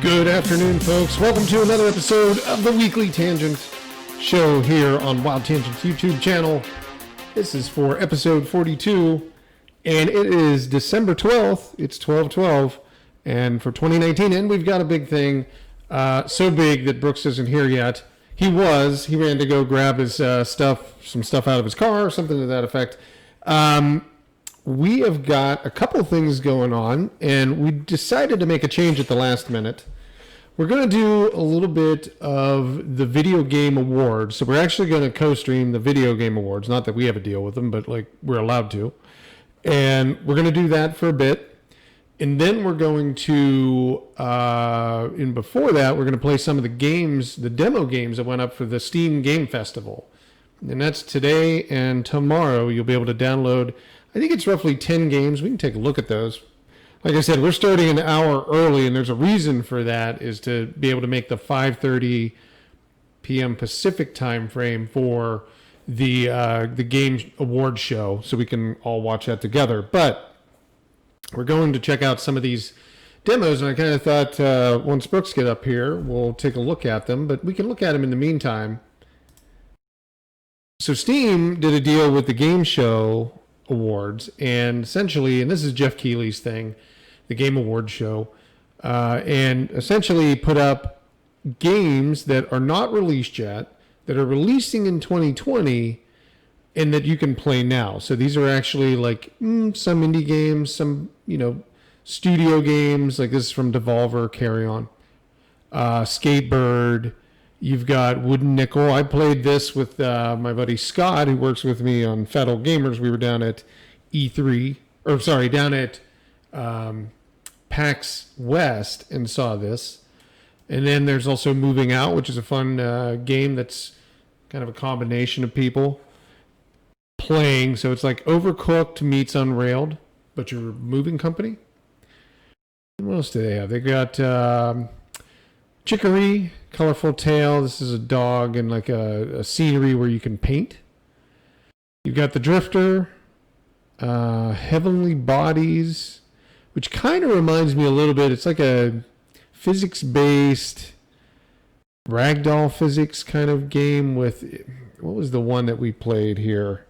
Good afternoon, folks. Welcome to another episode of the Weekly Tangent show here on WildTangent's YouTube channel. This is for episode 42, and it is December 12th. It's 12/12, and for 2019, and we've got a big thing, so big that Brooks isn't here yet. He ran to go grab his some stuff out of his car, or something to that effect. We have got a couple things going on, and we decided to make a change at the last minute. We're going to do a little bit of the video game awards. So we're actually going to co-stream the video game awards. Not that we have a deal with them, but like we're allowed to. And we're going to do that for a bit. And then we're going to, and before that, we're going to play some of the games, the demo games that went up for the Steam Game Festival. And that's today and tomorrow. You'll be able to download, I think it's roughly 10 games. We can take a look at those. Like I said, we're starting an hour early, and there's a reason for that, is to be able to make the 5:30 p.m. Pacific time frame for the game award show, so we can all watch that together. But we're going to check out some of these demos, and I kind of thought once Brooks get up here, we'll take a look at them, but we can look at them in the meantime. So Steam did a deal with the Game Show Awards, and essentially, and this is Jeff Keighley's thing, the Game Awards show, and essentially put up games that are not released yet, that are releasing in 2020, and that you can play now. So these are actually like some indie games, some, studio games, like this is from Devolver, Carry On, Skatebird. You've got Wooden Nickel. I played this with my buddy Scott, who works with me on Federal Gamers. We were down at down at PAX West and saw this. And then there's also Moving Out, which is a fun game that's kind of a combination of people playing. So it's like Overcooked meets Unrailed, but you're a moving company. And what else do they have? They got Chicory, Colorful Tale. This is a dog and like a scenery where you can paint. You've got The Drifter, Heavenly Bodies, which kind of reminds me a little bit. It's like a physics-based ragdoll physics kind of game with, what was the one that we played here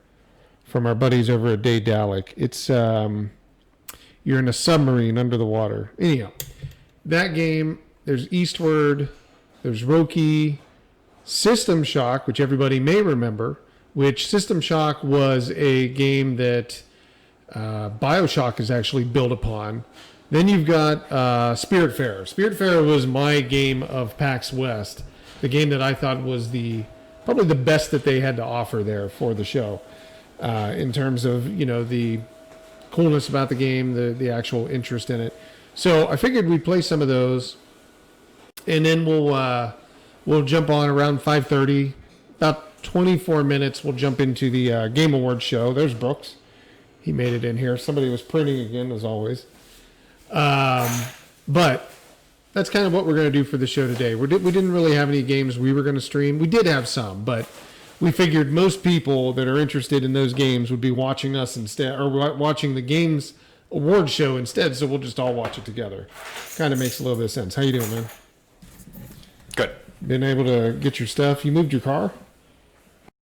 from our buddies over at Daedalic? It's, you're in a submarine under the water. Anyhow, that game. There's Eastward, there's Roki, System Shock, which everybody may remember, which System Shock was a game that BioShock is actually built upon. Then you've got Spiritfarer. Spiritfarer was my game of PAX West, the game that I thought was probably the best that they had to offer there for the show, in terms of, the coolness about the game, the actual interest in it. So I figured we'd play some of those. And then we'll jump on around 5:30, about 24 minutes. We'll jump into the Game Awards show. There's Brooks. He made it in here. Somebody was printing again, as always. But that's kind of what we're going to do for the show today. We didn't really have any games we were going to stream. We did have some, but we figured most people that are interested in those games would be watching us instead, or watching the Games Awards show instead. So we'll just all watch it together. Kind of makes a little bit of sense. How you doing, man? Good. Been able to get your stuff? You moved your car?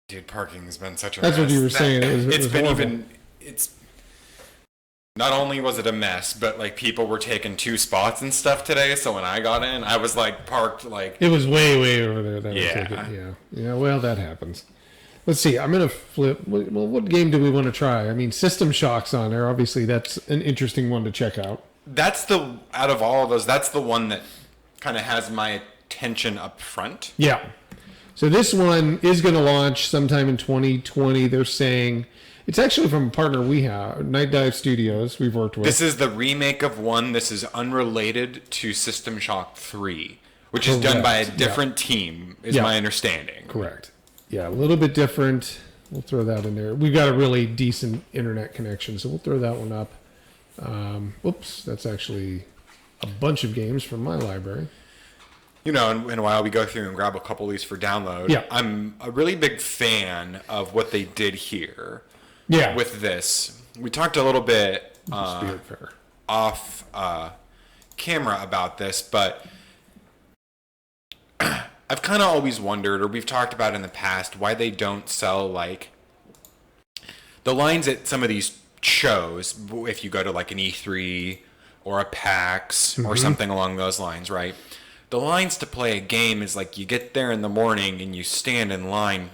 Dude, parking has been such a mess. mess. What you were saying. It's not only was it a mess, but like people were taking two spots and stuff today. So when I got in, I was like parked like. It was way over there. Yeah. Well, that happens. Let's see. I'm gonna flip. Well, what game do we want to try? I mean, System Shock's on there. Obviously, that's an interesting one to check out. Out of all of those, that's the one that kind of has my attention up front. Yeah. So this one is going to launch sometime in 2020. They're saying it's actually from a partner we have, Night Dive Studios. We've worked with. This is the remake of one. This is unrelated to System Shock 3, which is done by a different team, is my understanding. Correct. Yeah, a little bit different. We'll throw that in there. We've got a really decent internet connection, so we'll throw that one up. Oops, that's actually a bunch of games from my library. In a while we go through and grab a couple of these for download. Yeah. I'm a really big fan of what they did here. Yeah. With this. We talked a little bit off camera about this, but I've kind of always wondered, or we've talked about in the past, why they don't sell like the lines at some of these shows. If you go to like an E3 or a PAX or something along those lines, right? The lines to play a game is like you get there in the morning and you stand in line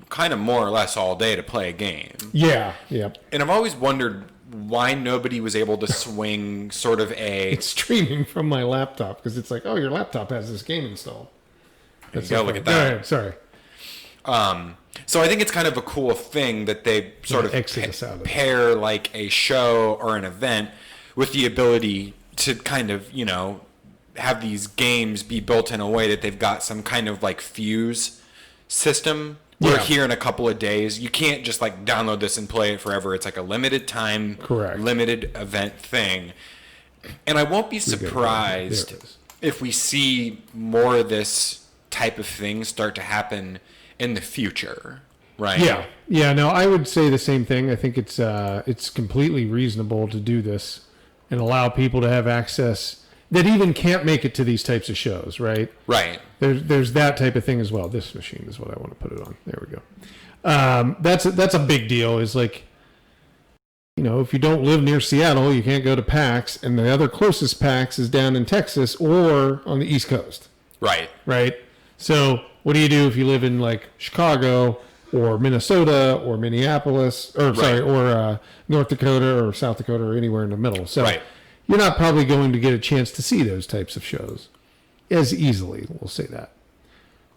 kind of more or less all day to play a game. Yeah, yeah. And I've always wondered why nobody was able to swing sort of a... It's streaming from my laptop because it's like, oh, your laptop has this game installed. There you go, look at that. Go ahead, sorry. So I think it's kind of a cool thing that they sort of pair like a show or an event with the ability to kind of, you know, have these games be built in a way that they've got some kind of like fuse system. We're here in a couple of days. You can't just like download this and play it forever. It's like a limited time, limited event thing. And I won't be surprised if we see more of this type of thing start to happen in the future, right? Yeah. Yeah, no, I would say the same thing. I think it's completely reasonable to do this and allow people to have access that even can't make it to these types of shows, right? Right. There's that type of thing as well. This machine is what I want to put it on. There we go. That's a big deal. Is like, you know, if you don't live near Seattle, you can't go to PAX, and the other closest PAX is down in Texas or on the East Coast. Right. Right. So what do you do if you live in like Chicago or Minnesota or Minneapolis or North Dakota or South Dakota or anywhere in the middle? So you're not probably going to get a chance to see those types of shows as easily. We'll say that.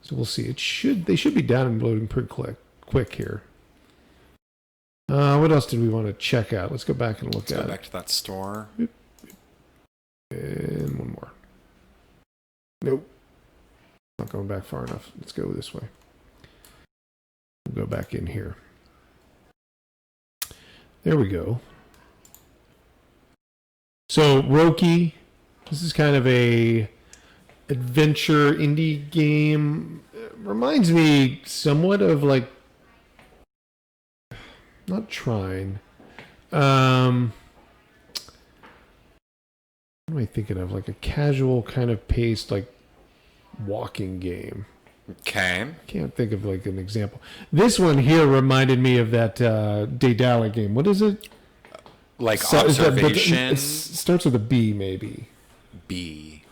So we'll see. They should be downloading pretty quick here. What else did we want to check out? Let's go back and look at it. Go back to that store. And one more. Nope. Not going back far enough. Let's go this way. We'll go back in here. There we go. So Roki, this is kind of a adventure indie game. It reminds me somewhat of like, not Trine. What am I thinking of? Like a casual kind of paced like walking game. Okay. I can't think of like an example. This one here reminded me of that Daedalic game. What is it? Like observation? It starts with a B, maybe. B.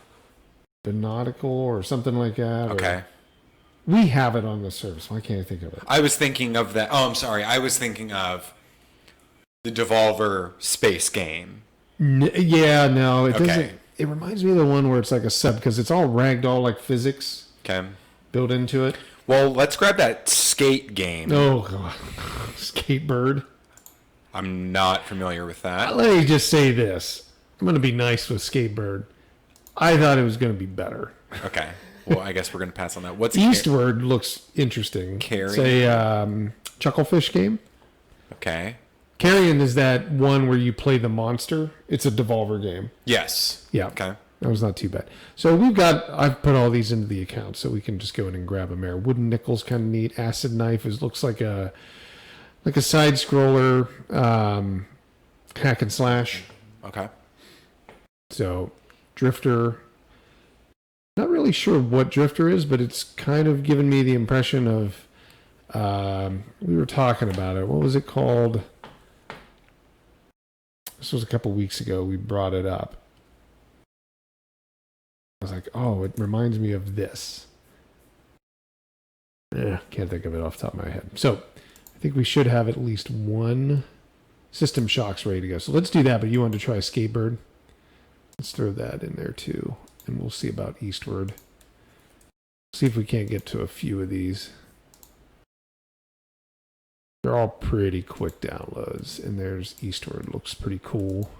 The Nautical or something like that. Okay. We have it on the service. Why can't I think of it? I was thinking of that. Oh, I'm sorry. I was thinking of the Devolver space game. Yeah, no. It doesn't. It reminds me of the one where it's like a sub, because it's all ragdoll like physics built into it. Well, let's grab that skate game. Oh, God. Skatebird. I'm not familiar with that. Let me just say this. I'm going to be nice with Skatebird. I thought it was going to be better. Okay. Well, I guess we're going to pass on that. What's Eastward looks interesting. Carrion? It's a Chucklefish game. Okay. Carrion is that one where you play the monster. It's a Devolver game. Yes. Yeah. Okay. That was not too bad. So I've put all these into the account so we can just go in and grab them there. Wooden Nickel's kind of neat. Acid Knife looks like a side scroller hack and slash. Okay. So Drifter, not really sure what Drifter is, but it's kind of given me the impression of we were talking about it. What was it called? This was a couple weeks ago. We brought it up. I was like, oh, it reminds me of this. Can't think of it off the top of my head. So I think we should have at least one System Shock's ready to go. So let's do that, but you wanted to try Skatebird? Let's throw that in there too. And we'll see about Eastward. See if we can't get to a few of these. They're all pretty quick downloads. And there's Eastward. Looks pretty cool.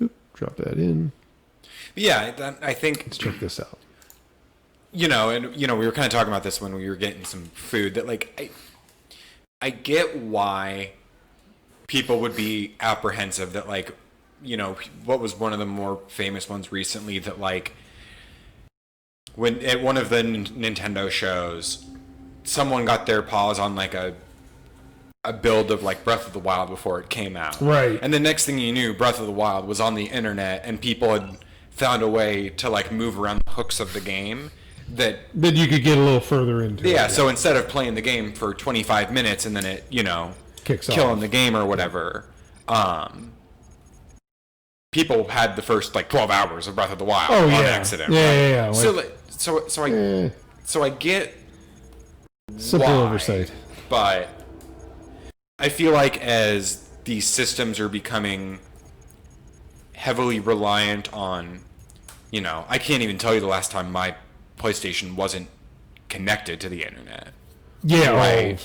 Oop, drop that in. Yeah, I think... Let's check this out. We were kind of talking about this when we were getting some food. That, like, I get why people would be apprehensive that, like, what was one of the more famous ones recently that, like, when at one of the Nintendo shows, someone got their paws on, like, a build of, like, Breath of the Wild before it came out. Right. And the next thing you knew, Breath of the Wild was on the internet, and people had found a way to like move around the hooks of the game that you could get a little further into. Yeah, so instead of playing the game for 25 minutes and then it, kicks killing off the game or whatever, people had the first like 12 hours of Breath of the Wild on accident. Yeah. Right? So I get simple oversight, but I feel like as these systems are becoming heavily reliant on, I can't even tell you the last time my PlayStation wasn't connected to the internet. Yeah, right.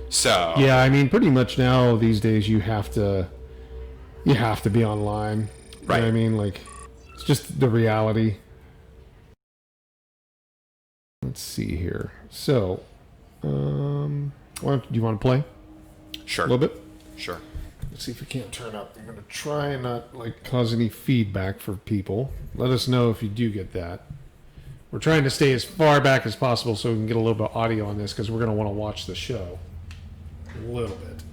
So yeah, I mean, pretty much now these days you have to be online. Right. You know what I mean, like, it's just the reality. Let's see here. So, do you want to play? Sure. A little bit? Sure. Let's see if it can't turn up. I'm going to try and not cause any feedback for people. Let us know if you do get that. We're trying to stay as far back as possible so we can get a little bit of audio on this because we're going to want to watch the show a little bit.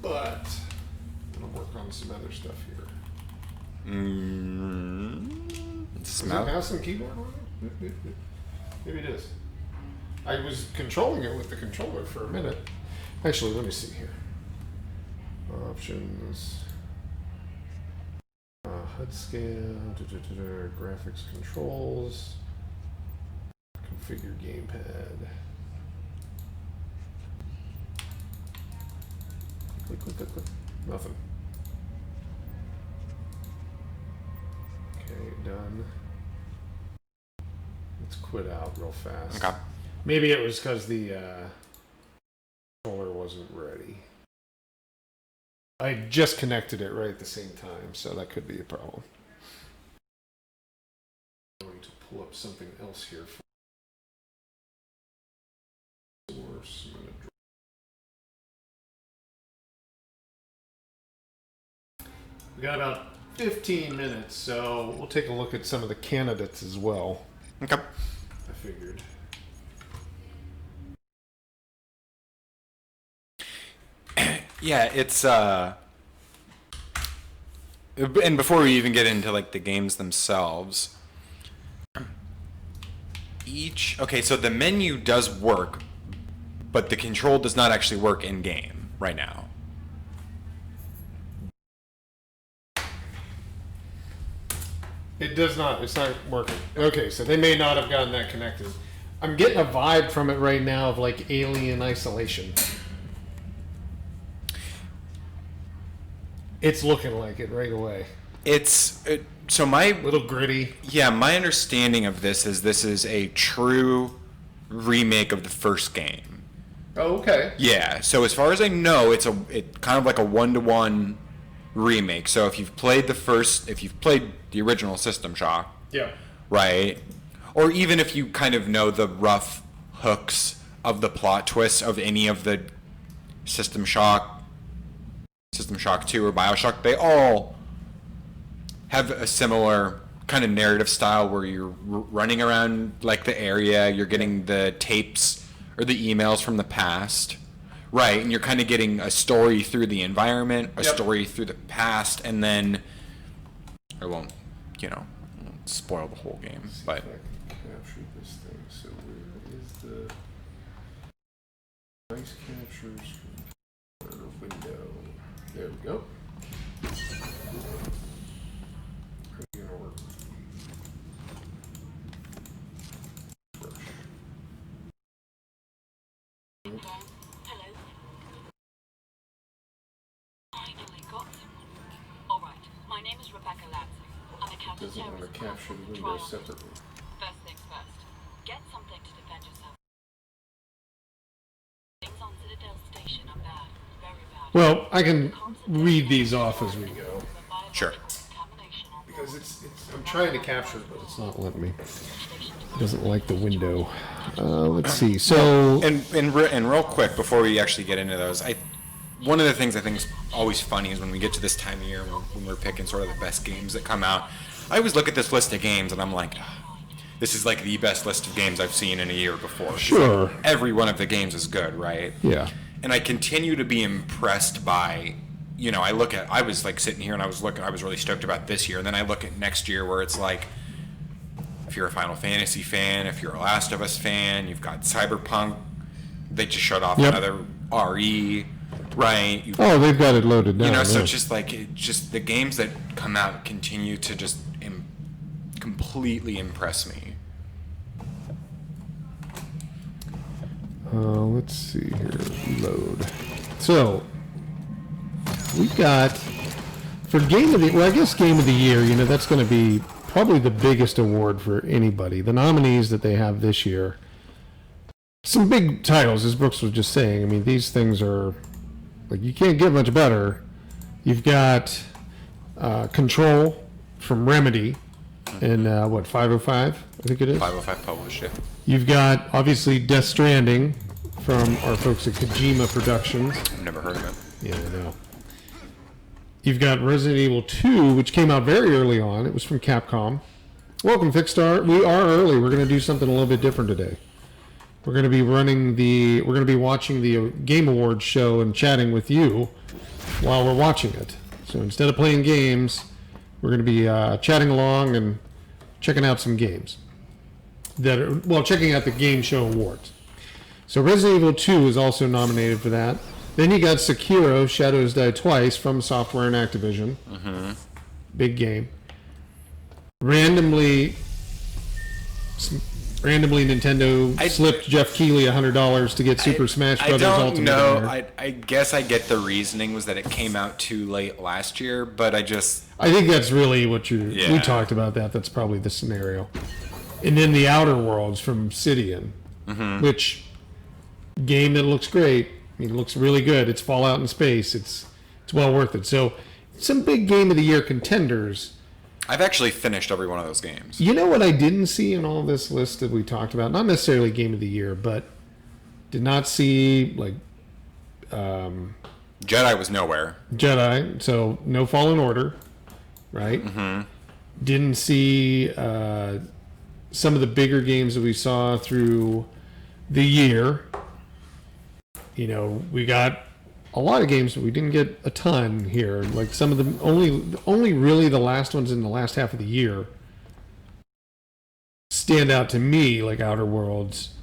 But I'm going to work on some other stuff here. Does it mouse and keyboard on it? Maybe it is. I was controlling it with the controller for a minute. Actually, let me see here. Options. HUD scale. Graphics controls. Configure gamepad. Click. Nothing. Okay, done. Let's quit out real fast. Okay. Maybe it was because the controller wasn't ready. I just connected it right at the same time, so that could be a problem. I'm going to pull up something else here. Source. We got about 15 minutes, so we'll take a look at some of the candidates as well. Okay. I figured. Yeah, it's and before we even get into like the games themselves, so the menu does work, but the control does not actually work in game right now. It does not. It's not working. Okay, so they may not have gotten that connected. I'm getting a vibe from it right now of like Alien Isolation. It's looking like it right away. So my little gritty. Yeah, my understanding of this is a true remake of the first game. Oh, okay. Yeah. So as far as I know, it's kind of like a 1-to-1 remake. So if you've played the original System Shock, yeah, right, or even if you kind of know the rough hooks of the plot twists of any of the System Shock 2 or BioShock, they all have a similar kind of narrative style where you're running around like the area, you're getting the tapes or the emails from the past, right, and you're kind of getting a story through the environment, a story through the past, and then I won't spoil the whole game, but capture this thing. So where is the voice capture screen window? There we go. Are you gonna work? Hello. Finally got someone. All right. My name is Rebecca Lansing. I'm a Doesn't want to capture the window separately. First things first. Get something to defend yourself. Things on Citadel Station are bad. Very bad. Well, I can read these off as we go. Sure. Because I'm trying to capture it, but it's not letting me. It doesn't like the window. Let's see. So and real quick before we actually get into those, one of the things I think is always funny is when we get to this time of year when we're picking sort of the best games that come out. I always look at this list of games and I'm like, this is like the best list of games I've seen in a year before. Sure. Like every one of the games is good, right? Yeah. And I continue to be impressed by I was like sitting here and I was really stoked about this year. And then I look at next year where it's like, if you're a Final Fantasy fan, if you're a Last of Us fan, you've got Cyberpunk. They just shut off another RE, right? They've got it loaded down. So just the games that come out continue to just completely impress me. Let's see here. Load. So, we've got, for Game of the Year, that's going to be probably the biggest award for anybody. The nominees that they have this year, some big titles, as Brooks was just saying. I mean, these things are, like, you can't get much better. You've got Control from Remedy in, 505, I think it is? 505 published, yeah. You've got, obviously, Death Stranding from our folks at Kojima Productions. I've never heard of it. Yeah, I know. You've got Resident Evil 2, which came out very early on. It was from Capcom. Welcome, Fixstar. We are early. We're going to do something a little bit different today. We're going to be watching the Game Awards show and chatting with you while we're watching it. So instead of playing games, we're going to be chatting along and checking out some games. Checking out the Game Show Awards. So Resident Evil 2 is also nominated for that. Then you got Sekiro: Shadows Die Twice from Software and Activision. Mm-hmm. Big game. Randomly, Nintendo slipped Jeff Keighley $100 to get Super Smash Bros. Ultimate. I guess I get the reasoning was that it came out too late last year, but I think that's really what we talked about that. That's probably the scenario. And then The Outer Worlds from Obsidian, which game that looks great. I mean, it looks really good. It's Fallout in space. It's well worth it. So, some big Game of the Year contenders. I've actually finished every one of those games. You know what I didn't see in all this list that we talked about? Not necessarily Game of the Year, but did not see, like... Jedi was nowhere. Jedi, so no Fallen Order, right? Mm-hmm. Didn't see some of the bigger games that we saw through the year. We got a lot of games, but we didn't get a ton here. Like some of them, only really the last ones in the last half of the year stand out to me, like Outer Worlds.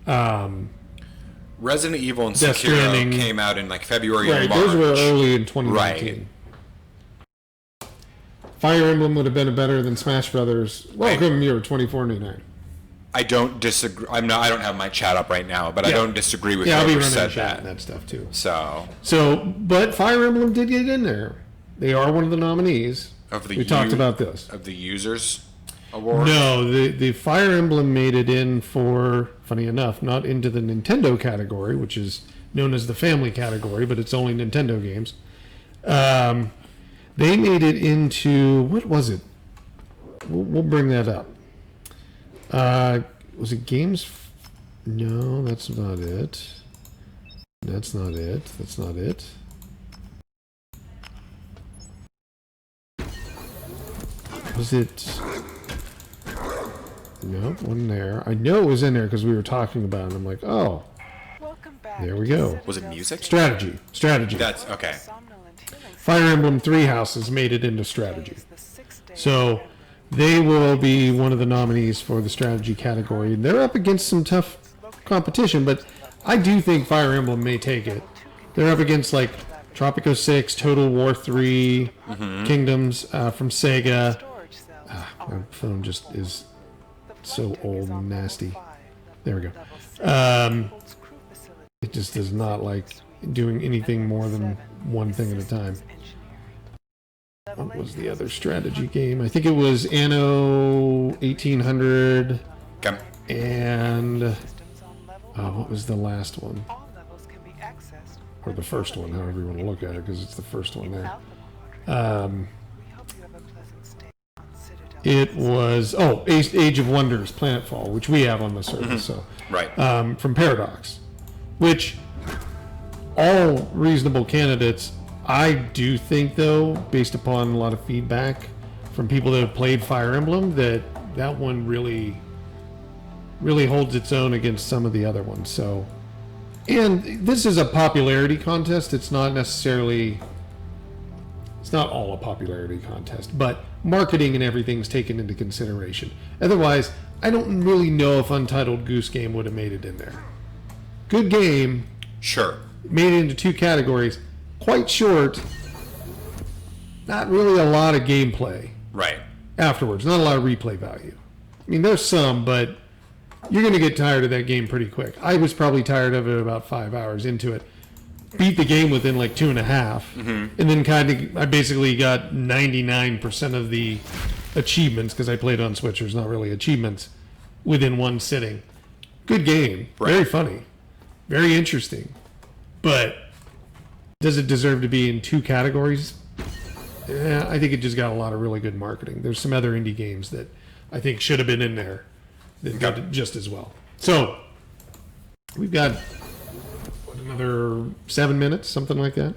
Resident Evil and Sekiro came out in like February and March. Those were early in 2019. Right. Fire Emblem would have been better than Smash Brothers. Welcome, you're $24.99. I don't disagree. I don't have my chat up right now, but I don't disagree with I'll be whoever running said chat that. And that stuff too. But Fire Emblem did get in there. They are one of the nominees. We talked about this. Of the Users Award? No, the Fire Emblem made it in for, funny enough, not into the Nintendo category, which is known as the family category, but it's only Nintendo games. They made it into, what was it? We'll bring that up. Was it games? No, that's not it. That's not it. Was it? No, wasn't there. I know it was in there because we were talking about it. I'm like, oh, there we go. Was it music? Strategy. That's okay. Fire Emblem Three Houses made it into strategy. So they will be one of the nominees for the strategy category. They're up against some tough competition, but I do think Fire Emblem may take it. They're up against like Tropico 6, Total War 3, Kingdoms from Sega. My phone just is so old and nasty. There we go. It just does not like doing anything more than one thing at a time. What was the other strategy game? I think it was Anno 1800. Okay. And what was the last one? Or the first one, however you want to look at it, because it's the first one there. It was Age of Wonders, Planetfall, which we have on the service. So right. From Paradox, which all reasonable candidates. I do think, though, based upon a lot of feedback from people that have played Fire Emblem, that one really holds its own against some of the other ones. So, and this is a popularity contest. It's not necessarily It's not all a popularity contest, but marketing and everything's taken into consideration. Otherwise, I don't really know if Untitled Goose Game would have made it in there. Good game. Sure. Made it into 2 categories. Quite short. Not really a lot of gameplay. Right. Afterwards. Not a lot of replay value. I mean, there's some, but you're going to get tired of that game pretty quick. I was probably tired of it about 5 hours into it. Beat the game within like 2.5. And then I basically got 99% of the achievements, because I played on Switch. There's not really achievements, within one sitting. Good game. Right. Very funny. Very interesting. But does it deserve to be in 2 categories? I think it just got a lot of really good marketing. There's some other indie games that I think should have been in there that got it just as well. So we've got another 7 minutes, something like that.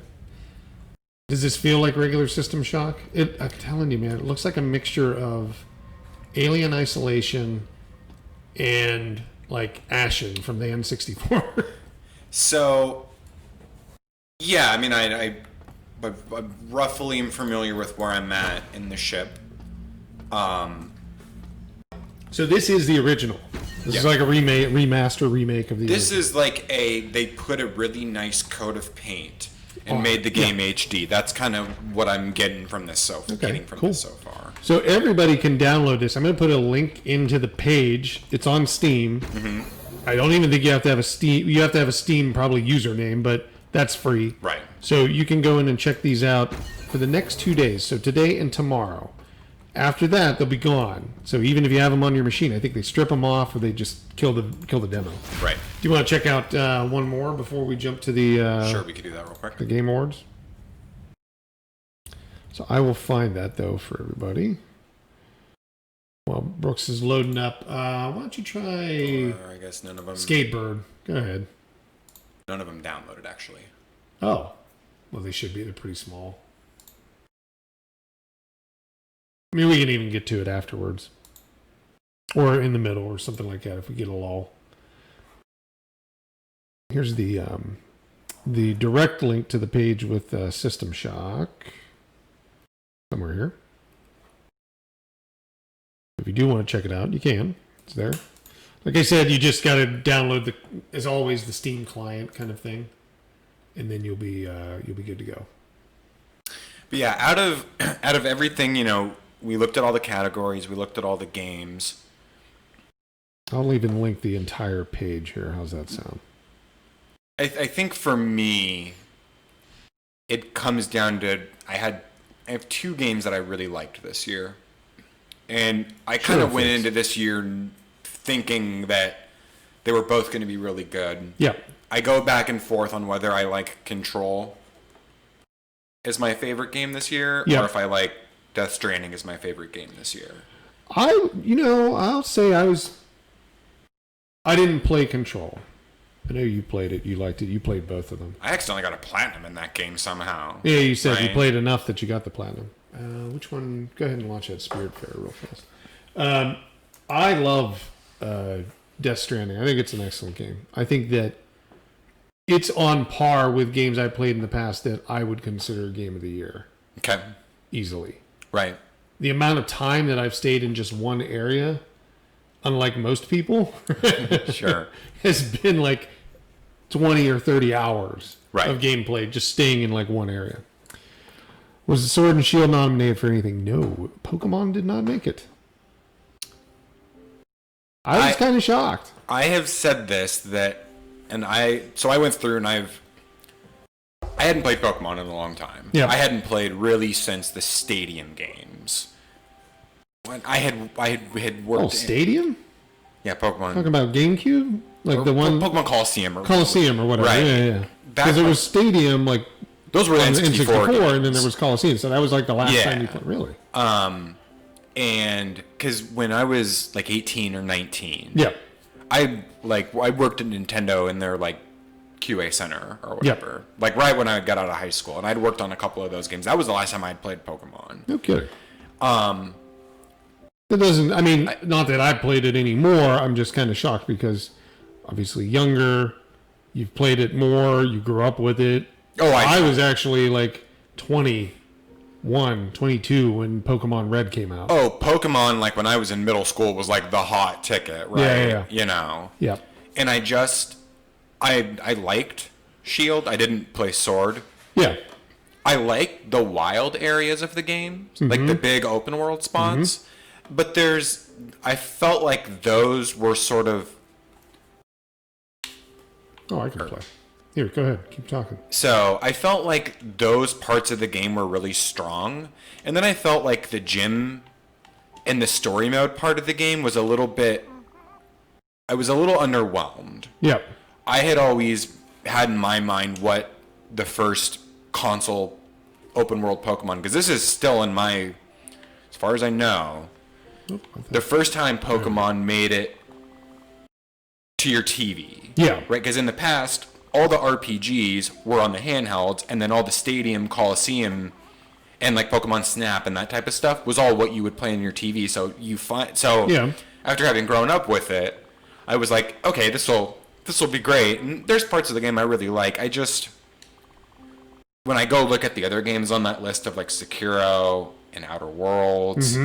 Does this feel like regular System Shock? I'm telling you, man, it looks like a mixture of Alien Isolation and like Ashen from the N64. So, yeah, I mean, I roughly am familiar with where I'm at in the ship. So this is the original. This is like a remaster remake of the This original. is like they put a really nice coat of paint and made the game HD. That's kind of what I'm getting from this so far. So everybody can download this. I'm going to put a link into the page. It's on Steam. I don't even think you have to have a Steam. You have to have a Steam probably username, but that's free. Right. So you can go in and check these out for the next 2 days. So today and tomorrow. After that, they'll be gone. So even if you have them on your machine, I think they strip them off or they just kill the demo. Right. Do you want to check out one more before we jump to the Sure, we could do that real quick. The Game Awards? So I will find that though for everybody. While Brooks is loading up, why don't you try? I guess none of them. Skatebird. Go ahead. None of them downloaded actually. Oh, well, they should be. They're pretty small. I mean, we can even get to it afterwards, or in the middle, or something like that if we get a lull. Here's the direct link to the page with System Shock. Somewhere here. If you do want to check it out, you can. It's there. Like I said, you just got to download as always, the Steam client kind of thing, and then you'll be good to go. But yeah, out of everything, we looked at all the categories, we looked at all the games. I'll even link the entire page here. How's that sound? I think for me, it comes down to I have 2 games that I really liked this year. And I kind of went into this year thinking that they were both going to be really good. Yeah. I go back and forth on whether I like Control as my favorite game this year, or if I like Death Stranding as my favorite game this year. I'll say I didn't play Control. I know you played it. You liked it. You played both of them. I accidentally got a platinum in that game somehow. Yeah, you said you played enough that you got the platinum. Which one? Go ahead and launch that Spiritfarer real fast. I love Death Stranding. I think it's an excellent game. I think that it's on par with games I played in the past that I would consider Game of the Year. Okay. Easily. Right. The amount of time that I've stayed in just one area, unlike most people, sure, has been like 20 or 30 hours of gameplay just staying in like one area. Was the Sword and Shield nominated for anything? No. Pokemon did not make it. I was kind of shocked. I have said this so I went through and I hadn't played Pokemon in a long time. Yeah. I hadn't played really since the Stadium games. When I had worked. Oh, Stadium? Yeah, Pokemon. Talking about GameCube, like the one Pokemon Coliseum or whatever. Right. Yeah. Because there was Stadium, like those were N64, and then there was Coliseum. So that was like the last time you played. Really? And because when I was like 18 or 19, yeah, I worked at Nintendo in their like QA center or whatever. Like right when I got out of high school, and I'd worked on a couple of those games. That was the last time I'd played Pokemon. No kidding. That doesn't. I mean, not that I played it anymore. I'm just kind of shocked because obviously younger. You've played it more. You grew up with it. Oh, I was actually like 20 22 when Pokemon Red came out. Oh, Pokemon, like when I was in middle school, was like the hot ticket, right? Yeah. You know? Yeah. And I liked Shield. I didn't play Sword. Yeah. I like the wild areas of the game, like the big open world spots. But I felt like those were sort of... Oh, I can play. Here, go ahead. Keep talking. So I felt like those parts of the game were really strong. And then I felt like the gym and the story mode part of the game was I was a little underwhelmed. Yep. I had always had in my mind what the first console open world Pokemon, because this is still in my, as far as I know, the first time Pokemon made it to your TV. Yeah. Right? Because in the past, all the RPGs were on the handhelds, and then all the Stadium, Coliseum, and like Pokemon Snap and that type of stuff was all what you would play on your TV. So after having grown up with it, I was like, okay, this will be great. And there's parts of the game I really like. When I go look at the other games on that list of like Sekiro and Outer Worlds,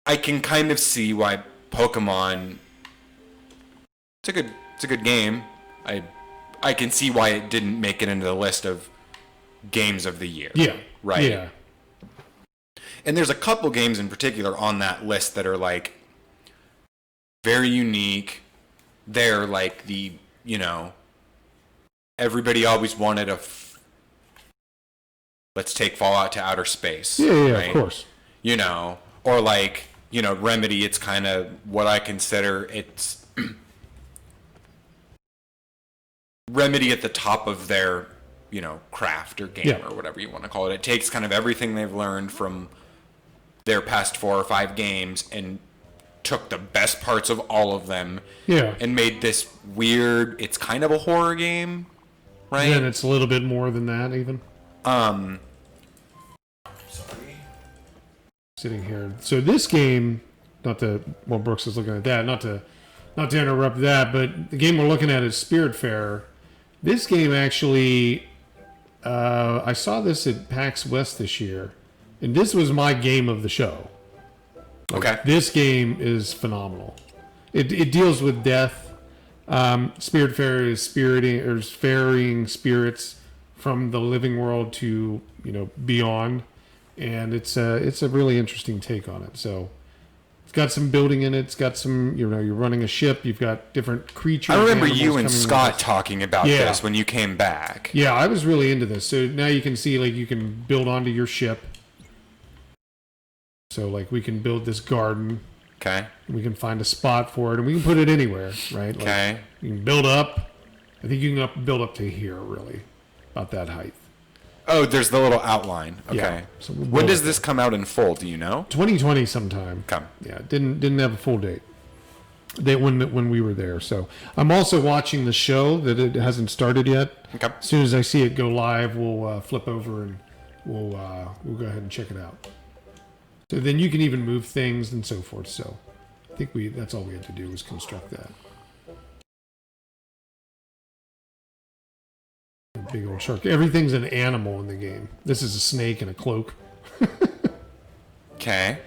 I can kind of see why Pokemon. It's a good game. I can see why it didn't make it into the list of games of the year. Yeah. Right. Yeah. And there's a couple games in particular on that list that are like very unique. They're like the, everybody always wanted let's take Fallout to outer space. Yeah, right? Of course. Or like, Remedy, it's kind of what I consider it's Remedy at the top of their, craft or game or whatever you want to call it. It takes kind of everything they've learned from their past 4 or 5 games and took the best parts of all of them and made this weird, it's kind of a horror game, right? And it's a little bit more than that even. Sorry. Sitting here. So this game, while Brooks is looking at that, not to interrupt that, but the game we're looking at is Spiritfarer. This game actually, I saw this at PAX West this year, and this was my game of the show. Okay. This game is phenomenal. It deals with death. Spiritfarer is ferrying spirits from the living world to beyond, and it's a really interesting take on it. So it's got some building in it. It's got some you're running a ship. You've got different creatures. I remember you and Scott talking about this when you came back. Yeah, I was really into this. So now you can see you can build onto your ship. So we can build this garden. Okay. We can find a spot for it, and we can put it anywhere, right? Okay. You can build up. I think you can build up to here, really, about that height. Oh, there's the little outline. Okay. Yeah. So when does this come out in full? Do you know? 2020 sometime. Okay. Yeah, didn't have a full date. When we were there. So I'm also watching the show that it hasn't started yet. Okay. As soon as I see it go live, we'll flip over and we'll go ahead and check it out. So then you can even move things and so forth. So I think that's all we had to do was construct that. A big old shark. Everything's an animal in the game. This is a snake in a cloak. Okay.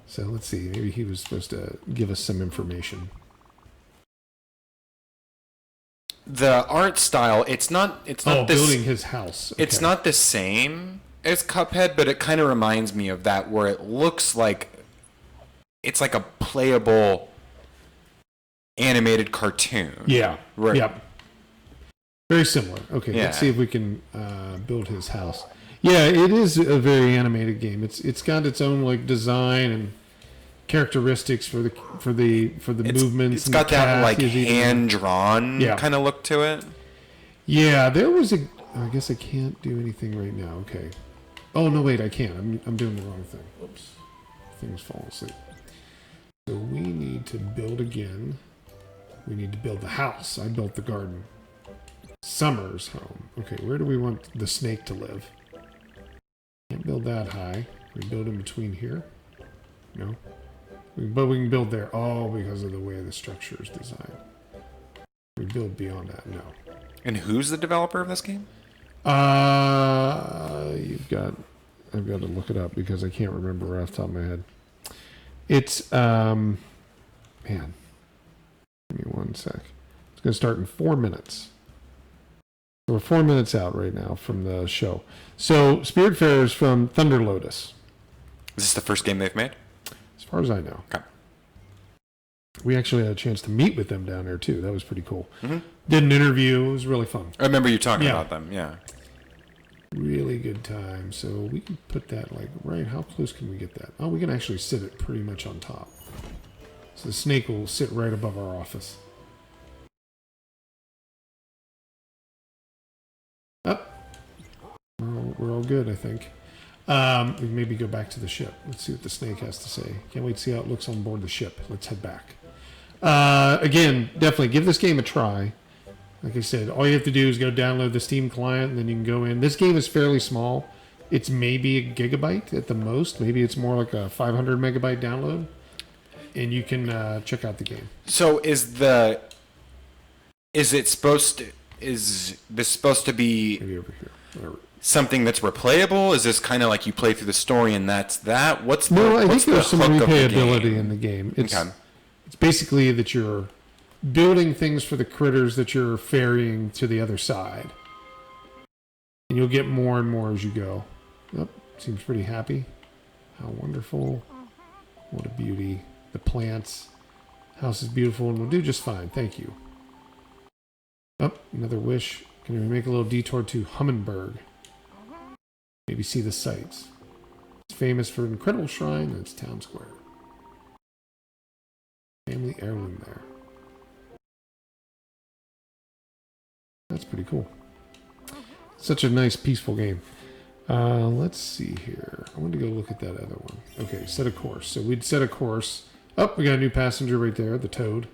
So let's see. Maybe he was supposed to give us some information. The art style, it's not building his house. Okay. It's not the same as Cuphead, but it kind of reminds me of that, where it looks like it's like a playable animated cartoon. Yeah. Right. Yep. Very similar. Okay, let's see if we can build his house. Yeah, it is a very animated game. It's got its own design and characteristics for the movements. It's got that hand drawn kind of look to it. Yeah, there was I guess I can't do anything right now. Okay. Oh no, wait, I can. I'm doing the wrong thing. Oops. Things fall asleep. So we need to build again. We need to build the house. I built the garden. Summer's home. Okay, where do we want the snake to live? Can't build that high. Can we build in between here? No. But we can build there. Oh, because of the way the structure is designed. We build beyond that. No. And who's the developer of this game? You've got I've got to look it up because I can't remember off the top of my head. It's man. Give me 1 sec. It's going to start in 4 minutes. So we're 4 minutes out right now from the show. So Spiritfarer is from Thunder Lotus. Is this the first game they've made? As far as I know. Okay. We actually had a chance to meet with them down there too. That was pretty cool. Mm-hmm. Did an interview. It was really fun. I remember you talking about them. Yeah. Really good time. So we can put that like right. How close can we get that? Oh, we can actually sit it pretty much on top. So the snake will sit right above our office. Up. We're all good, I think. We can maybe go back to the ship. Let's see what the snake has to say. Can't wait to see how it looks on board the ship. Let's head back. Again, definitely give this game a try. Like I said, all you have to do is go download the Steam client, and then you can go in. This game is fairly small. It's maybe a gigabyte at the most. Maybe it's more like a 500 megabyte download. And you can check out the game. So is this supposed to be maybe over here? Something that's replayable? Is this kind of like you play through the story and that's that? I think there's some replayability in the game. It's basically that you're building things for the critters that you're ferrying to the other side. And you'll get more and more as you go. Oh, seems pretty happy. How wonderful. What a beauty. The plants. House is beautiful and we'll do just fine. Thank you. Oh, another wish. Can we make a little detour to Humminberg? Maybe see the sights. It's famous for an incredible shrine and its town square. Family heirloom there. That's pretty cool. Such a nice, peaceful game. Let's see here. I want to go look at that other one. Okay, set a course. So we'd set a course. Oh, we got a new passenger right there. The toad.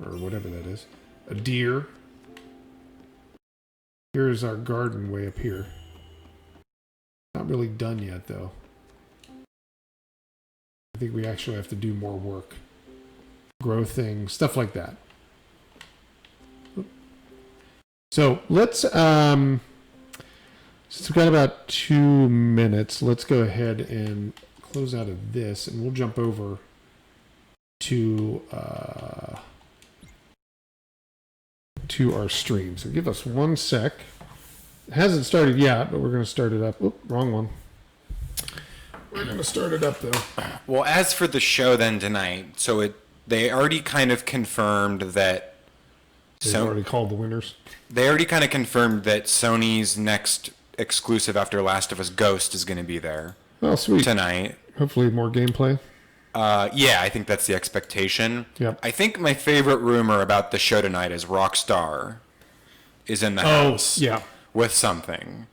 Or whatever that is. A deer. Here's our garden way up here. Not really done yet, though. I think we actually have to do more work. Grow things, stuff like that. So let's, since we've got about 2 minutes, let's go ahead and close out of this, and we'll jump over to our stream. So give us 1 sec. It hasn't started yet, but we're going to start it up. Oop, wrong one. We're going to start it up, though. Well, as for the show then tonight, so they already kind of confirmed that... They've already called the winners. They already kind of confirmed that Sony's next exclusive after Last of Us Ghost is going to be there. Oh, sweet. Tonight. Hopefully more gameplay. Yeah, I think that's the expectation. Yep. I think my favorite rumor about the show tonight is Rockstar is in the house. Yeah. With something.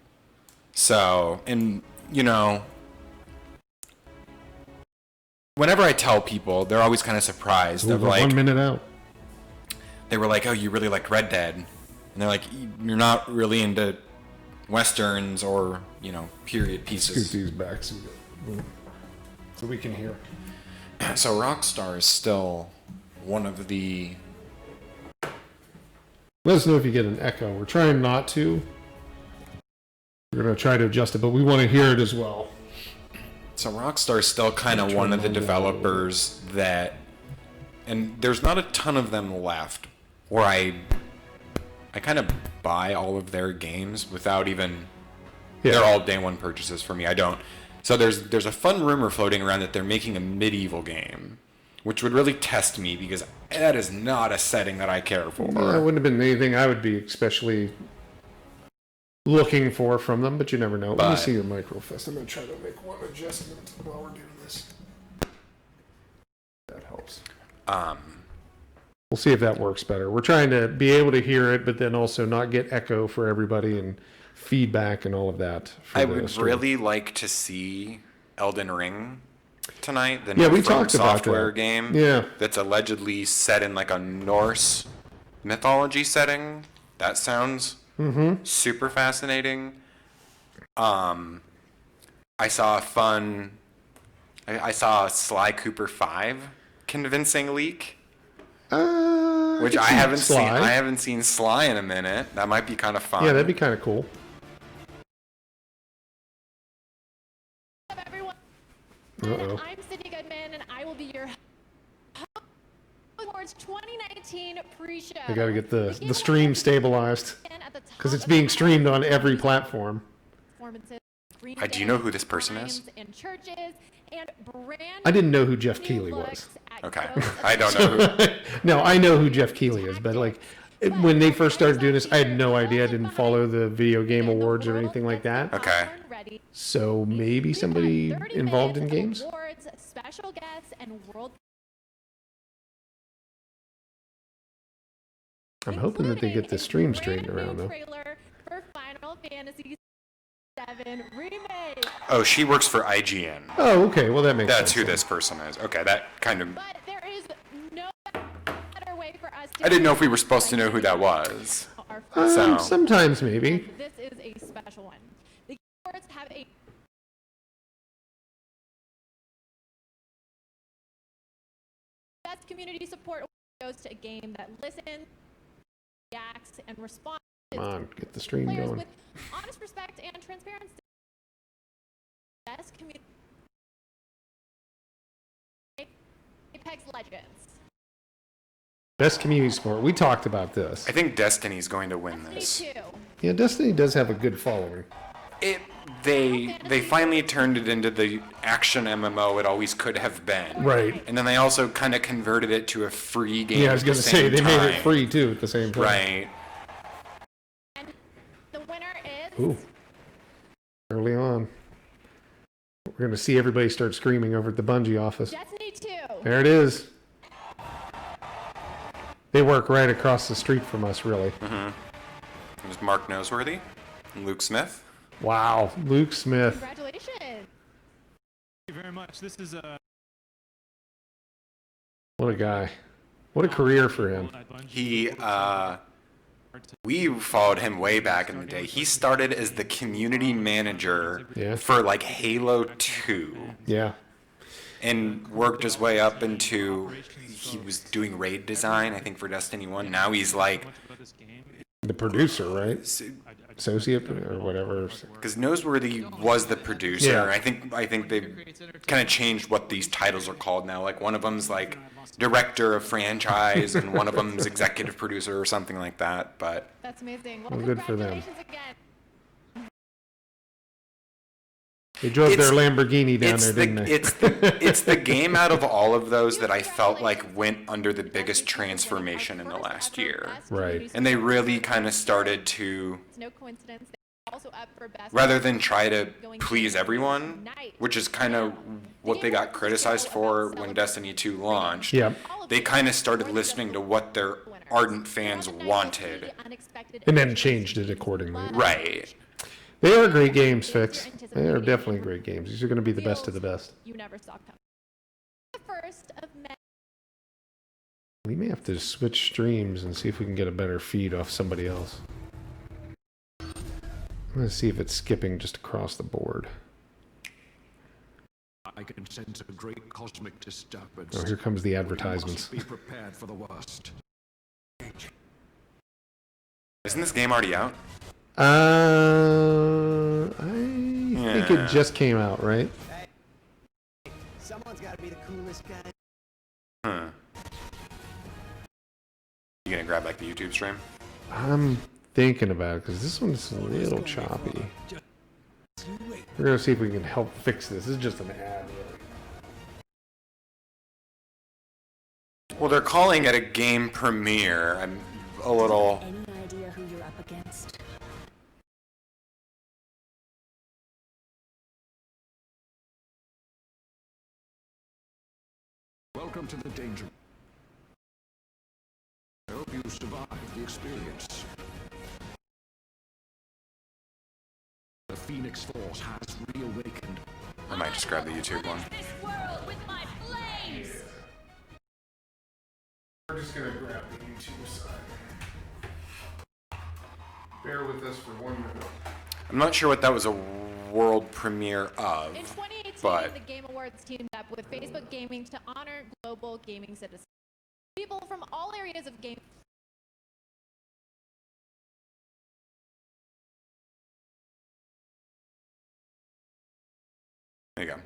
So, and, you know, whenever I tell people, they're always kind of surprised. They're like, 1 minute out. They were like, oh, you really like Red Dead. And they're like, you're not really into Westerns or, you know, period pieces. Scoot these back so we can hear. So Rockstar is still one of the... Let us know if you get an echo. We're trying not to. We're going to try to adjust it, but we want to hear it as well. So Rockstar is still kind of one of the developers that... And there's not a ton of them left where I kind of buy all of their games without even... Yeah. They're all day one purchases for me. I don't... So there's a fun rumor floating around that they're making a medieval game, which would really test me because that is not a setting that I care for. Yeah, it wouldn't have been anything I would be especially looking for from them, but you never know. Let me see your microfest. I'm going to try to make one adjustment while we're doing this. That helps. We'll see if that works better. We're trying to be able to hear it, but then also not get echo for everybody and feedback and all of that. I would really like to see Elden Ring tonight. The we talked about software game. Yeah. That's allegedly set in like a Norse mythology setting. That sounds super fascinating. I saw I saw a Sly Cooper 5 convincing leak. Which I haven't seen. I haven't seen Sly in a minute. That might be kind of fun. Yeah, that'd be kind of cool. Uh-oh. I'm Sydney Goodman, and I will be your host towards 2019 pre-show. I got to get the stream stabilized because it's being streamed on every platform. Do you know who this person is? I didn't know who Jeff Keighley was. Okay. I don't know who. No, I know who Jeff Keighley is, but like when they first started doing this, I had no idea. I didn't follow the video game awards or anything like that. Okay. So maybe somebody involved in games? Special guests and world. I'm hoping that they get the stream straightened around though. For Final Fantasy VII Remake. Oh, she works for IGN. Oh, okay. Well, that makes sense. That's who this person is. Okay, that kind of. But there is no better way for us to. I didn't know if we were supposed to know who that was. So. Sometimes maybe. This is a special one. The awards have a best community support goes to a game that listens, reacts, and responds. Come on, get the stream Players going. with honest respect and transparency. Best community. Apex Legends. Best community support. We talked about this. I think Destiny's going to win this. Destiny 2. Yeah, Destiny does have a good following. They finally turned it into the action MMO it always could have been. Right. And then they also kind of converted it to a free game. Yeah, I was going to say they made it free too at the same time. Right. And the winner is. Ooh. Early on. We're going to see everybody start screaming over at the Bungie office. Destiny 2. There it is. They work right across the street from us, really. Mm-hmm. It was Mark Noseworthy and Luke Smith. Wow, Luke Smith. Congratulations. Thank you very much. This is What a guy. What a career for him. We followed him way back in the day. He started as the community manager for like Halo 2. Yeah. And worked his way up into, he was doing raid design, I think, for Destiny 1. Now he's like the producer, right? Associate or whatever. Because Noseworthy was the producer. Yeah. I think they've kind of changed what these titles are called now. Like one of them's like director of franchise, and one of them's executive producer or something like that. But that's amazing. Well, good for them. Again. They drove their Lamborghini down there, didn't they? It's the game out of all of those that I felt like went under the biggest transformation in the last year. Right. And they really kind of started to, no coincidence, also up for best rather than try to please everyone, which is kind of what they got criticized for when Destiny 2 launched. Yeah. They kind of started listening to what their ardent fans wanted. And then changed it accordingly. Right. They are great games, Fix. They are definitely great games. These are going to be the best of the best. You never saw coming. The first of May. We may have to switch streams and see if we can get a better feed off somebody else. I'm going to see if it's skipping just across the board. I can sense a great cosmic disturbance. Oh, here comes the advertisements. Be prepared for the worst. Isn't this game already out? I think it just came out, right? Hey, someone's got to be the coolest guy. Huh. You gonna grab like the YouTube stream? I'm thinking about it because this one's a little choppy. We're gonna see if we can help fix this. This is just an ad. Well, they're calling it a game premiere. I'm a little. Any idea who you're up against? Welcome to the danger. I hope you survive the experience. The Phoenix Force has reawakened. I might just grab the YouTube one. This world with my flames. We're just gonna grab the YouTube side. Bear with us for 1 minute. I'm not sure what that was a world premiere of, In 2018, but the Game Awards teamed up with Facebook Gaming to honor global gaming citizens. People from all areas of game. there you go.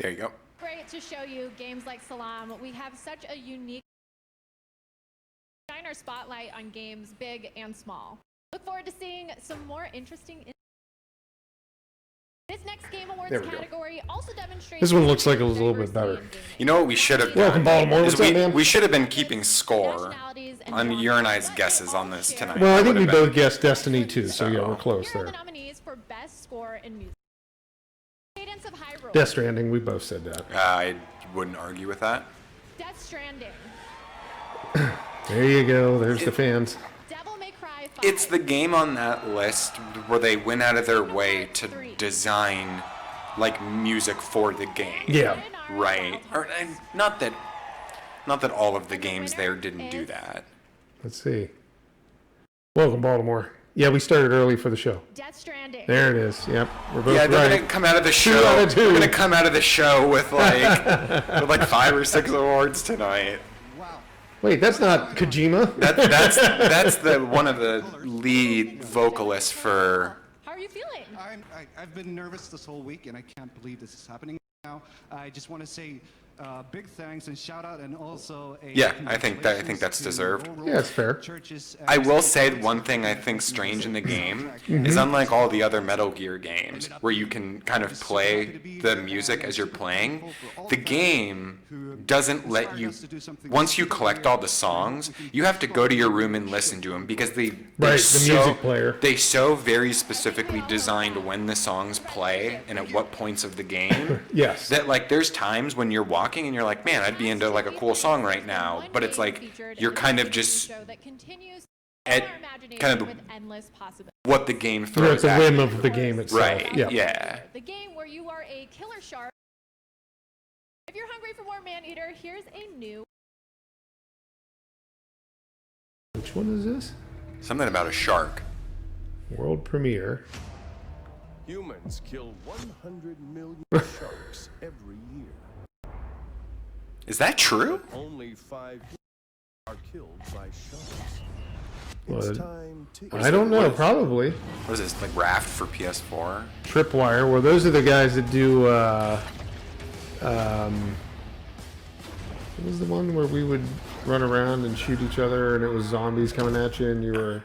There you go. Great to show you games like Salam. We have such a unique shine our spotlight on games big and small. Look forward to seeing some more interesting. This next Game Awards category also demonstrates. This one looks like it was a little bit better. You know what we should have done? Welcome, Baltimore. What's up, man? We should have been keeping score on your and I's guesses on this tonight. Well, I think we both guessed Destiny 2, so yeah, we're close Here are there. the nominees for Best Score in Music. Cadence of Hyrule. Death Stranding, we both said that. I wouldn't argue with that. Death Stranding. There you go. There's the fans. Devil May Cry 5. It's the game on that list where they went out of their way to design like music for the game. Yeah. Right. Or not that all of the games there didn't do that. Let's see. Welcome, Baltimore. Yeah, we started early for the show. Death Stranding. There it is. Yep, we're both Yeah, they're right. gonna come out of the show. 2 out of 2. They're gonna come out of the show with like 5 or 6 awards tonight. Wait, that's not Kojima. That's the one of the lead vocalists for. How are you feeling? I've been nervous this whole week, and I can't believe this is happening now. I just want to say big thanks and shout out, and also a Yeah, I think that's deserved. Yeah, it's fair. I will say one thing I think strange in the game is unlike all the other Metal Gear games where you can kind of play the music as you're playing, the game doesn't let you, once you collect all the songs, you have to go to your room and listen to them because they music player. They so very specifically designed when the songs play and at what points of the game. Yes. That like there's times when you're walking and you're like, man, I'd be into like a cool song right now, but it's like you're kind of just at kind of what the game You're at throws the at whim you. of the game itself. Right. Yeah. Yeah. The game where you are a killer shark. If you're hungry for more man-eater, here's a new. Which one is this? Something about a shark. World premiere. Humans kill 100 million sharks every year. Is that true? Only 5 are killed by sharks. Well, It's time to I don't know. Probably. What is this, like Raft for PS4? Tripwire. Well, those are the guys that do. What was the one where we would run around and shoot each other, and it was zombies coming at you, and you were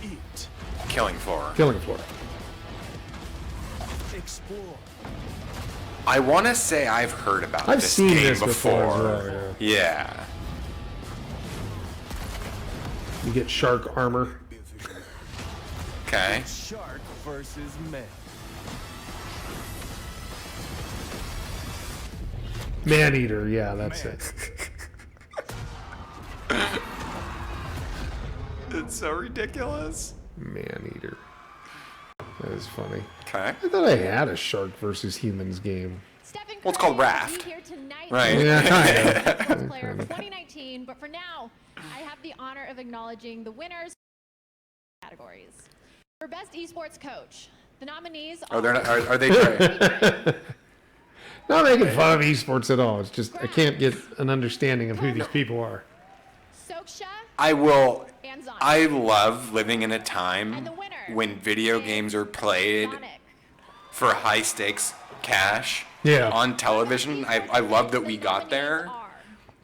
eat, Killing Floor. killing for it? explore. I want to say I've heard about I've this seen game this before as well, Yeah. You get shark armor. Okay. Shark versus man. Man-eater. Yeah, that's it. It's so ridiculous. Man-eater. That is funny. Okay. I thought I had a shark versus humans game. Well, it's called Raft. Right. Yeah, kind of. Player of 2019, but for now, I have the honor of acknowledging the winners categories. For Best Esports Coach, the nominees Oh, they're not, are they great? Not making fun of esports at all. It's just I can't get an understanding of who these people are. Soksha I will. and Zonic. I love living in a time when video games are played for high stakes cash Yeah. on television. I love that we got there.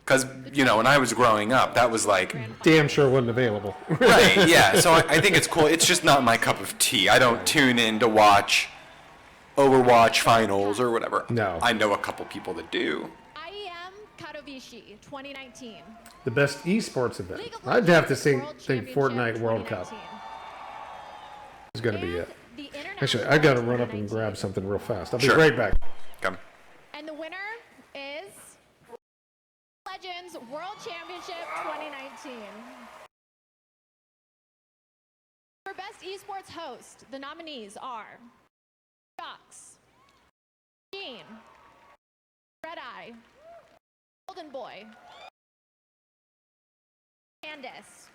Because, you know, when I was growing up, that was like, Damn sure wasn't available. right, yeah. So I think it's cool. It's just not my cup of tea. I don't tune in to watch Overwatch finals or whatever. No. I know a couple people that do. IEM Katowice 2019. The best esports event. League of I'd have to Legends think World Fortnite Championship World Cup 2019. is going to be it. The Actually, International I got to run up and 2019. grab something real fast. I'll be Sure. right back. Come. And the winner is Legends World Championship 2019. For Best Esports Host, the nominees are Fox, Gene, Red Eye, Golden Boy, Candace.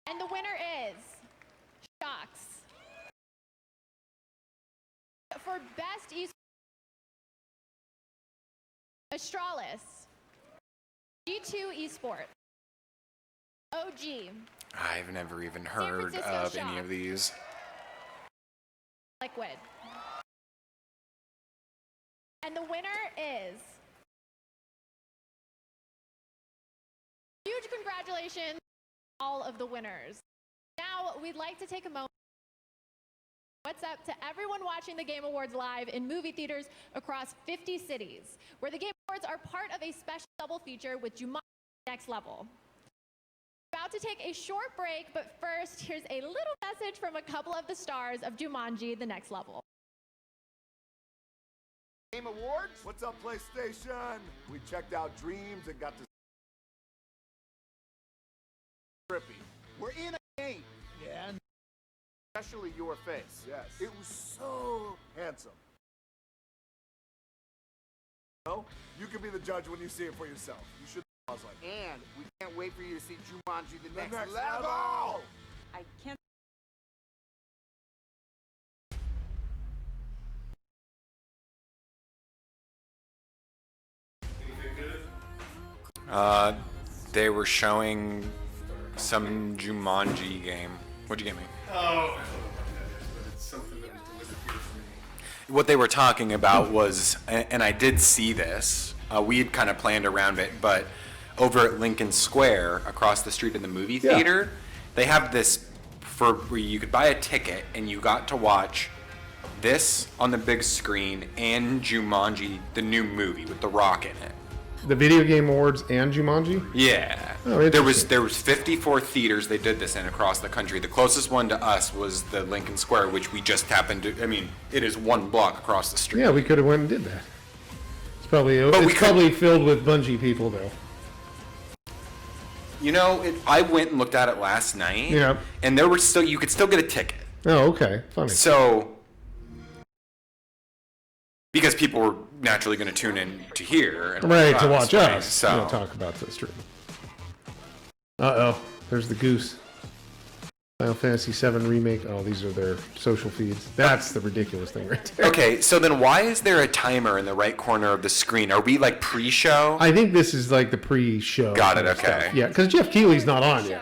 And the winner is Shox. For Best Esports Astralis, G2 Esports, OG, I've never even heard Francisco of any Shock. of these. Liquid. And the winner is... Huge congratulations to all of the winners. Now, we'd like to take a moment. What's up to everyone watching the Game Awards live in movie theaters across 50 cities, where the Game Awards are part of a special double feature with Jumanji Next Level. About to take a short break, but first, here's a little message from a couple of the stars of Jumanji The Next Level. Game Awards? What's up, PlayStation? We checked out Dreams and got to trippy. We're in a game. Yeah. Especially your face. Yes. It was so handsome. No, you can be the judge when you see it for yourself. You should. And we can't wait for you to see Jumanji the next level. I can't. They were showing some Jumanji game. What'd you get me? Oh, it's something that was delivered here for me. What they were talking about was, and I did see this, we had kind of planned around it, but over at Lincoln Square, across the street in the movie theater, they have this where you could buy a ticket and you got to watch this on the big screen and Jumanji, the new movie with The Rock in it. The Video Game Awards and Jumanji? Yeah. Oh, there was 54 theaters they did this in across the country. The closest one to us was the Lincoln Square, which we just happened to. I mean, it is one block across the street. Yeah, we could have went and did that. It's probably filled with Bungie people though. You know, I went and looked at it last night. Yeah. And you could still get a ticket. Oh, okay, funny. So, because people were naturally going to tune in to hear and to watch right? us. So Don't talk about the stream. Uh-oh, there's the goose. Final Fantasy VII Remake. Oh, these are their social feeds. That's the ridiculous thing right there. Okay, so then why is there a timer in the right corner of the screen? Are we like pre-show? I think this is like the pre-show. Got it, okay. Stuff. Yeah, because Jeff Keighley's not on yet.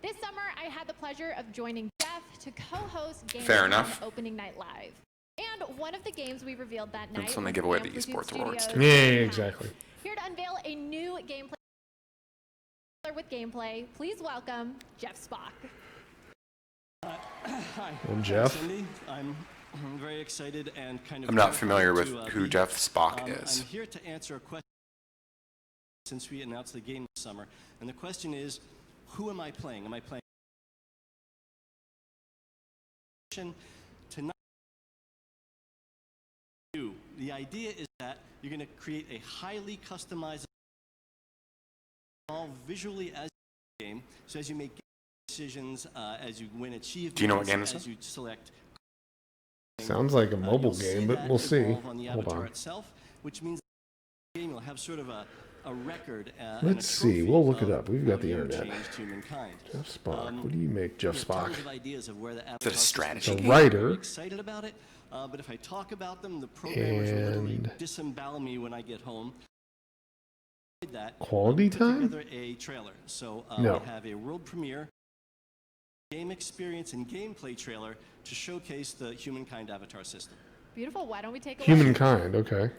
This summer, I had the pleasure of joining Jeff to co-host Game Fair enough. Opening Night Live. And one of the games we revealed that night That's when they was give away the Amplitude esports awards. Studios' Yeah, exactly. Here to unveil a new gameplay with gameplay, please welcome Jeff Spock. Hi. Well, Jeff. Cindy. I'm very excited and kind of. I'm not familiar with who be, Jeff Spock is. I'm here to answer a question since we announced the game this summer, and the question is, who am I playing? Am I playing tonight? The idea is that you're going to create a highly customized, all visually as game. So as you make decisions, as you win achievements, do you know what game this as is? you select. Sounds like a mobile game, but we'll see. On the Hold on. itself, which means the game will have sort of a record. Let's see. We'll look it up. We've got the internet. Humankind. Jeff Spock. What do you make Jeff Spock? Tons of ideas of where the Is it a strategy? The writer. I'm excited about it, but if I talk about them, the programmers will literally disembowel me when I get home. That Quality time? Together a trailer. So No. we have a world premiere game experience and gameplay trailer to showcase the Humankind avatar system. Beautiful. Why don't we take a look? Humankind. Okay.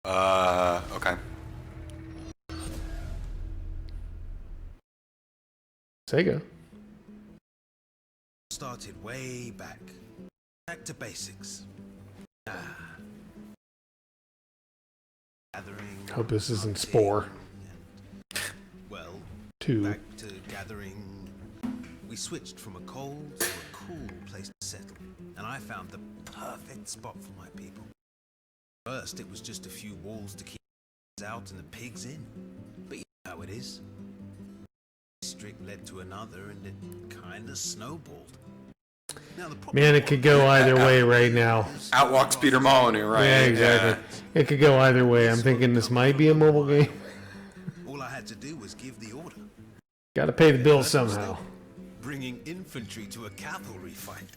Okay. Sega. Started way back. Back to basics. Gathering. Hope this isn't Spore. Well, 2. back to gathering. We switched from a cold to a cool place to settle, and I found the perfect spot for my people. First, it was just a few walls to keep the out and the pigs in, but you know how it is. District led to another, and it kind of snowballed. Now, Man, it could go either way right now. Out walks Peter Molyneux, right? Yeah, exactly. It could go either way. I'm thinking this might be a mobile game. All I had to do was give the order. Got to pay the bills somehow. Bringing infantry to a cavalry fight.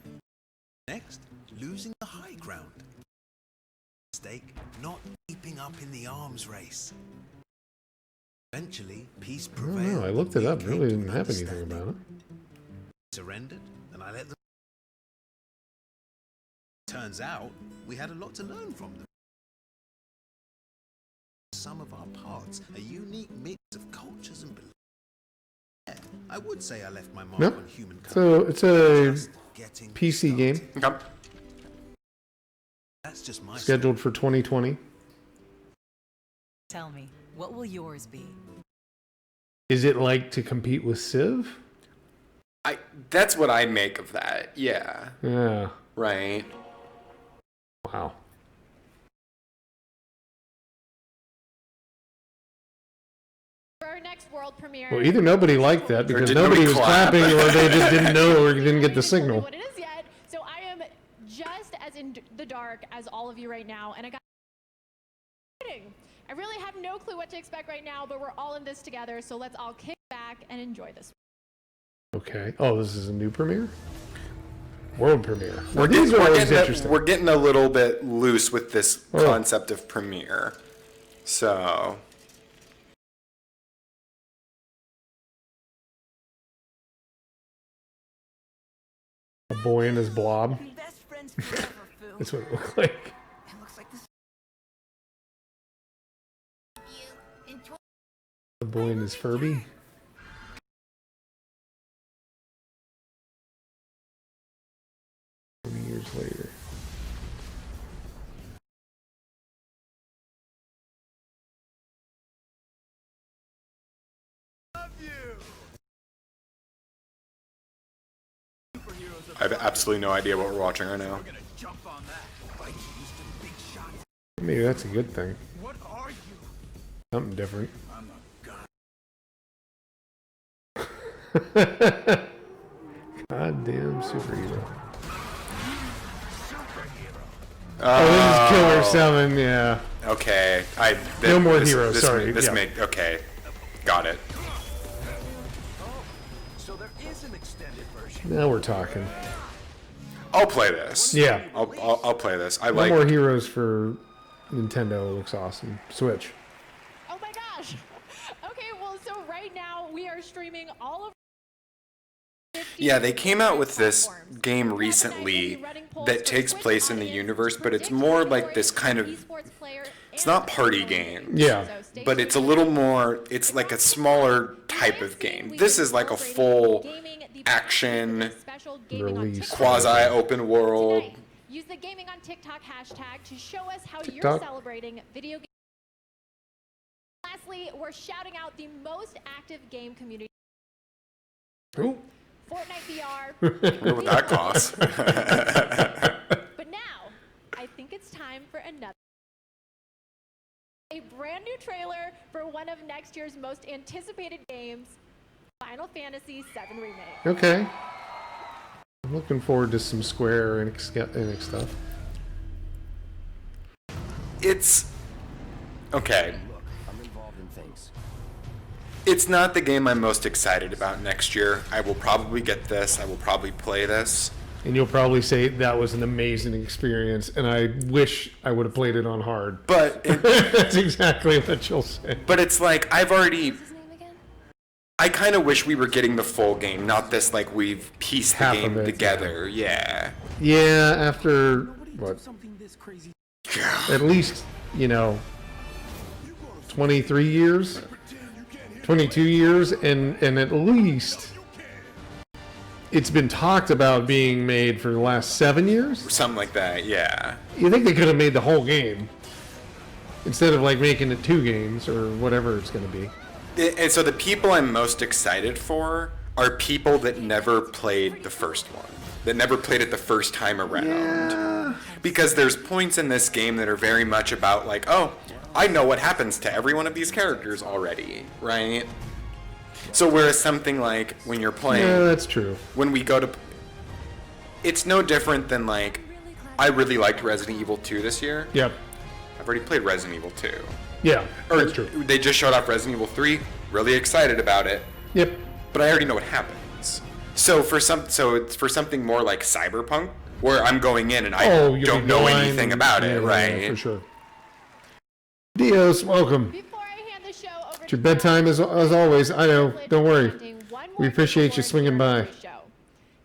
Next, losing the high ground. Mistake, not keeping up in the arms race. Eventually, peace I don't prevailed. know. I looked it up. It really didn't have anything about it. Surrendered, and I let them. Turns out, we had a lot to learn from them. sum of our parts, a unique mix of cultures and beliefs. Yeah, I would say I left my mark on humankind. So it's a PC game. Okay. That's just my scheduled for 2020. Tell me, what will yours be? Is it like to compete with Civ? That's what I make of that. Yeah. Yeah. Right. Wow. For our next world premiere. Well, either nobody liked that because nobody was clapping, or they just didn't know or didn't get the signal. What it is yet. So I am just as in the dark as all of you right now, and I really have no clue what to expect right now, but we're all in this together, so let's all kick back and enjoy this. Okay. Oh, this is a new premiere? World premiere. We're getting a little bit loose with this Oh. concept of premiere. So... A boy in his blob. That's what it looked like. A boy in his Furby. Years later. I have absolutely no idea what we're watching right now. Maybe that's a good thing. What are you? Something different. I'm Goddamn superhero. Oh, this is Killer 7, yeah. Okay. No more heroes, sorry. This Yeah. okay. Got it. So there is an extended version. Now we're talking. I'll play this. Yeah. I'll play this. I No like more heroes for Nintendo. Looks awesome. Switch. Oh my gosh. Okay, well, so right now we are streaming all of. Yeah, they came out with this game recently that takes place in the universe, but it's more like this kind of... It's not party game. Yeah. But it's a little more... It's like a smaller type of game. This is like a full action, Release. quasi-open world. Use the Gaming on TikTok hashtag to show us how you're TikTok. celebrating video games. Lastly, we're shouting out the most active game community. Ooh. Fortnite VR. I wonder what that costs. But now, I think it's time for another. A brand new trailer for one of next year's most anticipated games, Final Fantasy VII Remake. Okay. I'm looking forward to some Square Enix stuff. It's... Okay. Look, I'm involved in things. It's not the game I'm most excited about next year. I will probably get this. I will probably play this. And you'll probably say that was an amazing experience, and I wish I would have played it on hard. But that's exactly what you'll say. But it's like I've already. I kind of wish we were getting the full game, not this like we've pieced the Half game of it, together. Yeah. Yeah, after what? At least 23 years, 22 years, and at least it's been talked about being made for the last 7 years. Something like that. Yeah. You think they could have made the whole game instead of like making it 2 games or whatever it's going to be. And so the people I'm most excited for are people that never played the first one, that never played it the first time around. Yeah. Because there's points in this game that are very much about like, oh, I know what happens to every one of these characters already, right? So whereas something like when you're playing... Yeah, that's true. When we go to... It's no different than like... I really liked Resident Evil 2 this year. Yep. I've already played Resident Evil 2. Yeah, that's true. They just showed off Resident Evil 3. Really excited about it. Yep. But I already know what happens. So for something more like Cyberpunk, where I'm going in and I don't know anything about it, right? Yeah, for sure. Dios, welcome. It's your bedtime as always. I know. Don't worry. We appreciate you swinging by.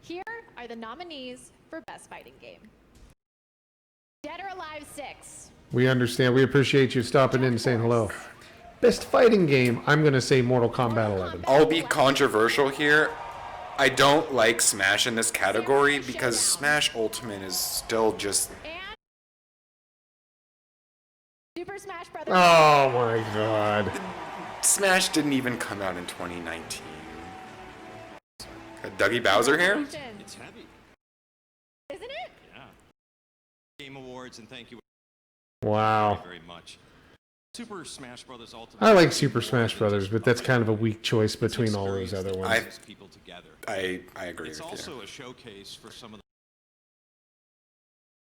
Here are the nominees for Best Fighting Game. Dead or Alive 6. We understand. We appreciate you stopping in and saying hello. Best fighting game, I'm going to say Mortal Kombat 11. I'll be controversial here. I don't like Smash in this category because Smash Ultimate is still just... Super Smash Brothers. Oh my god. Smash didn't even come out in 2019. Got Dougie Bowser here? It's heavy. Isn't it? Yeah. Game Awards, and thank you Wow. very much. Super Smash Brothers Ultimate. I like Super Smash Brothers, but that's kind of a weak choice between all those other ones. I agree It's with also you. a showcase for some of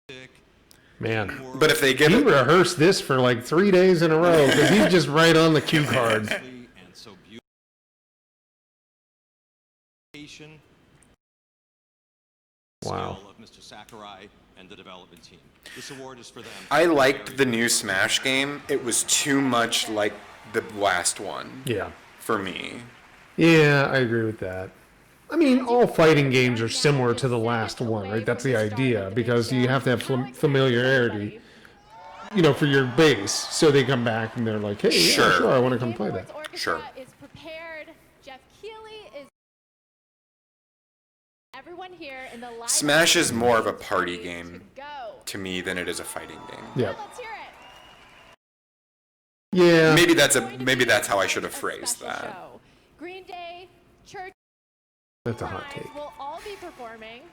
the Man. But if they give he it... rehearsed this for like 3 days in a row because he's just right on the cue cards. and so beautiful. Wow. Of Mr. Sakurai and the development team. This award is for them. I liked the new Smash game. It was too much like the last one. Yeah. For me. Yeah, I agree with that. I mean, all fighting games are similar to the last one, right? That's the idea, because you have to have familiarity, you know, for your base. So they come back and they're like, hey, yeah, sure, I want to come play that. Sure. Is prepared. Jeff Keighley is everyone here in the live. Smash is more of a party game to me than it is a fighting game. Yeah. Let's hear it. Yeah. Maybe that's how I should have phrased that. Green Day, Church. That's a hot take. Will all be performing.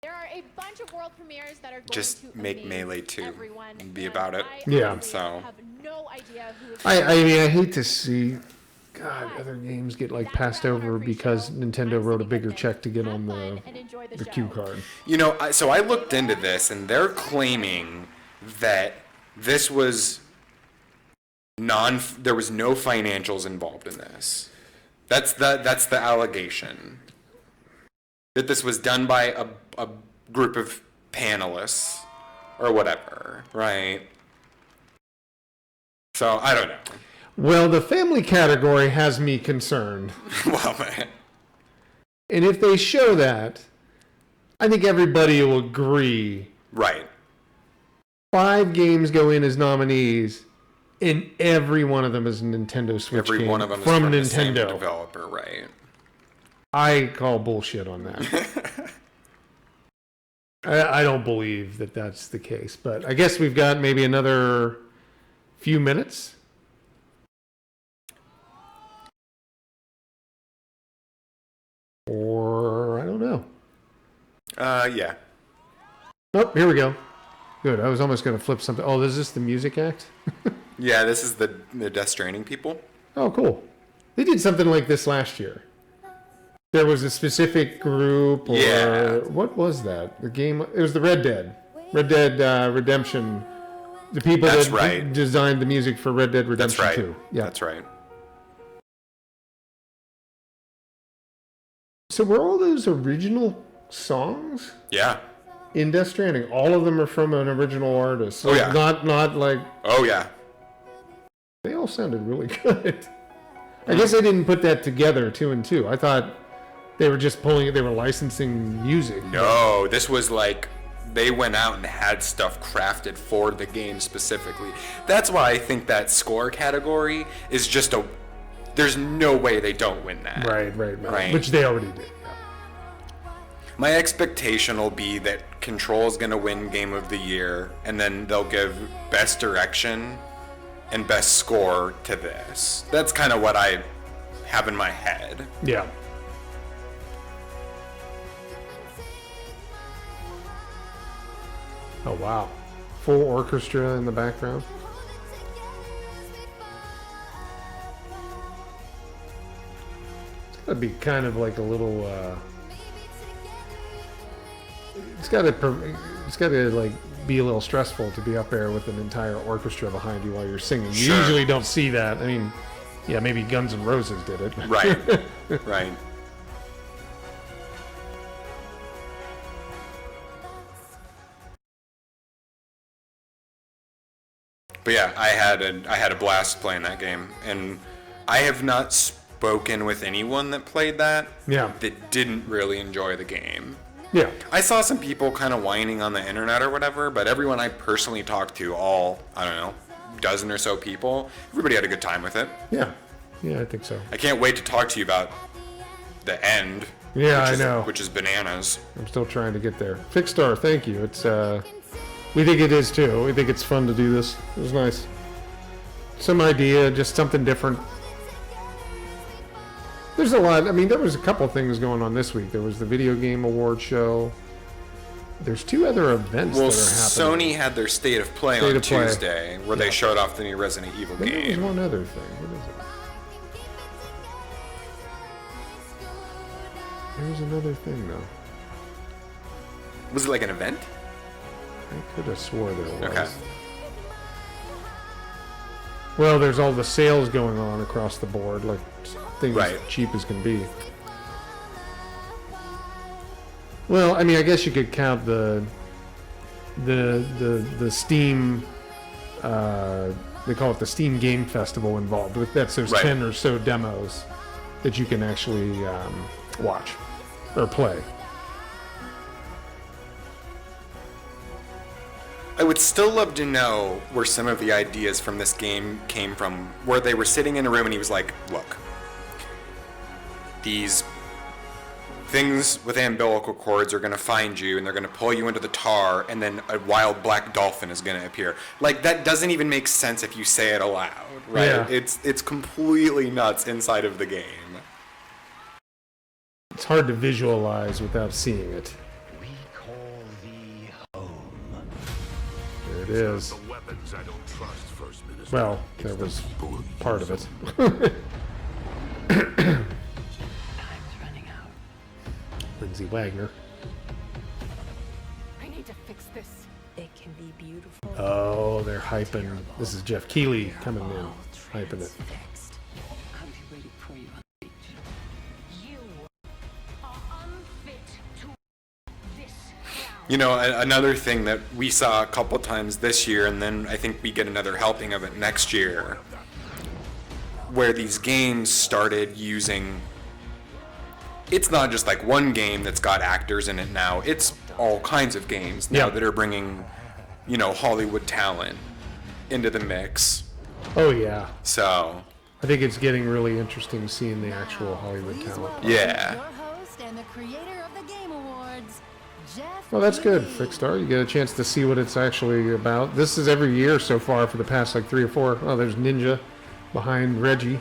There are a bunch of world premieres that are going Just to make Melee 2 and be about it. Yeah. So. Have no idea who is I mean, I hate to see, God, other games get like passed over because Nintendo wrote a bigger check to get on the cue card. You know, so I looked into this, and they're claiming that this was there was no financials involved in this. That's the allegation. That this was done by a group of panelists or whatever, right? So, I don't know. Well, the family category has me concerned. Well, man. And if they show that, I think everybody will agree. Right. 5 games go in as nominees, and every one of them is a Nintendo Switch Every game one of them from is from Nintendo. the same developer, right? I call bullshit on that. I don't believe that that's the case, but I guess we've got maybe another few minutes. Or I don't know. Yeah. Oh, here we go. Good. I was almost going to flip something. Oh, is this the music act? Yeah, this is the Death Stranding people. Oh, cool. They did something like this last year. There was a specific group, or Yeah. what was that? The game. It was the Red Dead Redemption. The people That's that right. designed the music for Red Dead That's Redemption right. 2. Yeah, That's right. So were all those original songs Yeah. in Death Stranding? All of them are from an original artist. So Oh, yeah. Not like. Oh, yeah. They all sounded really good. I guess I didn't put that together 2 and 2. I thought they were just they were licensing music. No, this was like they went out and had stuff crafted for the game specifically. That's why I think that score category is just there's no way they don't win that. Right. Which they already did. Yeah. My expectation will be that Control is going to win Game of the Year, and then they'll give Best Direction and Best Score to this. That's kind of what I have in my head. Yeah. Oh, wow. Full orchestra in the background. It's got to be kind of like a little... It's got to like be a little stressful to be up there with an entire orchestra behind you while you're singing. You Sure. usually don't see that. I mean, yeah, maybe Guns N' Roses did it. Right. Right. But yeah, I had a blast playing that game, and I have not spoken with anyone that played that Yeah. that didn't really enjoy the game. Yeah. I saw some people kind of whining on the internet or whatever, but everyone I personally talked to, all, I don't know, dozen or so people, everybody had a good time with it. Yeah. Yeah, I think so. I can't wait to talk to you about the end. Yeah, I know. Which is bananas. I'm still trying to get there. Fixstar, thank you. It's we think it is too. We think it's fun to do this. It was nice. Some idea, just something different. There's a lot. I mean, there was a couple things going on this week. There was the video game award show. There's 2 other events that are happening. Sony had their State of Play on Tuesday, where they showed off the new Resident Evil game. There was one other thing. What is it? There's another thing, though. Was it like an event? I could have swore there was. Okay. Well, there's all the sales going on across the board, like things cheap as can be. Well, I mean, I guess you could count the Steam. They call it the Steam Game Festival involved with that. So there's 10 or so demos that you can actually watch or play. I would still love to know where some of the ideas from this game came from, where they were sitting in a room and he was like, look, these things with umbilical cords are going to find you and they're going to pull you into the tar and then a wild black dolphin is going to appear. Like, that doesn't even make sense if you say it aloud, right? Yeah. It's completely nuts inside of the game. It's hard to visualize without seeing it. There it is. Well, there was part of it. Lindsay Wagner. I need to fix this. It can be beautiful. Oh, they're hyping. This is Jeff Keighley coming in, hyping it. I'll be ready for you on the beach. You are unfit to this ground. You know, another thing that we saw a couple times this year, and then I think we get another helping of it next year, where these games started using... It's not just like one game that's got actors in it now. It's all kinds of games now that are bringing, you know, Hollywood talent into the mix. Oh, yeah. So... I think it's getting really interesting seeing the actual Hollywood talent. Yeah. Your host and the creator of the Game Awards, Jeff. Well, that's good, Fixstar. You get a chance to see what it's actually about. This is every year so far for the past like 3 or 4. Oh, there's Ninja behind Reggie.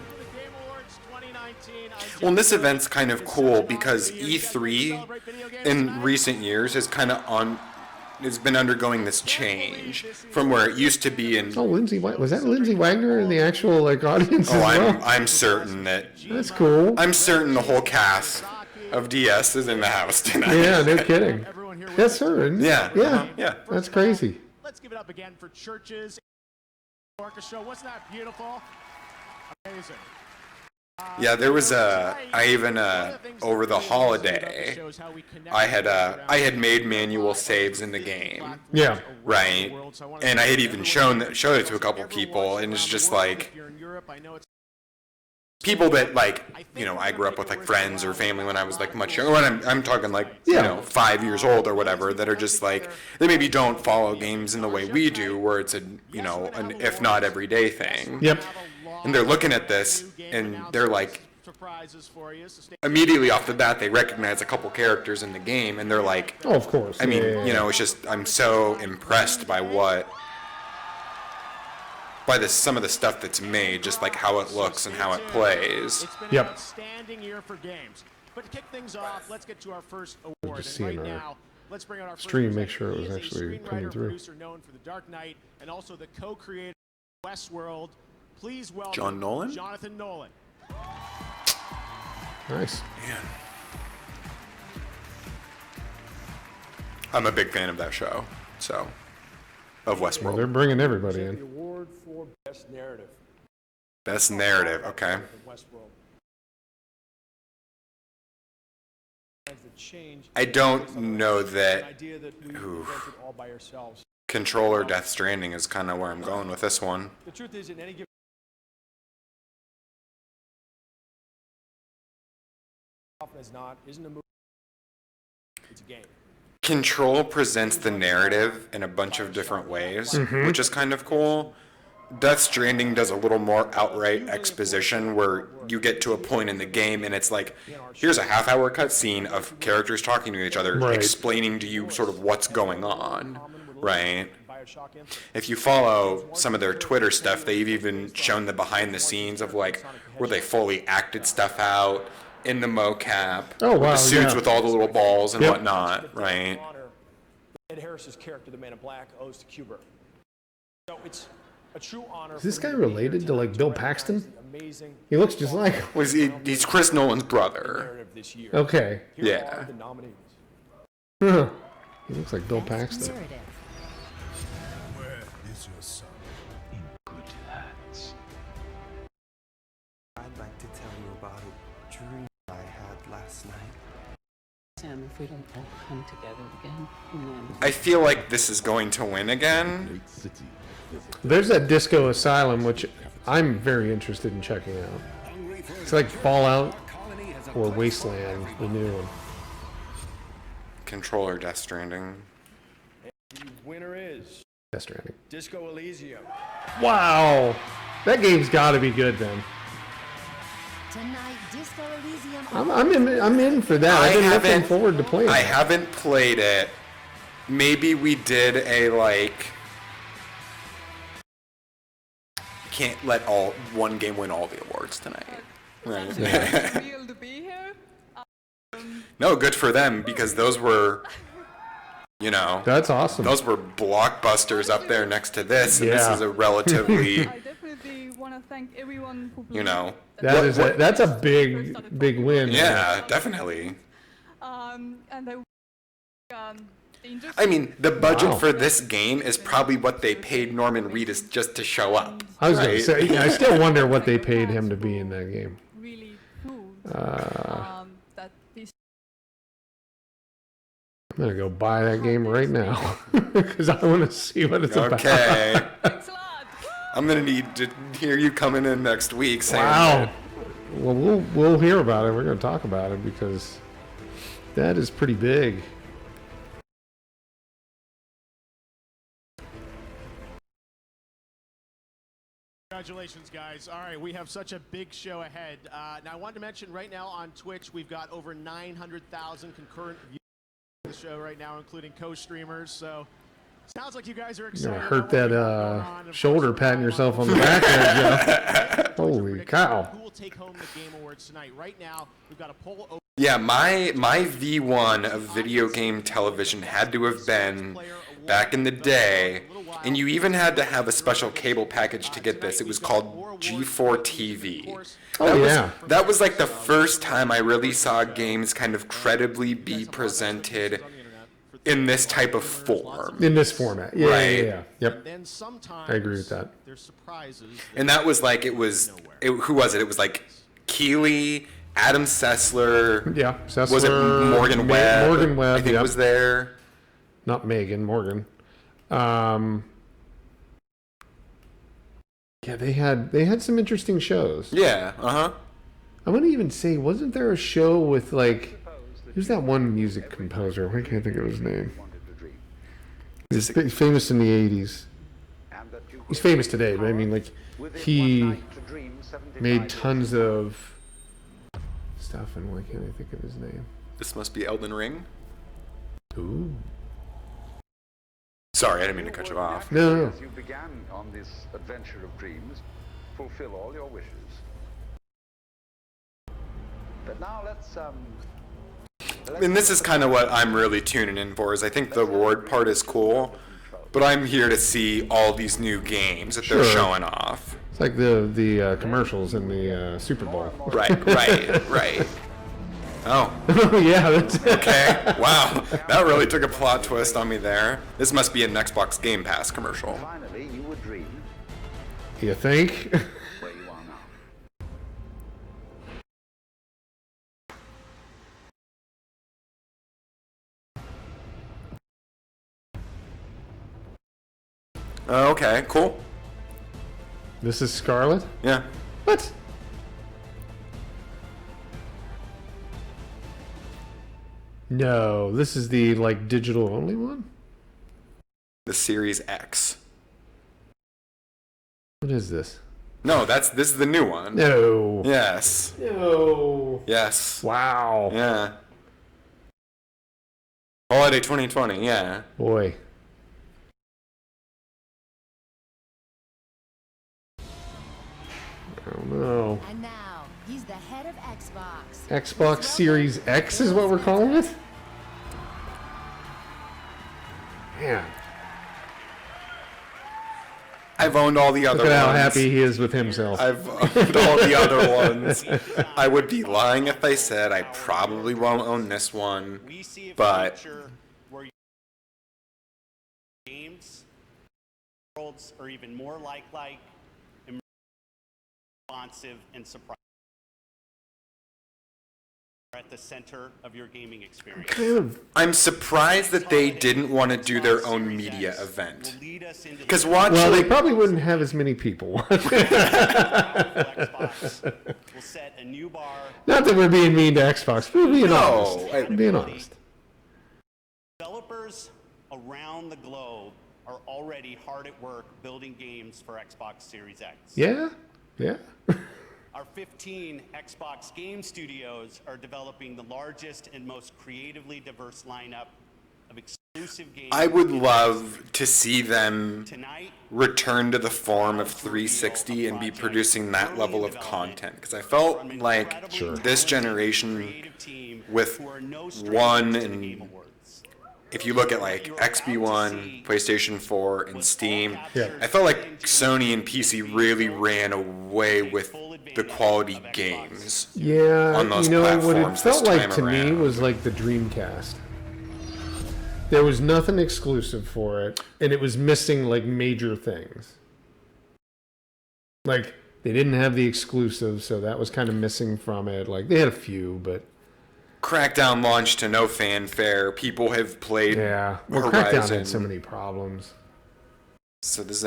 Well, and this event's kind of cool because E3 in recent years has been undergoing this change from where it used to be in... Oh, Lindsay Wagner. Was that Lindsay Wagner in the actual like audience as well? I'm certain that... That's cool. I'm certain the whole cast of DS is in the house tonight. Yeah, no kidding. That's her, isn't it? Yeah. Yeah. That's crazy. Let's give it up again for Churches Orchestra. Wasn't that beautiful? Amazing. Yeah, there was over the holiday, I had made manual saves in the game. Yeah. Right. And I had even showed it to a couple people, and it's just like people that like, you know, I grew up with like friends or family when I was like much younger. I'm talking like, you know, 5 years old or whatever, that are just like, they maybe don't follow games in the way we do, where it's an if not everyday thing. Yep. And they're looking at this, and they're like, immediately off the bat, they recognize a couple characters in the game, and they're like, oh, of course. I mean, you know, it's just, I'm so impressed by some of the stuff that's made, just like how it looks and how it plays. It's been an outstanding year for games. But to kick things off, let's get to our first award. Just And seeing right our now, let's bring on our stream, first make sure it presenter. was He is actually a coming screenwriter, through. producer known for The Dark Knight, and also the co-creator of Westworld. Please welcome John Nolan? Jonathan Nolan. Nice. Man. I'm a big fan of that show, of Westworld. Well, they're bringing everybody in. The award for Best Narrative. Best narrative, okay. Westworld. I don't know that, Idea that we invented all by ourselves. Control or Death Stranding is kind of where I'm going with this one. The truth is, in any given often as not, isn't a movie It's a game. Control presents the narrative in a bunch of different ways, Mhm. which is kind of cool. Death Stranding does a little more outright exposition where you get to a point in the game and it's like, here's a half-hour cutscene of characters talking to each other, Right. explaining to you sort of what's going on, right? If you follow some of their Twitter stuff, they've even shown the behind the scenes of like where they fully acted stuff out in the mocap, Oh, with wow, the suits yeah. with all the little balls and Yep. whatnot, right? Ed Harris's character, the Man in Black, owes to Kubrick. So it's a true honor. Is this for guy me to be here related to tonight like Bill recognize Paxton? the amazing He looks just like him. He's Chris Nolan's brother. narrative this year. Okay. Here Yeah. are the nominees. Huh. He looks like Bill Paxton. Where is your son? In good hands. I'd like to tell you about a dream I had last night. Sam, if we don't all come together again, and then I feel like this is going to win again. There's that Disco Asylum, which I'm very interested in checking out. It's like Fallout or Wasteland, the new one. Controller Death Stranding. The winner is Death Stranding. Disco Elysium. Wow, that game's got to be good then. Tonight, Disco Elysium. I'm in for that. I've been looking forward to playing. I that. haven't played it. Maybe we did a like. Can't let one game win all the awards tonight. Right. Thrilled to be here. No, good for them because those were, you know, That's awesome. those were blockbusters up there next to this, and this Yeah. is a relatively, I definitely want to thank everyone who you know, that's a big win. yeah, definitely. and I the industry. I mean, the budget Wow. for this game is probably what they paid Norman Reedus just to show up. I was gonna right? say, yeah, I still wonder what they paid him to be in that game. really cool. That this I'm gonna go buy that game right now because I want to see what it's Okay. about. I'm gonna need to hear you coming in next week saying Wow. that. Well, we'll hear about it. We're gonna talk about it because that is pretty big. Congratulations, guys. All right, we have such a big show ahead. Now, I wanted to mention right now on Twitch, we've got over 900,000 concurrent viewers of the show right now, including co-streamers. So, sounds like you guys are You're excited. gonna hurt that shoulder patting yourself on the back there, Joe. Holy cow! Who will take home the Game Awards tonight? Right now, we've got a poll open. Yeah, my V1 of video game television had to have been back in the day, and you even had to have a special cable package to get this. It was called G4 TV. Oh, yeah. That was like the first time I really saw games kind of credibly be presented in this type of form. In this format, yeah, Right. yeah. Yep. I agree with that. And that was like, who was it? It was like Keeley, Adam Sessler. Yeah, Sessler. Was it Morgan Webb? Morgan Webb, I think yep. was there. Not Megan, Morgan. Yeah, they had some interesting shows. Yeah, uh-huh. I'm gonna even say, wasn't there a show with like, who's that one music composer? I can't think of his name. He's famous in the '80s. He's famous today, but I mean, like, he made tons of stuff, and why can't I think of his name? This must be Elden Ring. Ooh. Sorry, I didn't mean to cut you off. No. As you began on this adventure of dreams, fulfill all your wishes. But now let's And this is kind of what I'm really tuning in for, is I think the award part is cool, but I'm here to see all these new games that they're Sure. showing off. It's like the commercials in the Super Bowl. Right. Oh. Yeah, that's okay. Wow, that really took a plot twist on me there. This must be an Xbox Game Pass commercial. finally you would dream You think? where you are now. Okay, cool. This is Scarlet? Yeah. No, this is the like digital only one. The Series X. What is this? No, this is the new one. No. Yes. No. Yes. Wow. Yeah. Holiday 2020. Yeah. Boy. I don't know. And now, he's the head of Xbox. Xbox Series X is what we're calling it? Man. I've owned all the other Look at ones. how happy he is with himself. I've owned all the other ones. I would be lying if I said I probably won't own this one, but where games worlds are even more lifelike, responsive, and surprising at the center of your gaming experience. I'm surprised that they didn't want to do their own media event. Because well, they probably wouldn't have as many people. Not that we're being mean to Xbox, but we're being honest. I'm being honest. Developers around the globe are already hard at work building games for Xbox Series X. Yeah? Yeah. Our 15 Xbox game studios are developing the largest and most creatively diverse lineup of exclusive games. I would love to see them return to the form of 360 and be producing that level of content. Because I felt like this generation with One and if you look at like XB1, PlayStation 4, and Steam, I felt like Sony and PC really ran away with the quality games. Yeah, on those what it platforms felt this like time to me around. was like the Dreamcast. There was nothing exclusive for it, and it was missing like major things. Like they didn't have the exclusive, so that was kind of missing from it. Like they had a few, but Crackdown launched to no fanfare. People have played well, Crackdown Horizon. had so many problems. So this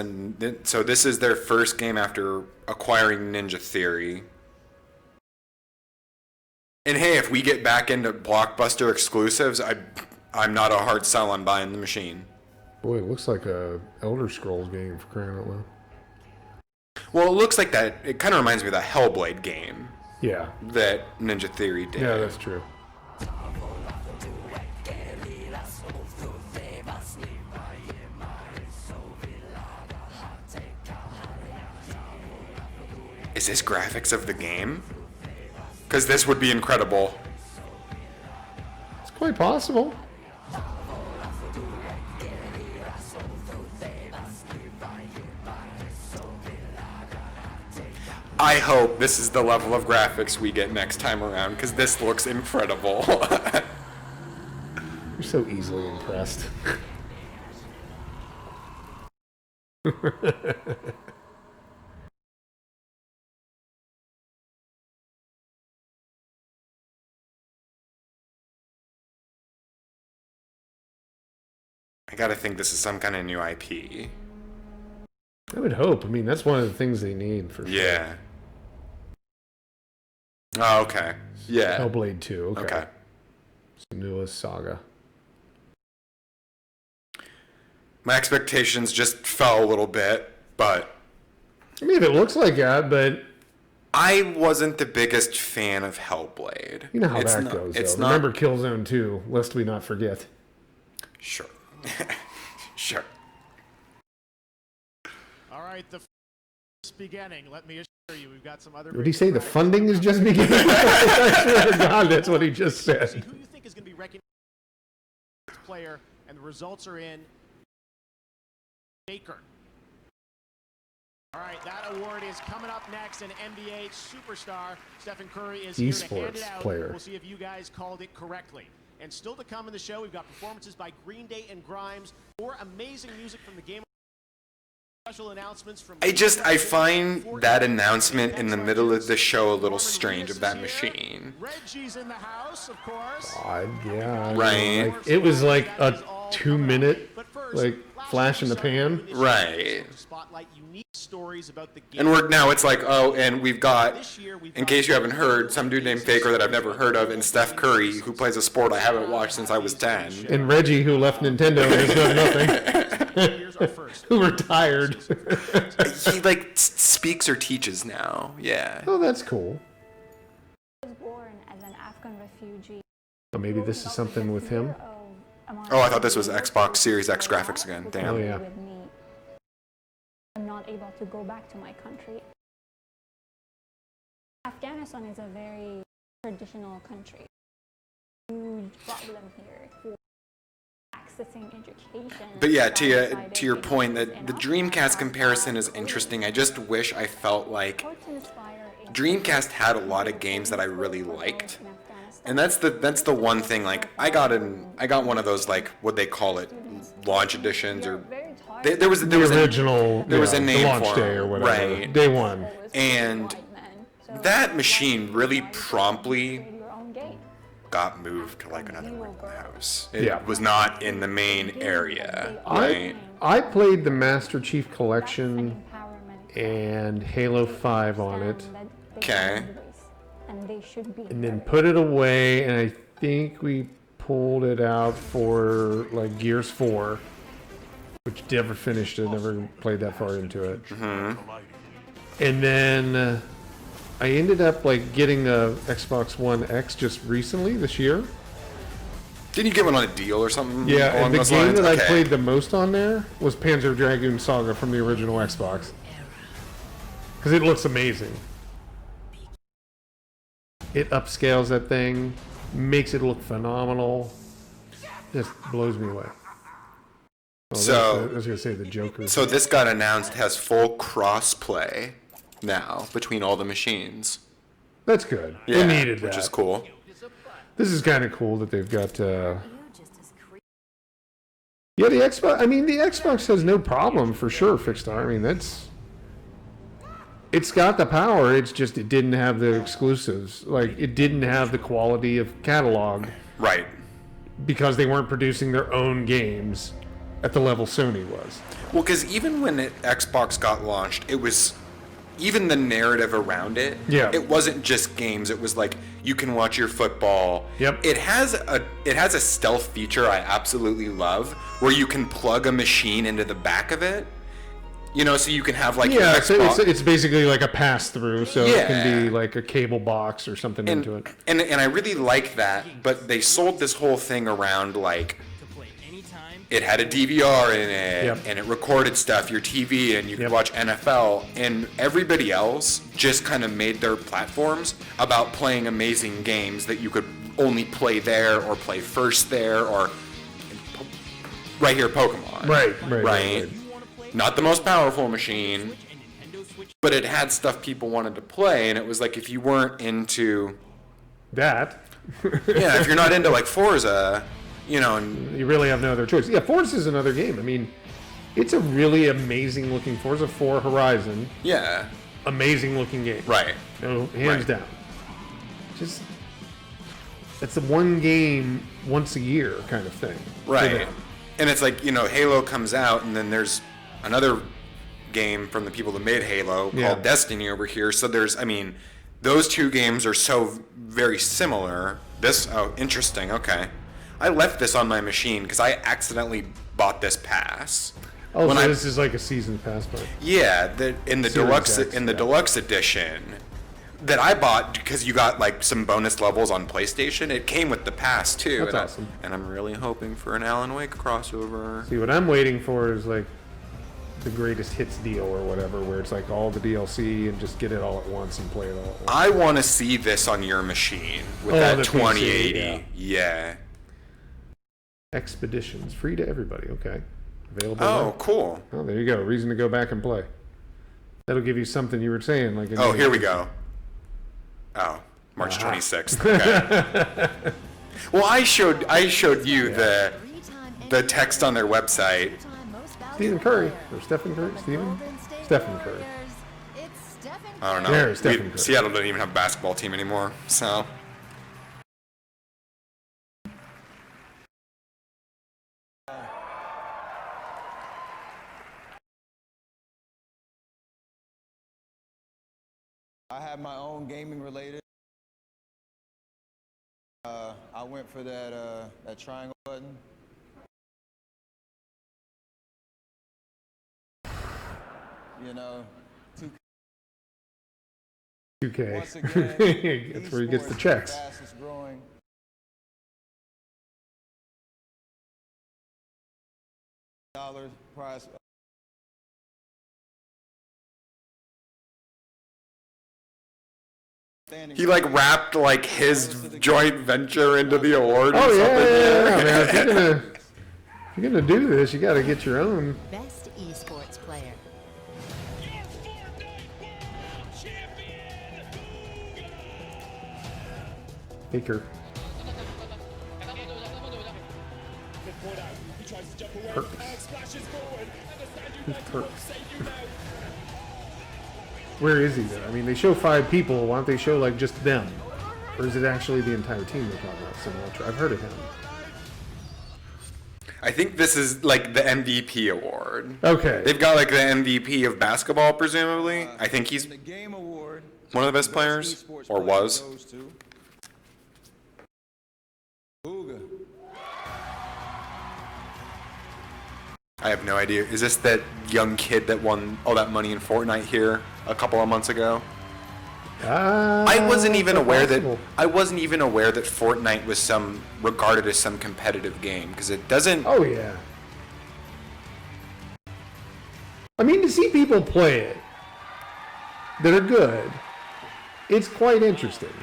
is their first game after acquiring Ninja Theory. And hey, if we get back into Blockbuster exclusives, I'm not a hard sell on buying the machine. Boy, it looks like a Elder Scrolls game for crying out loud. Well, it looks like that. It kind of reminds me of the Hellblade game. Yeah. That Ninja Theory did. Yeah, that's true. Is this graphics of the game? Because this would be incredible. It's quite possible. I hope this is the level of graphics we get next time around, because this looks incredible. You're so easily impressed. I gotta think this is some kind of new IP. I would hope. I mean, that's one of the things they need for sure. Yeah. Oh, okay. Yeah. Hellblade 2. Okay. It's the newest saga. My expectations just fell a little bit, but I mean, it looks like that, but I wasn't the biggest fan of Hellblade. you know how It's that not- goes, It's though. not. Remember Killzone 2, lest we not forget. Sure. Sure. All right, the just beginning. Let me assure you, we've got some other. What did he say? The funding is just beginning? I swear to God, that's what he just See said. who you think is going to be recognized as player, and the results are in. Baker. All right, that award is coming up next, and NBA superstar Stephen Curry is here to hand it Esports out. player. We'll see if you guys called it correctly. And still to come in the show, we've got performances by Green Day and Grimes, more amazing music from the game. Special announcements from. I find that announcement in the middle of the show a little strange of that machine. Reggie's in the house, of course. God, yeah. I Right. know, like, it was like a 2-minute like flash in the pan. Right. Spotlight unique stories about the game. And now it's like, oh, and we've got, in case you haven't heard, some dude named Faker that I've never heard of, and Steph Curry, who plays a sport I haven't watched since I was 10. And Reggie, who left Nintendo and has done nothing. Who retired. He like speaks or teaches now. Yeah. Oh, that's cool. I was born as an Afghan refugee. Oh, maybe this is something with him. Oh, I thought this was Xbox Series X graphics again. Damn. Oh, yeah. I'm not able to go back to my country. Afghanistan is a very traditional country. Huge problem here for accessing education. But yeah, to your point, that the Dreamcast comparison is interesting. I just wish I felt like Dreamcast had a lot of games that I really liked. And that's the one thing. Like I got one of those, like, what they call it, launch editions, or there was original. There was a name the launch for day or whatever. right? Day one. And that machine really promptly got moved to like another room of the house. It was not in the main area. Right? I played the Master Chief Collection and Halo 5 on it. Okay. And then put it away, and I think we pulled it out for like Gears 4, which never finished it, never played that far into it. Mm-hmm. And then I ended up like getting the Xbox One X just recently this year. Didn't you get one on a deal or something? Yeah, and the game that I Okay. played the most on there was Panzer Dragoon Saga from the original Xbox. Because it looks amazing. It upscales that thing, makes it look phenomenal. Just blows me away. Oh, So I was going to say the Joker. So this got announced has full cross-play now between all the machines. That's good. Yeah, They needed that. which is cool. This is kind of cool that they've got. Yeah, the Xbox. I mean, the Xbox has no problem for sure. Fixstar. I mean, it's got the power. It's just it didn't have the exclusives. Like it didn't have the quality of catalog. Right. Because they weren't producing their own games at the level Sony was. Well, because even when Xbox got launched, it was even the narrative around it. Yeah. It wasn't just games. It was like you can watch your football. Yep. It has a stealth feature I absolutely love, where you can plug a machine into the back of it. You know, so you can have like your Xbox. So it's basically like a pass through, so it can Yeah. be like a cable box or something into it. And I really like that, but they sold this whole thing around like it had a DVR in it, Yep. and it recorded stuff, your TV, and you could watch NFL, and everybody else just kind of made their platforms about playing amazing games that you could only play there or play first there, or right here, Pokemon. Right. Not the most powerful machine, but it had stuff people wanted to play, and it was like if you weren't into that, yeah, if you're not into like Forza, you know, and you really have no other choice. Yeah, Forza is another game. I mean, it's a really amazing looking Forza 4 Horizon. Yeah. Amazing looking game. Right. No, hands down. Just it's a one game once a year kind of thing. Right. And it's like, you know, Halo comes out, and then there's another game from the people that made Halo called Destiny over here. So there's, I mean, those two games are so very similar. Interesting. Okay. I left this on my machine because I accidentally bought this pass. Oh, so this is like a season pass, but yeah, in the deluxe edition that I bought because you got like some bonus levels on PlayStation. It came with the pass too. That's awesome. And I'm really hoping for an Alan Wake crossover. See, what I'm waiting for is like the greatest hits deal or whatever, where it's like all the DLC and just get it all at once and play it all at once. I want to see this on your machine with Oh, that the 2080. PC, Yeah. Expeditions, free to everybody. Okay, available. Oh, now. cool. Oh, there you go. Reason to go back and play. That'll give you something you were saying, like. Oh, here we go. Oh, March 26th. Okay. Well, I showed you the text on their website. Stephen Curry or Stephen Curry? Stephen Curry. I don't know. There, Stephen Curry. Seattle doesn't even have a basketball team anymore, so. I have my own gaming related. I went for that triangle button. You know, 2K. Once again, that's where he gets the checks. Fastest growing. Dollars prize. He like wrapped like his joint venture into the award. Oh or yeah, something. man. If you're gonna do this, you got to get your own. Best esports player. Baker. Perks. Who's Perks? Where is he though? I mean, they show 5 people. Why don't they show like just them? Or is it actually the entire team they're talking about? Sinatra. I've heard of him. I think this is like the MVP award. Okay. They've got like the MVP of basketball, presumably. I think he's The game award. one of the best players, or was. Goes to Booga. I have no idea. Is this that young kid that won all that money in Fortnite here a couple of months ago? I wasn't even aware that Fortnite was regarded as some competitive game because it doesn't. Oh yeah. I mean, to see people play it that are good, it's quite interesting.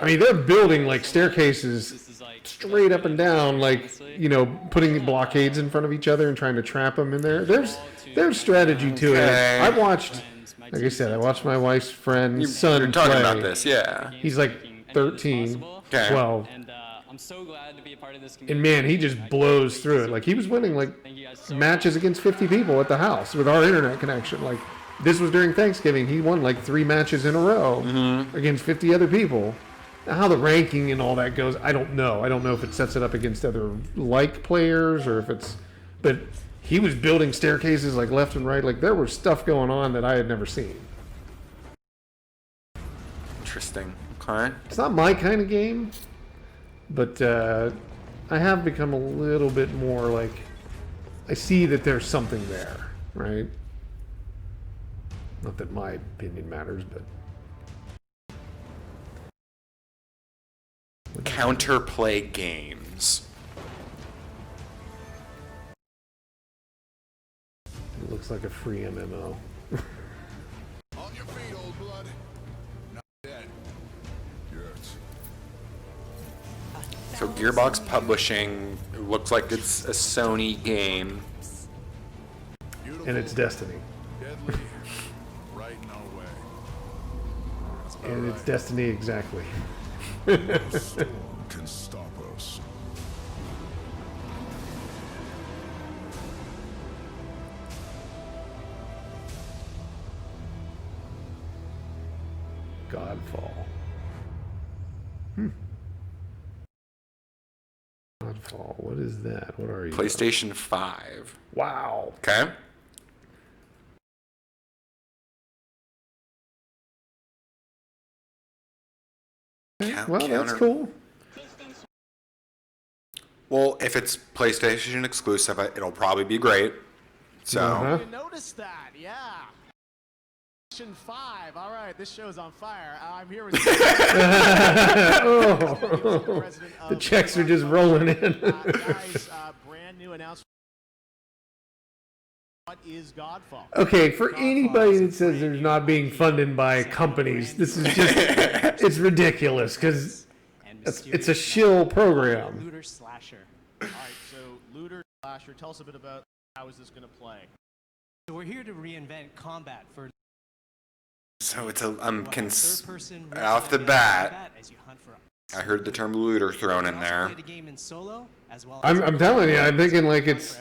I mean, they're building like staircases straight up and down, like, you know, putting blockades in front of each other and trying to trap them in there. There's strategy to it. I watched, like I said, I watched my wife's friend's son You're talking play. about this, yeah. He's like 13, Okay. 12. And I'm so glad to be a part of this community. And man, he just blows through it. Like he was winning like matches against 50 people at the house with our internet connection. Like this was during Thanksgiving. He won like 3 matches in a row against 50 other people. Now, how the ranking and all that goes, I don't know. I don't know if it sets it up against other like players or if it's, but he was building staircases like left and right. Like there was stuff going on that I had never seen. Interesting. Okay. It's not my kind of game, but I have become a little bit more like, I see that there's something there, right? Not that my opinion matters, but. Counterplay games. It looks like a free MMO. On your feet, old blood. Not dead. Yes. So Gearbox Publishing looks like it's a Sony game. And it's Destiny. Deadly. Right in our way. And it's Destiny exactly. No storm can stop us. Godfall. Godfall. What is that? What are you? PlayStation 5. Wow. Okay. Well, that's cool. Well, if it's PlayStation exclusive, it'll probably be great. So. You noticed that, yeah. PlayStation 5. All right, this show's on fire. I'm here with. The checks are just rolling in. Guys, brand new announcement. What is Godfall? Okay, for anybody that says there's not being funded by companies, this is just, it's ridiculous because it's a shill program. Looter slasher. All right, so looter slasher. Tell us a bit about how is this going to play? So we're here to reinvent combat for. So it's off the bat. I heard the term looter thrown in there. I'm telling you, I'm thinking like it's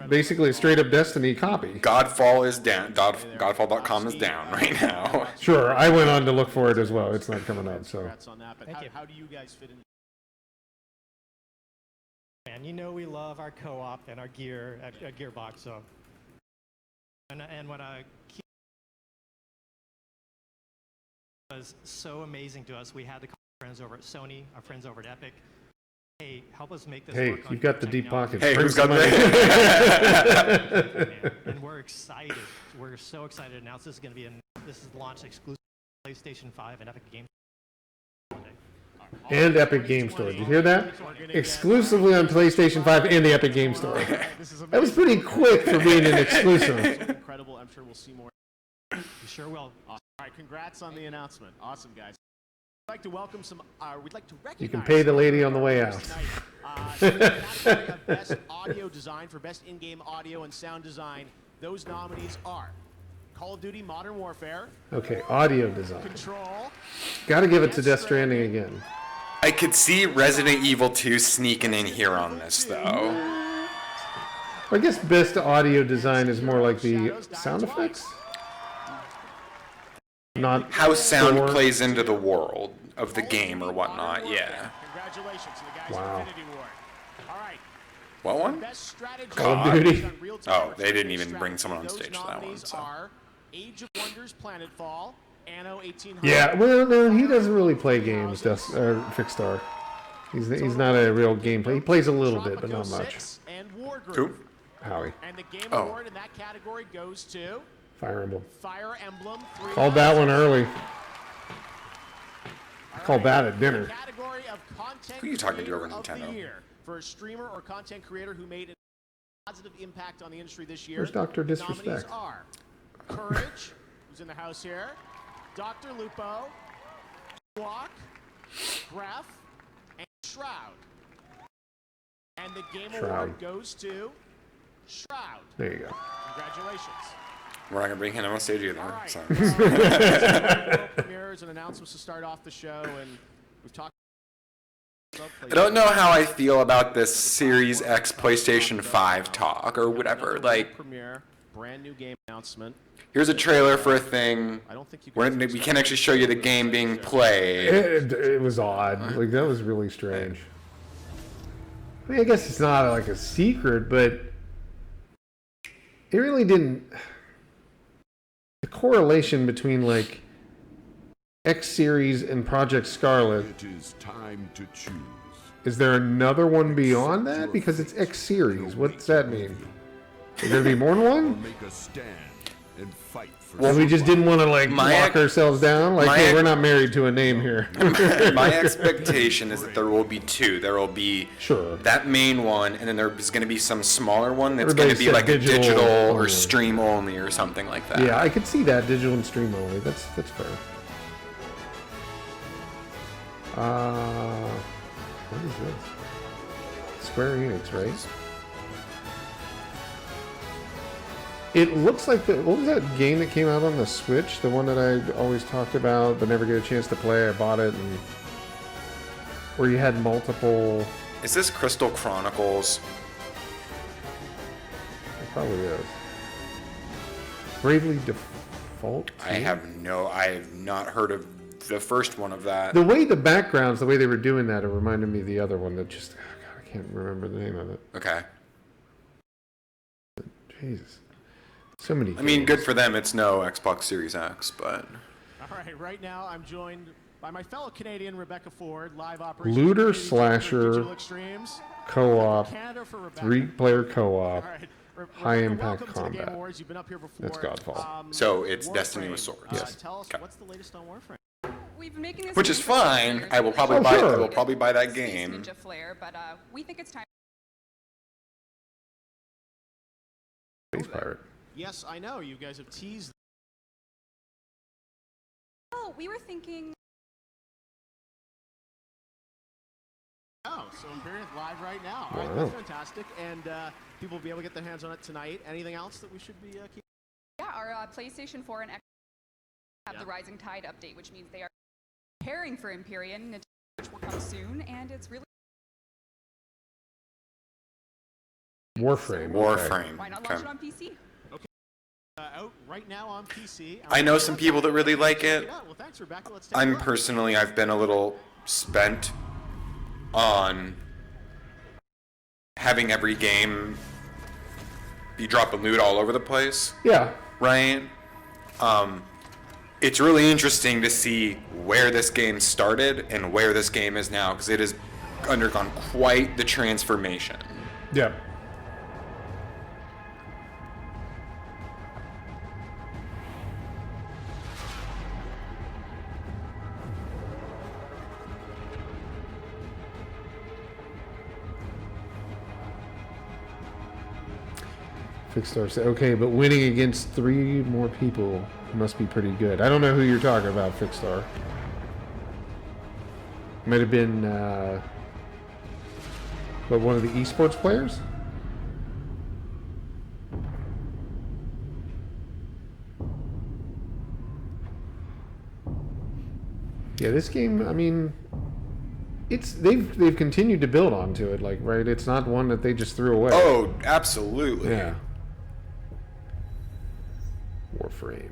basically a straight up Destiny copy. Godfall is down. Godfall.com is down right now. Sure, I went on to look for it as well. It's not coming up, so. How do you guys fit in? And you know we love our co-op and our gear at Gearbox, so. And when I was so amazing to us. We had to call our friends over at Sony, our friends over at Epic. Hey, help us make this Hey, work on you've got the your deep pockets. Hey, Bring who's got some money. And we're excited. We're so excited to announce this is going to be this is launched exclusive on PlayStation 5 and Epic Games. And Epic Game Store. Did you hear that? Exclusively on PlayStation 5 and the Epic Game Store. That was pretty quick for being an exclusive. Incredible. I'm sure we'll see more. You sure will. Awesome. All right, congrats on the announcement. Awesome, guys. We'd like to welcome some. We'd like to recognize. You can pay the lady on the way out. Category of best audio design for best in-game audio and sound design. Those nominees are Call of Duty: Modern Warfare. Okay, audio design. Control. Got to give it to Death Stranding again. I could see Resident Evil 2 sneaking in here on this, though. I guess best audio design is more like the sound effects. Not how sound plays into the world of the game or whatnot. Yeah. Congratulations to the guys wow. at Infinity Ward. All right. What one? Call of Duty. Oh, they didn't even bring someone on stage for that one. So. Are Age of Wonders: Planetfall, Anno 1800. Yeah, well, no, he doesn't really play games, Fixstar. He's not a real gameplay. He plays a little bit, but not much. Who? Howie. And the game award in that category goes to Fire Emblem. Fire Emblem 3. Called that one early. I called that at dinner. Category of content Who are you talking to over creator of the Nintendo? year for a streamer or content creator who made a positive impact on the industry this year. Where's Dr. The Disrespect? nominees are Courage, who's in the house here, Dr. Lupo, Walk, Graf, and Shroud. And the game award goes to Shroud. There you go. Congratulations. We're not gonna bring him on stage either. All right. So. Premieres and announcements to start off the show, and we've talked. I don't know how I feel about this Series X PlayStation 5 talk or whatever. Like, premiere, brand new game announcement. here's a trailer for a thing. We can't actually show you the game being played. It was odd. Like, that was really strange. I mean, I guess it's not like a secret, but it really didn't. The correlation between like X Series and Project Scarlet. It is time to choose. Is there another one beyond that? Because it's X Series. What's that mean? Is there gonna be more than one? Make a stand and fight for Well, we just didn't want to like lock ourselves down. Like, hey, we're not married to a name here. My expectation is that there will be two. There will be that main one, and then there's going to be some smaller one that's going to be like a digital or stream only or something like that. Yeah, I could see that, digital and stream only. That's fair. What is this? Square Enix, right? It looks like what was that game that came out on the Switch? The one that I always talked about but never get a chance to play. I bought it, and where you had multiple. Is this Crystal Chronicles? It probably is. Bravely Default? I have not heard of the first one of that. The way the backgrounds, the way they were doing that, it reminded me of the other one that just, God, I can't remember the name of it. Okay. Jesus. So many games. I mean, good for them. It's no Xbox Series X, but. All right, right now I'm joined by my fellow Canadian Rebecca Ford, live operation. Looter slasher co-op, 3-player co-op, high impact combat. You've been up here before. That's Godfall. So it's Destiny with swords. Yes. Tell us what's the latest on Warframe. We've been making this Which is fine. I will probably buy. I will probably buy that game. Ninja Flare, but we think it's time. Space Pirate. Yes, I know. You guys have teased. Oh, we were thinking. Oh, so Imperium live right now. All right, that's fantastic. And people will be able to get their hands on it tonight. Anything else that we should be keeping? Yeah, our PlayStation 4 and Xbox have the Rising Tide update, which means they are preparing for Imperium, which will come soon, and it's really. Warframe. Warframe. Why not launch it on PC? Okay. Out right now on PC. I know some people that really like it. Yeah, well, thanks, Rebecca. Let's take a look. I've been a little spent on having every game be drop and loot all over the place. Yeah. Right? it's really interesting to see where this game started and where this game is now, because it has undergone quite the transformation. Yeah. Fixstar said, okay, but winning against 3 more people must be pretty good. I don't know who you're talking about, Fixstar. Might have been, one of the esports players? Yeah, this game, I mean, they've continued to build onto it, like, right? It's not one that they just threw away. Oh, absolutely. Yeah. Warframe.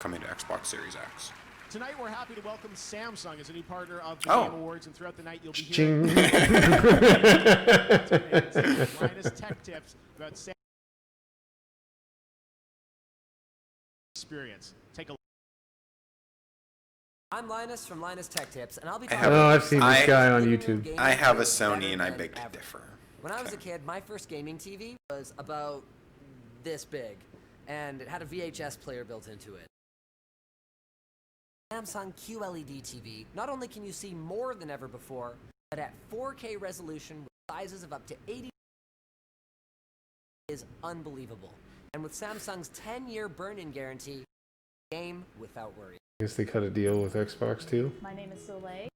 Coming to Xbox Series X. Tonight we're happy to welcome Samsung as a new partner of the Game Awards, and throughout the night you'll be Ching. hearing Linus Tech Tips about Samsung experience. Take a look. I'm Linus from Linus Tech Tips, and I'll be talking about I've seen this guy on YouTube. I have a Sony and I beg to differ. When I was a kid, my first gaming TV was about this big, and it had a VHS player built into it. Samsung QLED TV, not only can you see more than ever before, but at 4K resolution with sizes of up to 80 is unbelievable. And with Samsung's 10-year burn-in guarantee, game without worry. I guess they cut a deal with Xbox too. My name is Soleil.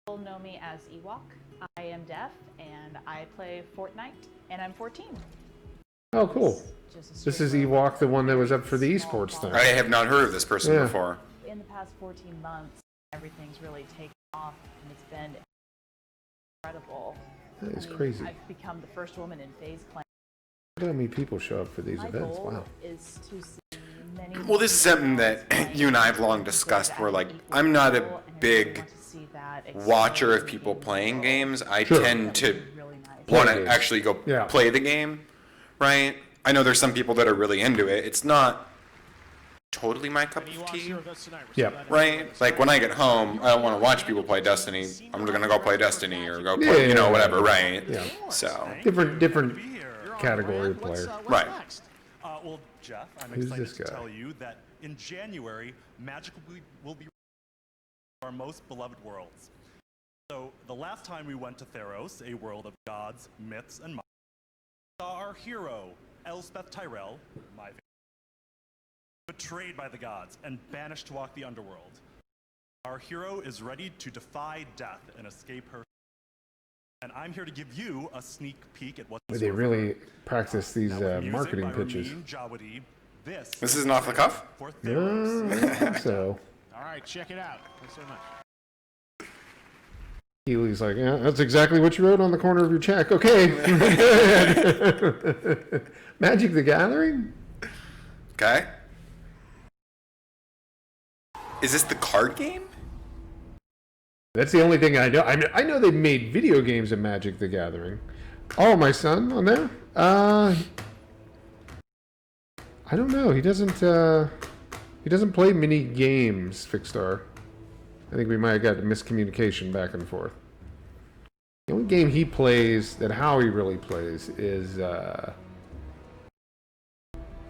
People know me as Ewok. I am deaf and I play Fortnite, and I'm 14. Oh, cool. This is Ewok, the one that was up for the esports thing. I have not heard of this person before. In the past 14 months, everything's really taken off, and it's been incredible. That is crazy. I've become the first woman in FaZe Clan. Look at how many people show up for these events. My goal Wow. is to see many Well, this is something that you and I have long discussed, where, like, I'm not a big watcher of people playing games. I tend to want to actually go play the game, right? I know there's some people that are really into it. It's not totally my cup of tea. Yeah. Right? Like, when I get home, I don't want to watch people play Destiny. I'm going to go play Destiny or go play, whatever, right? Yeah. So. Different category of player. Right. Well, Jeff, I'm Who's excited this to guy? tell you that in January, Magic will be our most beloved worlds. So, the last time we went to Theros, a world of gods, myths, and saw our hero, Elspeth Tyrell, my favorite, betrayed by the gods and banished to walk the underworld. Our hero is ready to defy death and escape her. And I'm here to give you a sneak peek at what They really practice these marketing pitches. This isn't off the cuff? No, I don't think so. All right, check it out. Thanks so much. Healy's like, yeah, that's exactly what you wrote on the corner of your check. Okay. Magic the Gathering? Okay. Is this the card game? That's the only thing I know. I know they made video games of Magic the Gathering. Oh, my son on there? I don't know. He doesn't play many games, Fixstar. I think we might have got a miscommunication back and forth. The only game he plays that Howie really plays is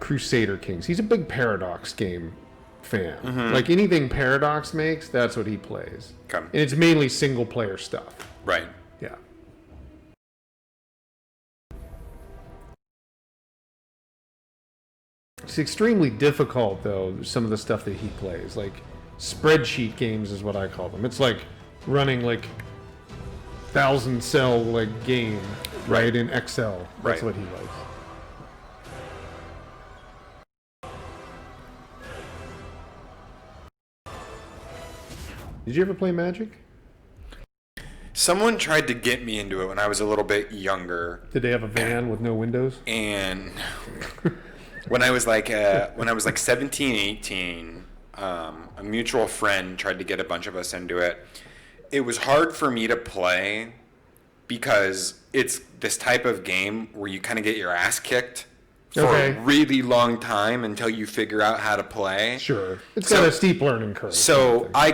Crusader Kings. He's a big Paradox game fan. Mhm. Like anything Paradox makes, that's what he plays. Okay. And it's mainly single player stuff. Right. Yeah. It's extremely difficult, though, some of the stuff that he plays. Like, spreadsheet games is what I call them. It's like running, like, 1,000-cell, like, game, right, in Excel. That's what he likes. Did you ever play Magic? Someone tried to get me into it when I was a little bit younger. Did they have a van with no windows? And when I was like 17, 18, a mutual friend tried to get a bunch of us into it. It was hard for me to play because it's this type of game where you kind of get your ass kicked for a really long time until you figure out how to play. Sure. It's got a steep learning curve. So I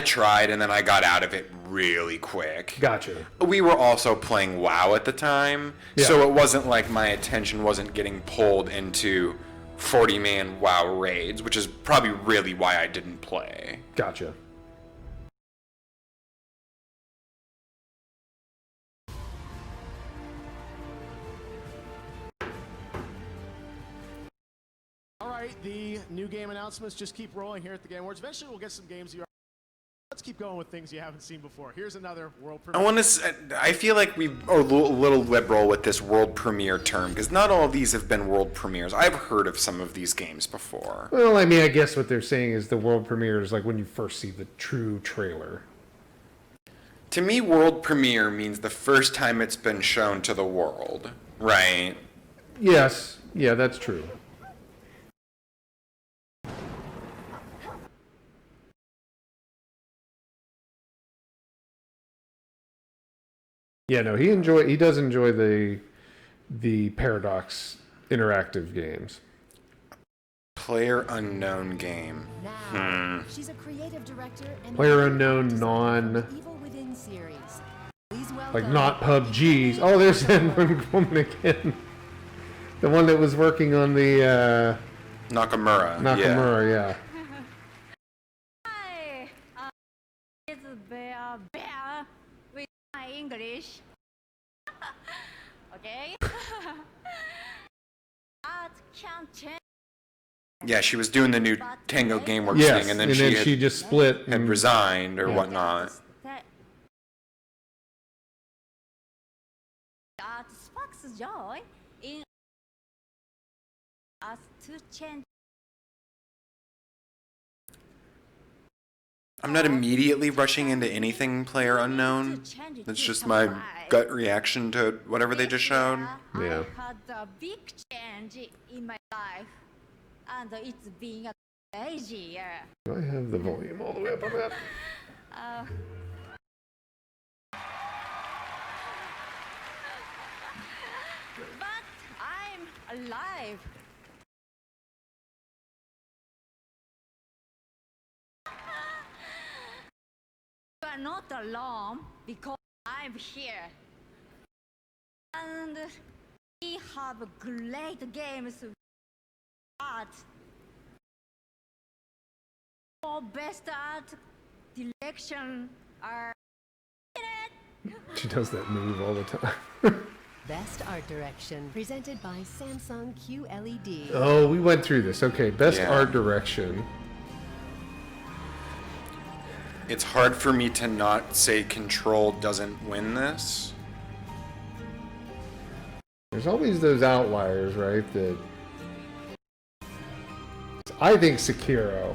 tried and then I got out of it really quick. Gotcha. We were also playing WoW at the time, so it wasn't like my attention wasn't getting pulled into 40-man WoW raids, which is probably really why I didn't play. Gotcha. All right, the new game announcements just keep rolling here at the Game Awards. Eventually, we'll get some games you. Let's keep going with things you haven't seen before. Here's another world premiere. I feel like we are a little liberal with this world premiere term because not all of these have been world premieres. I've heard of some of these games before. Well, I mean, I guess what they're saying is the world premiere is like when you first see the true trailer. To me, world premiere means the first time it's been shown to the world, right? Yes. Yeah, that's true. Yeah, no, he does enjoy the Paradox interactive games. Player unknown game. She's a creative director and Player unknown Evil Within series. Like not PUBG's. Oh, there's that one woman again. The one that was working on the Nakamura. Yeah. Hi, it's Bear with my English. Okay. Art can change. Yeah, she was doing the new Tango Gameworks Yes, thing, and then she just split and resigned or whatnot. Art sparks joy in us to change. I'm not immediately rushing into anything Player Unknown. That's just my gut reaction to whatever they just showed. Yeah. I had a big change in my life, and it's been a crazy year. Do I have the volume all the way up on that? But I'm alive. You are not alone because I'm here. And we have great games with art. For best art direction are She does that move all the time. Best Art Direction, presented by Samsung QLED. Oh, we went through this. Okay, best art direction. It's hard for me to not say Control doesn't win this. There's always those outliers, right? That I think Sekiro.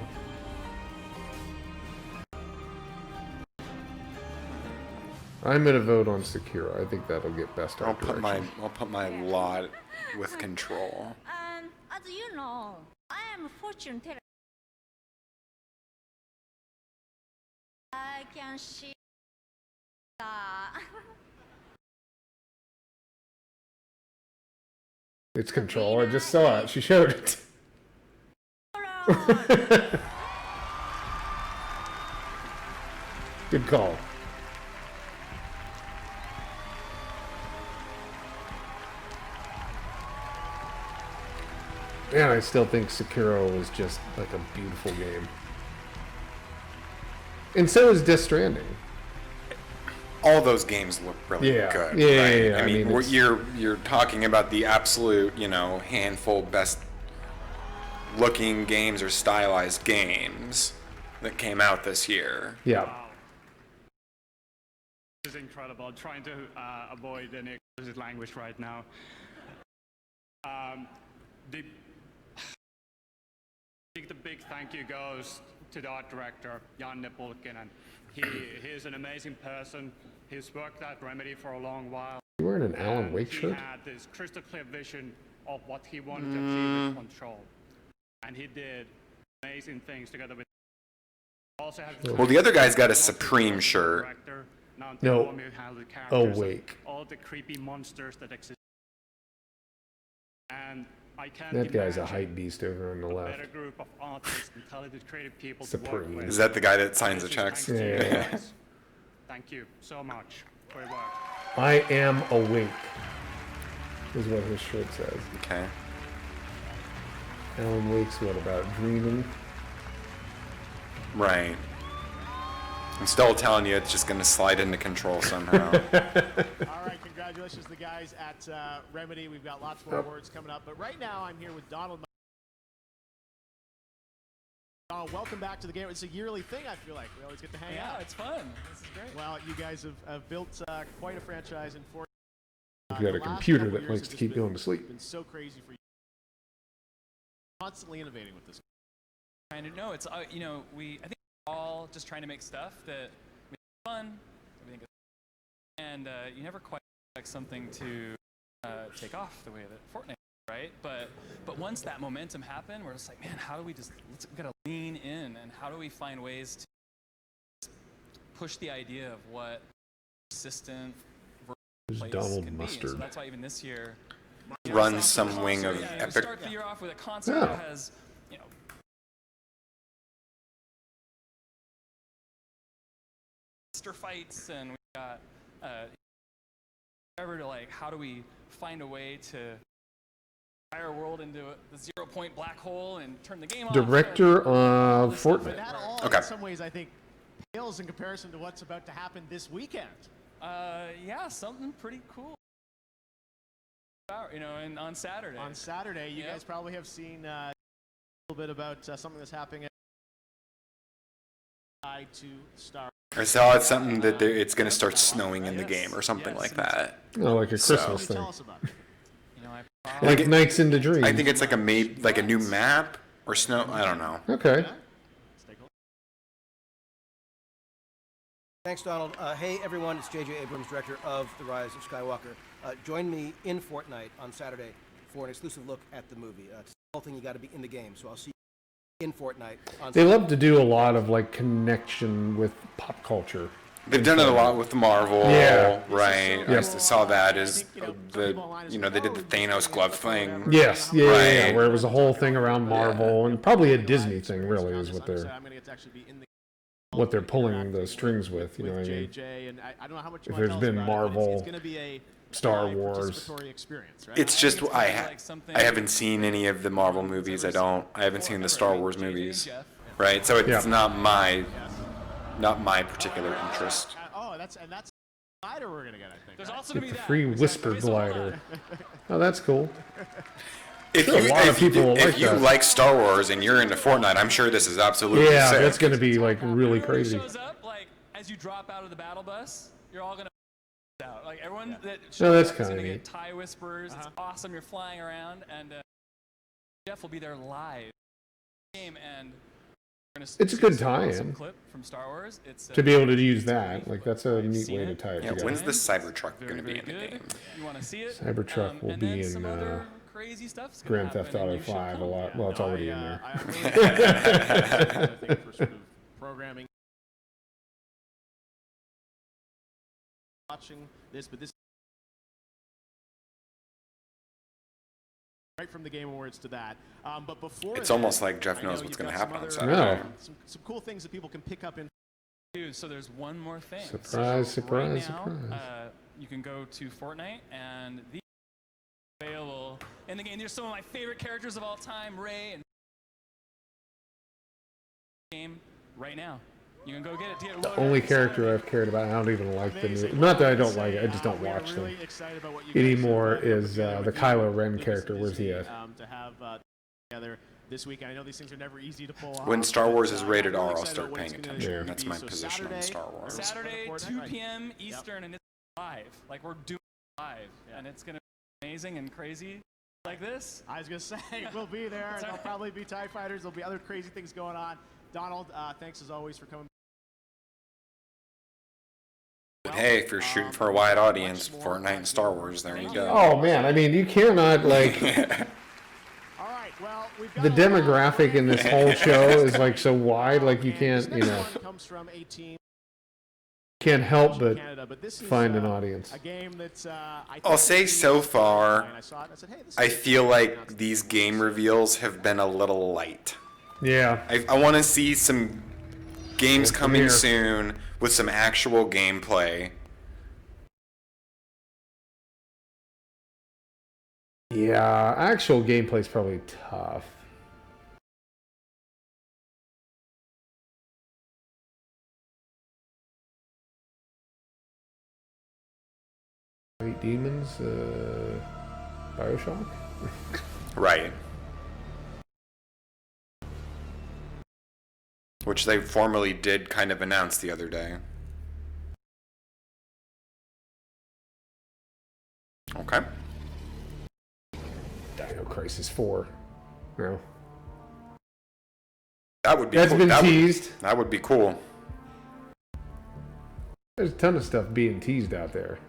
I'm gonna vote on Sekiro. I think that'll get best art direction. I'll put my lot with Control. as you know, I am a fortune teller. I can see the It's Control. I just saw it. She showed it. Good call. Man, I still think Sekiro is just like a beautiful game. And so is Death Stranding. All those games look really good. Yeah, right? yeah. I mean, you're talking about the absolute, handful best looking games or stylized games that came out this year. Yeah. This is incredible. I'm trying to avoid any explicit language right now. I think the big thank you goes to the art director, Jan Nepolkinen. He is an amazing person. He's worked at Remedy for a long while. You wearing an Alan Wake shirt? He had this crystal clear vision of what he wanted to achieve with Control. And he did amazing things together with... Also well, the other guy's got a Supreme shirt. No. All Awake. all the creepy monsters that exist And I can't That guy's a imagine hype beast over on the a left. better group of artists and talented creative people to Supreme. work with. Is that the guy that signs the This is checks? thanks to you Yeah. guys. Thank you so much for your work. I am awake, is what his shirt says. Okay. Alan Wake's what about dreaming? Right. I'm still telling you it's just going to slide into control somehow. All right, congratulations to the guys at Remedy. We've got lots more words coming up. But right now, I'm here with Donald. Donald, welcome back to the game. It's a yearly thing, I feel like. We always get to hang out. Yeah, it's fun. This is great. Well, you guys have built quite a franchise in Fortnite. If you got a computer that likes to keep going to sleep. It's been so crazy for you. Constantly innovating with this. Trying to know it's I think we're all just trying to make stuff that makes it fun. Everything is, and you never quite expect something to take off the way that Fortnite, right? But once that momentum happened, we're just like, man, how do we we gotta lean in, and how do we find ways to push the idea of what persistent There's plays Donald can be. And so Mustard. that's why even this year Runs some wing of we epic. start the year off with a concert Yeah. that has monster fights, and we got ever to like, how do we find a way to entire world into the 0-point black hole and turn the game off? Director of Fortnite. That all, Okay. in some ways, I think, pales in comparison to what's about to happen this weekend. Yeah, something pretty cool. And on Saturday. On Saturday, you guys probably have seen a little bit about something that's happening tied to Star. I saw it's something that it's going to start snowing in the game or something like that. Oh, like a So- Christmas thing. Tell us about it. Like Nights into Dreams. I think it's like a new map or snow. I don't know. Okay. Thanks, Donald. Hey, everyone, it's J.J. Abrams, director of The Rise of Skywalker. Join me in Fortnite on Saturday for an exclusive look at the movie. It's the whole thing, you got to be in the game, so I'll see you in Fortnite on They Saturday. love to do a lot of like connection with pop culture. They've done it a lot with Marvel, Yeah. right? Yep. I saw that as they did the Thanos glove thing. Yes, yeah, right. yeah, where it was a whole thing around Marvel and probably a Disney thing. Really, is what they're pulling the strings with. You know what I mean? JJ, and I don't know how much you If wanna there's tell us been about it, but Marvel, it's going to be a Star live Wars. participatory experience, right? It's just I haven't seen any of the Marvel movies. I haven't seen the Star Wars movies, right? So it's not my particular interest. Oh, that's glider we're gonna get, I think. There's also Get gonna the be that. free whisper glider. Oh, that's cool. If Sure, a lot of people will if like you that. like Star Wars and you're into Fortnite, I'm sure this is absolutely Yeah, sick. that's gonna be like really Everyone who crazy. shows up, like as you drop out of the battle bus, you're all gonna out. Like everyone that shows No, that's up is kinda gonna neat. get tie whispers. It's awesome. You're flying around, and Jeff will be there live game, and we're gonna It's a good see awesome tie-in. clip from Star Wars. It's To be able to use that, like that's a neat way to tie it Yeah, together. when's the Cybertruck very, going to be in very the good. game? You want to see it? Cybertruck will and be then in some other crazy stuff's gonna Grand Theft happen, and Auto you should 5 a come. lot. Well, it's already in there. I think for sort of programming, watching this, but this right from the Game Awards to that. But before It's that, almost like Jeff I know knows what's you've gonna got happen some on other, Saturday. some cool things that people can pick up in. Dude, so there's one more thing. Surprise, So surprise, right now, surprise. You can go to Fortnite, and these are available in the game. These are some of my favorite characters of all time, Ray, and game right now. You can go get it. Get it The loaded only up. character I've cared about, I don't even like the new. Not that I don't like it, I just don't watch them anymore. Is the Kylo Ren character? Where's he at? To have together this week. I know these things are never easy to pull off. When Star Wars is rated I'm really R, I'll excited start about what paying it's gonna attention. be. That's my So position on Saturday- Star Wars. Saturday, Fortnite, 2 right. p.m. Eastern, and it's live. Like we're doing it live, and it's gonna be amazing and crazy like this. I was gonna say we'll be there, and there'll probably be TIE fighters. There'll be other crazy things going on. Donald, thanks as always for coming. But hey, if you're shooting for a wide audience, Fortnite and Star Wars, there you go. Oh man, I mean, you cannot like. All right, well, we've got The demographic in this whole show is like so wide, like you can't, you know. comes from a team. can't help but Canada, but this is, find an audience. A game that's, I'll say so far, I feel like these game reveals have been a little light. Yeah. I want to see some games Well, coming here. soon with some actual gameplay. Yeah, actual gameplay's probably tough. White Demons, Bioshock? Right. Which they formally did kind of announce the other day. Okay. Dino Crisis 4. No. That would be That's cool. been That would- teased. that would be cool. There's a ton of stuff being teased out there.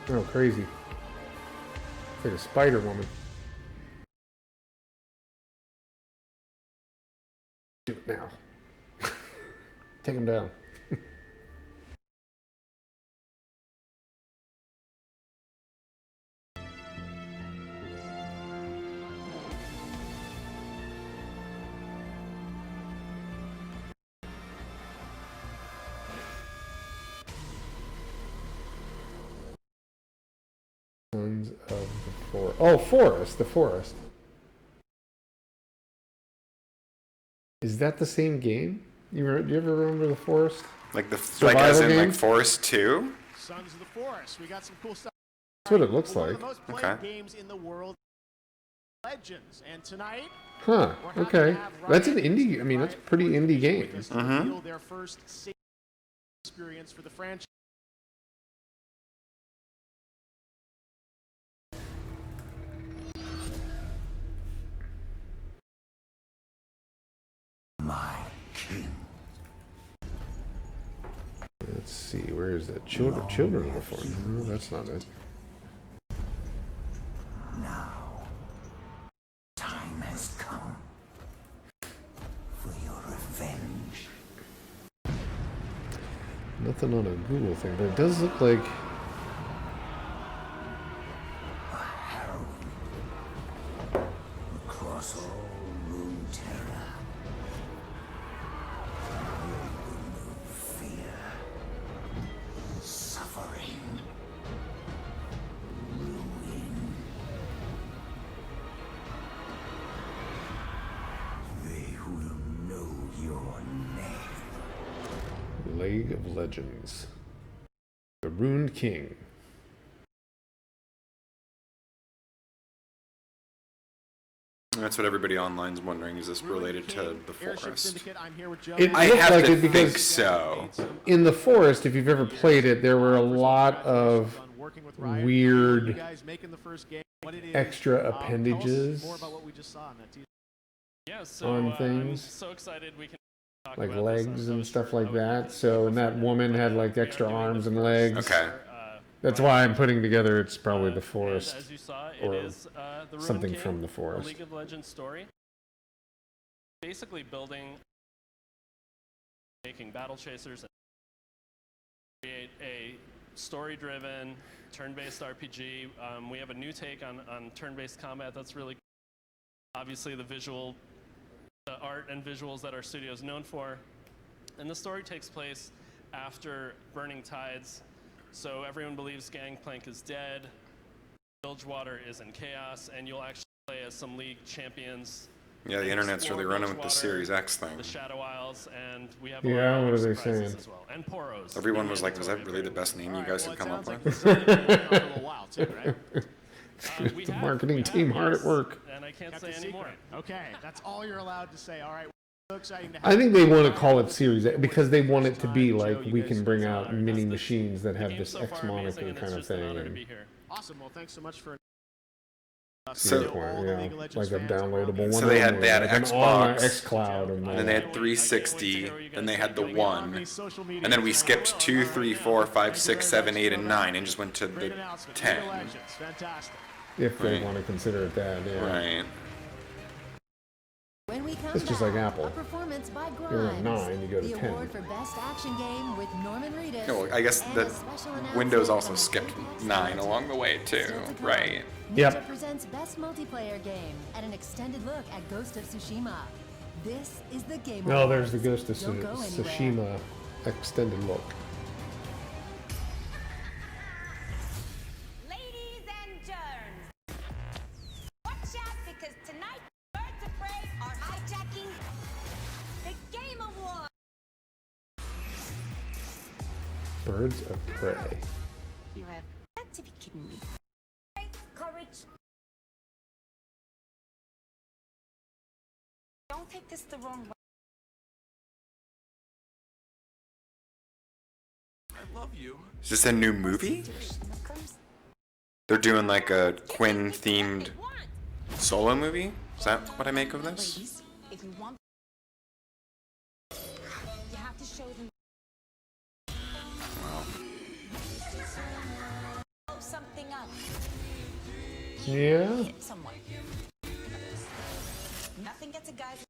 Oh, crazy. It's like a Spider Woman. Do it now. Take him down. Sons of the Forest. Oh, Forest. The Forest. Is that the same game? Do you ever remember the Forest? Like the Survival like as in game? like Forest 2? Sons of the Forest. We got some cool stuff. That's what it looks One like. of the most played Okay. games in the world, Legends. And tonight, Huh. we're happy Okay. to have That's an Riot indie. I mean, that's a pretty indie game. with us to reveal their first safety experience for the franchise. Let's see. Where is that? Children of the Forest. No, that's not it. Time has come for your revenge. Nothing on a Google thing, but it does look like. Across all Rune Terra. Fear. Suffering. Ruin. They will know your name. League of Legends. The Ruined King. That's what everybody online's wondering. Is this related to the Airship Forest? Syndicate, I'm here with Joe. It I looked have like to it because think so. in the Forest, if you've ever played it, there were a lot of weird You guys making the first game, what it is. extra Tell us appendages more about what we just saw in that teaser. Yeah, so on I'm things. so excited we can talk Like about legs and stuff like that. So, and that woman had like extra arms and legs. Okay. That's why I'm putting together. It's probably the And Forest as you saw, it or is the Ruined something King, from the a Forest. League of Legends story. Basically building, making battle chasers, and create a story-driven, turn-based RPG. We have a new take on turn-based combat that's really cool. Obviously the art and visuals that our studio is known for. And the story takes place after Burning Tides. So everyone believes Gangplank is dead, Bilgewater is in chaos, and you'll actually play as some league champions. Yeah, the internet's Explore really running with the Bilgewater, Series X thing. The Shadow Isles, and we have Yeah, a lot what of are they surprises saying? as well. And Poros. Everyone was like, was that really the best name you guys had come up with? The marketing team hard at work. And I can't Kept say a anymore. secret. Okay, that's all you're allowed to say. All right, so exciting to have I think they want to call it Series X because they want it to be like we can bring out mini machines that have this X moniker kind of thing. And Awesome. Well, thanks so much for So, yeah, like a downloadable one. So they had Xbox, xCloud, and then they had 360, then they had the 1, and then we skipped 2, 3, 4, 5, 6, 7, 8, and 9, and just went to the 10. If they want to consider it that, yeah. Right. When we come It's just like back, Apple. a performance by You're at Grimes, 9, you go to the 10. award for best action game with Norman Reedus. Yeah, well, I guess and the a special Windows announcement also from the skipped Apex 9 along the way too, Still to come. right? Ninja presents best multiplayer game and an extended look at Ghost of Tsushima. This is the game. No, Awards. there's the Ghost of Don't go anywhere. Tsushima extended look. Ladies and germs, watch out because tonight Birds of Prey are hijacking the Game Awards. Birds of Prey. You have got to be kidding me. Courage. Don't take this the wrong way. I love you. Is this a new movie? They're doing like a Quinn-themed solo movie? Is that what I make of this? Ladies, if you want, you have to show them. Blow something up. Yeah. Hit someone. Nothing gets a guy's.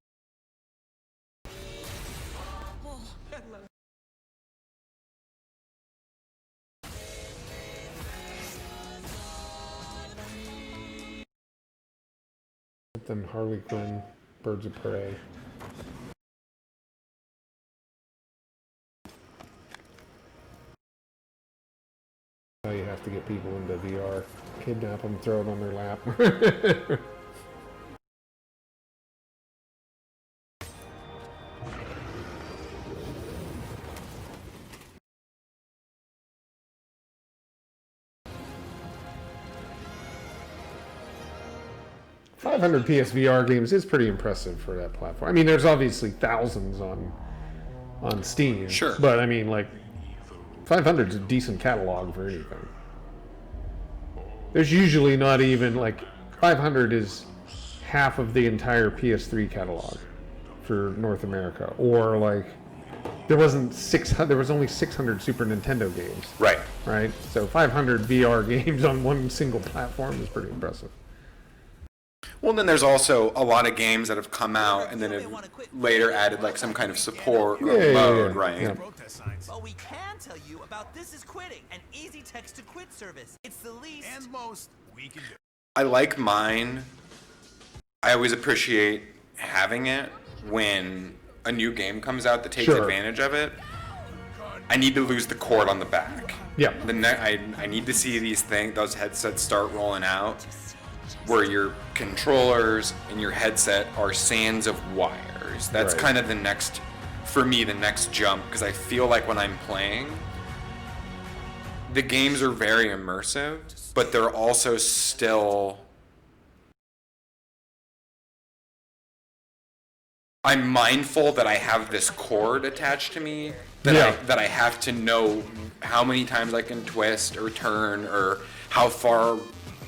Oh, hello. Then Harley Quinn, Birds of Prey. Now you have to get people into VR, kidnap them, throw it on their lap. 500 PSVR games is pretty impressive for that platform. I mean, there's obviously thousands on Steam. Sure. But I mean, like, 500 is a decent catalog for anything. There's usually not even, like, 500 is half of the entire PS3 catalog for North America. Or, like, there wasn't 600, there was only 600 Super Nintendo games. Right. Right? So 500 VR games on one single platform is pretty impressive. Well, then there's also a lot of games that have come out and then have later added like some kind of support or mode, right? Yeah. But we can tell you about This Is Quitting, an easy text to quit service. It's the least and most we can do. I like mine. I always appreciate having it when a new game comes out that takes advantage of it. I need to lose the cord on the back. Yeah. I need to see those headsets start rolling out, where your controllers and your headset are sands of wires. That's Right. kind of the next jump, because I feel like when I'm playing, the games are very immersive, but they're also still... I'm mindful that I have this cord attached to me, that I have to know how many times I can twist or turn, or how far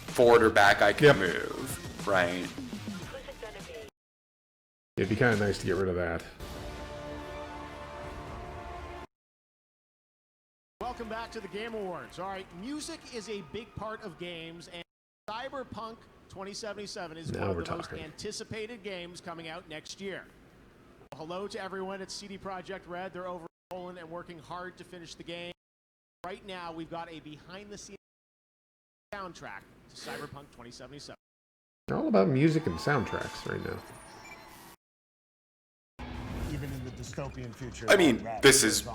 forward or back I can move, right? It'd be kind of nice to get rid of that. Welcome back to the Game Awards. All right, music is a big part of games, and Cyberpunk 2077 is Now one of we're the most talking. anticipated games coming out next year. Hello to everyone at CD Projekt Red. They're over in Poland and working hard to finish the game. Right now, we've got a behind-the-scenes soundtrack to Cyberpunk 2077. They're all about music and soundtracks right now. Even in the dystopian future. I mean, this is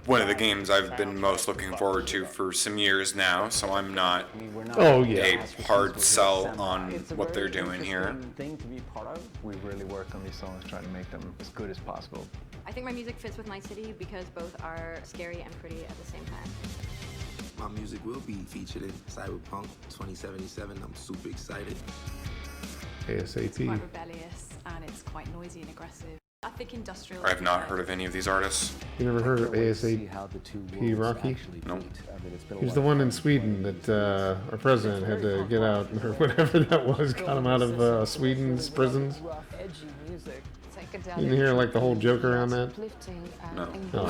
one of the games I've been most looking forward to for some years now, so I'm not a hard sell on what they're doing here. Thing to be part of. We really work on these songs, trying to make them as good as possible. I think my music fits with my city because both are scary and pretty at the same time. My music will be featured in Cyberpunk 2077. I'm super excited. ASAP. It's quite rebellious and it's quite noisy and aggressive. I Traffic Industrial. I've not heard of any of these artists. You never heard of ASAP Rocky? No. He's the one in Sweden that our president had to get out, or whatever that was, got him out of Sweden's prisons. You didn't hear like the whole joke around that? No. Oh.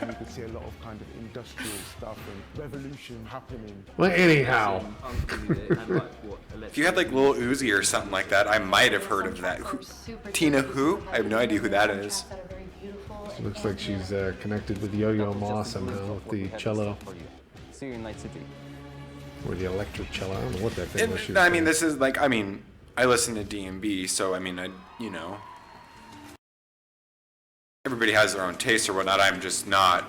And you could see a lot of kind of industrial stuff and revolution happening. Well, anyhow. If you had like Lil Uzi or something like that, I might have heard of that. Tina who? I have no idea who that is. Looks like she's connected with Yo-Yo Ma somehow with the cello. See you in Night City. Or the electric cello. I don't know what that thing was. I mean, this is like, I mean, I listen to D&B, so I mean, everybody has their own taste or whatnot. I'm just not.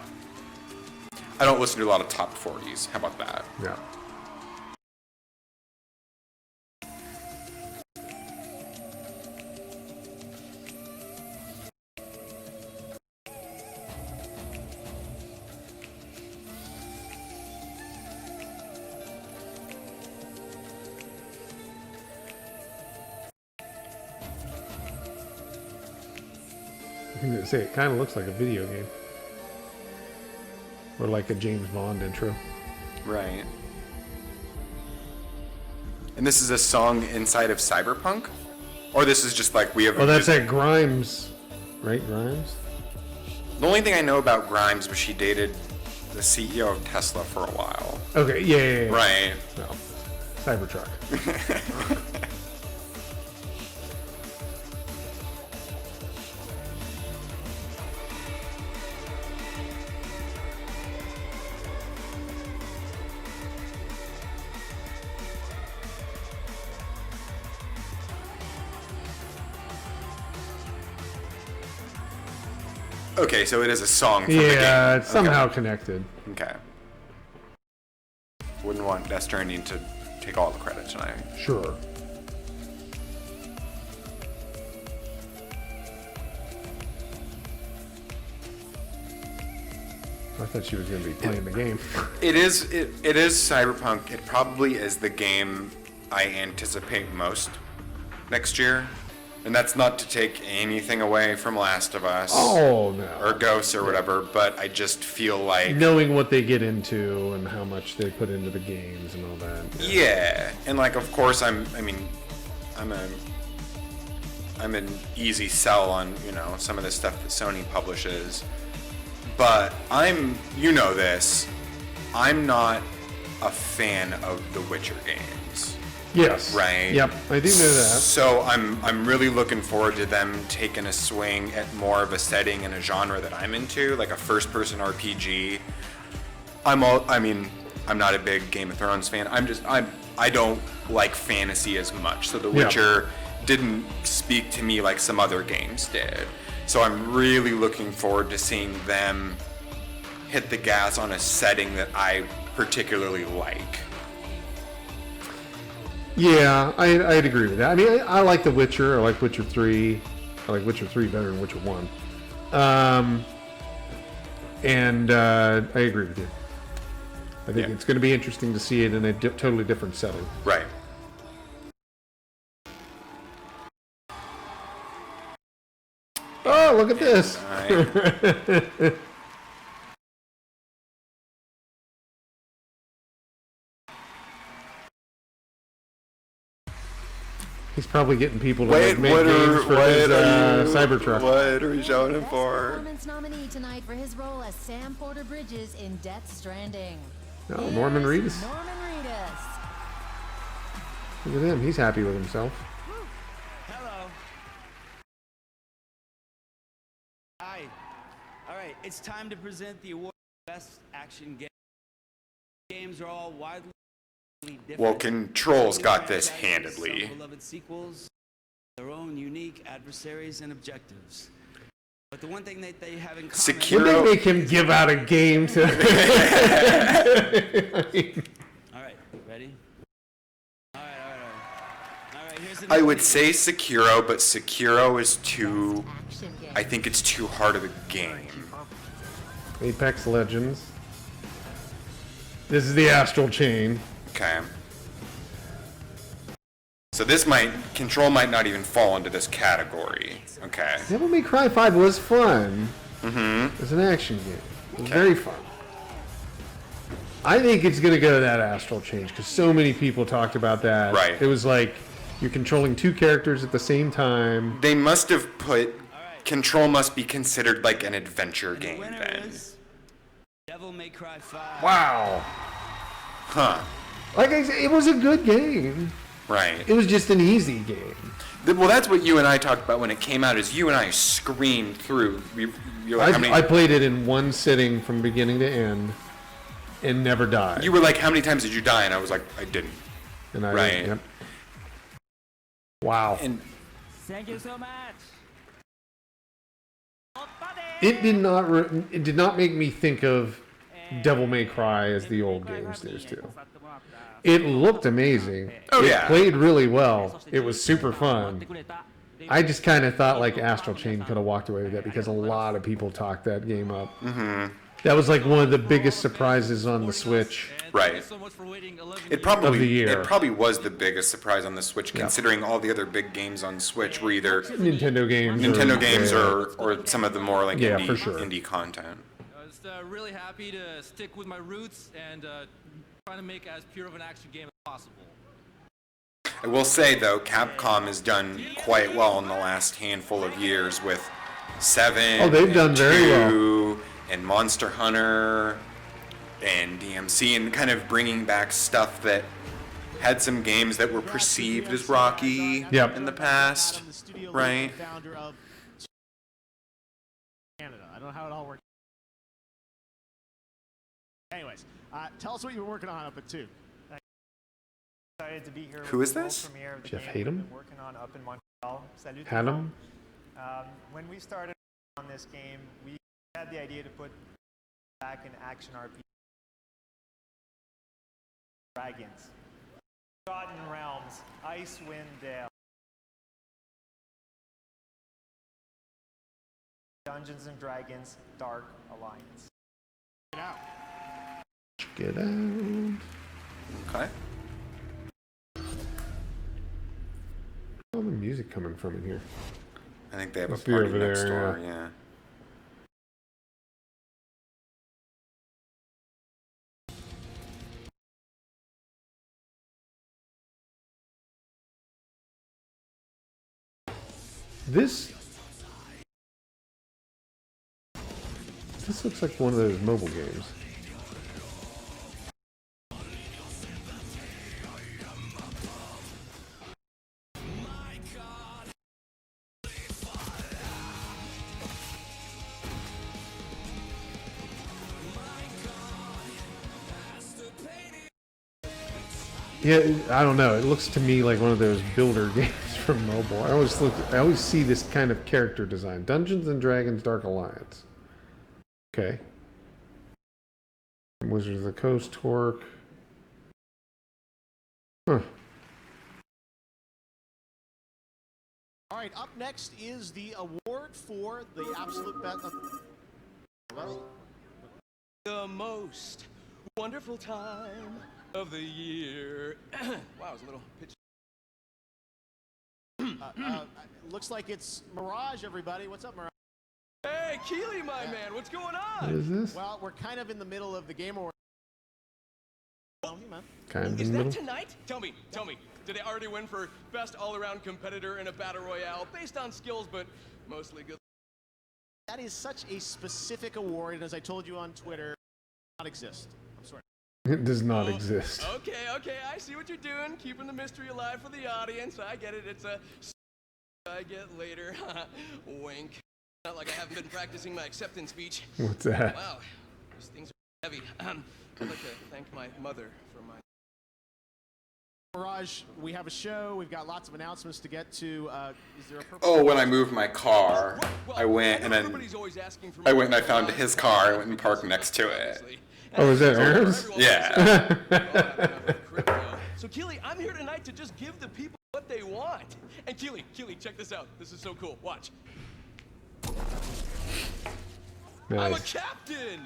I don't listen to a lot of top 40s. How about that? Yeah. I was gonna say, it kind of looks like a video game. Or like a James Bond intro. Right. And this is a song inside of Cyberpunk? Or this is just like we have... Oh, that's at Grimes. Right, Grimes? The only thing I know about Grimes was she dated the CEO of Tesla for a while. Okay, yeah. Right. No. Cybertruck. Okay, so it is a song from the game. Yeah, it's somehow connected. Okay. Wouldn't want Death Stranding to take all the credit tonight. Sure. I thought she was going to be playing the game. It is Cyberpunk. It probably is the game I anticipate most next year. And that's not to take anything away from Last of Us. Oh, no. Or Ghosts or whatever, but I just feel like... Knowing what they get into and how much they put into the games and all that. Yeah. And like, of course, I'm an easy sell on, some of the stuff that Sony publishes. But you know this, I'm not a fan of the Witcher games. Yes. Right? Yep, I do know that. So I'm really looking forward to them taking a swing at more of a setting and a genre that I'm into, like a first-person RPG. I'm not a big Game of Thrones fan. I don't like fantasy as much. So The Witcher didn't speak to me like some other games did. So I'm really looking forward to seeing them hit the gas on a setting that I particularly like. Yeah, I'd agree with that. I mean, I like The Witcher. I like Witcher 3. I like Witcher 3 better than Witcher 1. And I agree with you. I think it's going to be interesting to see it in a totally different setting. Right. Oh, look at this. He's probably getting people to make games for his Cybertruck. What are we showing him for? Performance nominee tonight for his role as Sam Porter Bridges in Death Stranding. Oh, Norman Reedus. Norman Reedus. Look at him. He's happy with himself. Hello. Hi. All right, it's time to present the award for Best Action Game. Games are all widely different. Well, Control's got this handedly. Some beloved sequels, their own unique adversaries and objectives. But the one thing that they have in common... Would they make him give out a game to... All right, ready? All right, here's the I would say Sekiro, but Sekiro is too... I think it's too hard of a game. Apex Legends. This is the Astral Chain. Okay. So Control might not even fall into this category. Okay. Devil May Cry 5 was fun. Mm-hmm. It's an action game. It was very fun. I think it's going to go to that Astral Change because so many people talked about that. Right. It was like you're controlling two characters at the same time. They must have put Control must be considered like an adventure game then. Devil May Cry 5. Wow. Huh. Like I said, it was a good game. Right. It was just an easy game. Well, that's what you and I talked about when it came out. Is you and I screamed through. You're like, I played it in one sitting from beginning to end, and never died. You were like, "How many times did you die?" And I was like, "I didn't." And I right. Yep. Wow. And thank you so much. It did not make me think of Devil May Cry as the old games did too. It looked amazing. Oh, It played really well. It was super fun. I just kind of thought like Astral Chain could have walked away with it because a lot of people talked that game up. Mm-hmm. That was like one of the biggest surprises on the Switch. Right. It probably was the biggest surprise on the Switch, considering all the other big games on Switch were either Nintendo games, or some of the more like for sure. indie content. I was really happy to stick with my roots and try to make as pure of an action game as possible. I will say though, Capcom has done quite well in the last handful of years with 7. Oh, they've done very well. And Monster Hunter and DMC, and kind of bringing back stuff that had some games that were perceived as rocky in the past, right? Canada. I don't know how it all works. Anyways, tell us what you've been working on up at 2. Excited to be here. Who is this? Jeff Hatem? Working on up in Montreal. Salut. Hatem? When we started on this game, we had the idea to put back an action RPG. Dragons. Forgotten Realms. Icewind Dale. Dungeons and Dragons. Dark Alliance. Get out. Get out. Okay. All the music coming from in here. I think they have Must a be party over next there, door, yeah. This looks like one of those mobile games. Yeah, I don't know. It looks to me like one of those builder games from mobile. I always see this kind of character design. Dungeons and Dragons Dark Alliance. Okay. Wizards of the Coast, Torque. Huh. All right, up next is the award for the absolute best. The most wonderful time of the year. Wow, it's a little pitch. Looks like it's Mirage, everybody. What's up, Mirage? Hey, Keely, my man, what's going on? What is this? Well, we're kind of in the middle of the Game Awards. Kind of Is in the that middle. tonight? Tell me, did they already win for best all-around competitor in a battle royale based on skills, but mostly good? That is such a specific award, and as I told you on Twitter, not exist. I'm sorry. It does not exist. Okay, I see what you're doing, keeping the mystery alive for the audience. I get it, it's a I get later. Wink. Not like I haven't been practicing my acceptance speech. What's that? Wow, these things are heavy. I'd like to thank my mother for my... Mirage, we have a show. We've got lots of announcements to get to. Is there a purpose? Oh, when I moved my car, I went and I found his car. I went and parked next to it. Oh, is that Aaron's? Yeah. So Keely, I'm here tonight to just give the people what they want. And Keely, check this out. This is so cool. Watch. Nice. I'm a captain.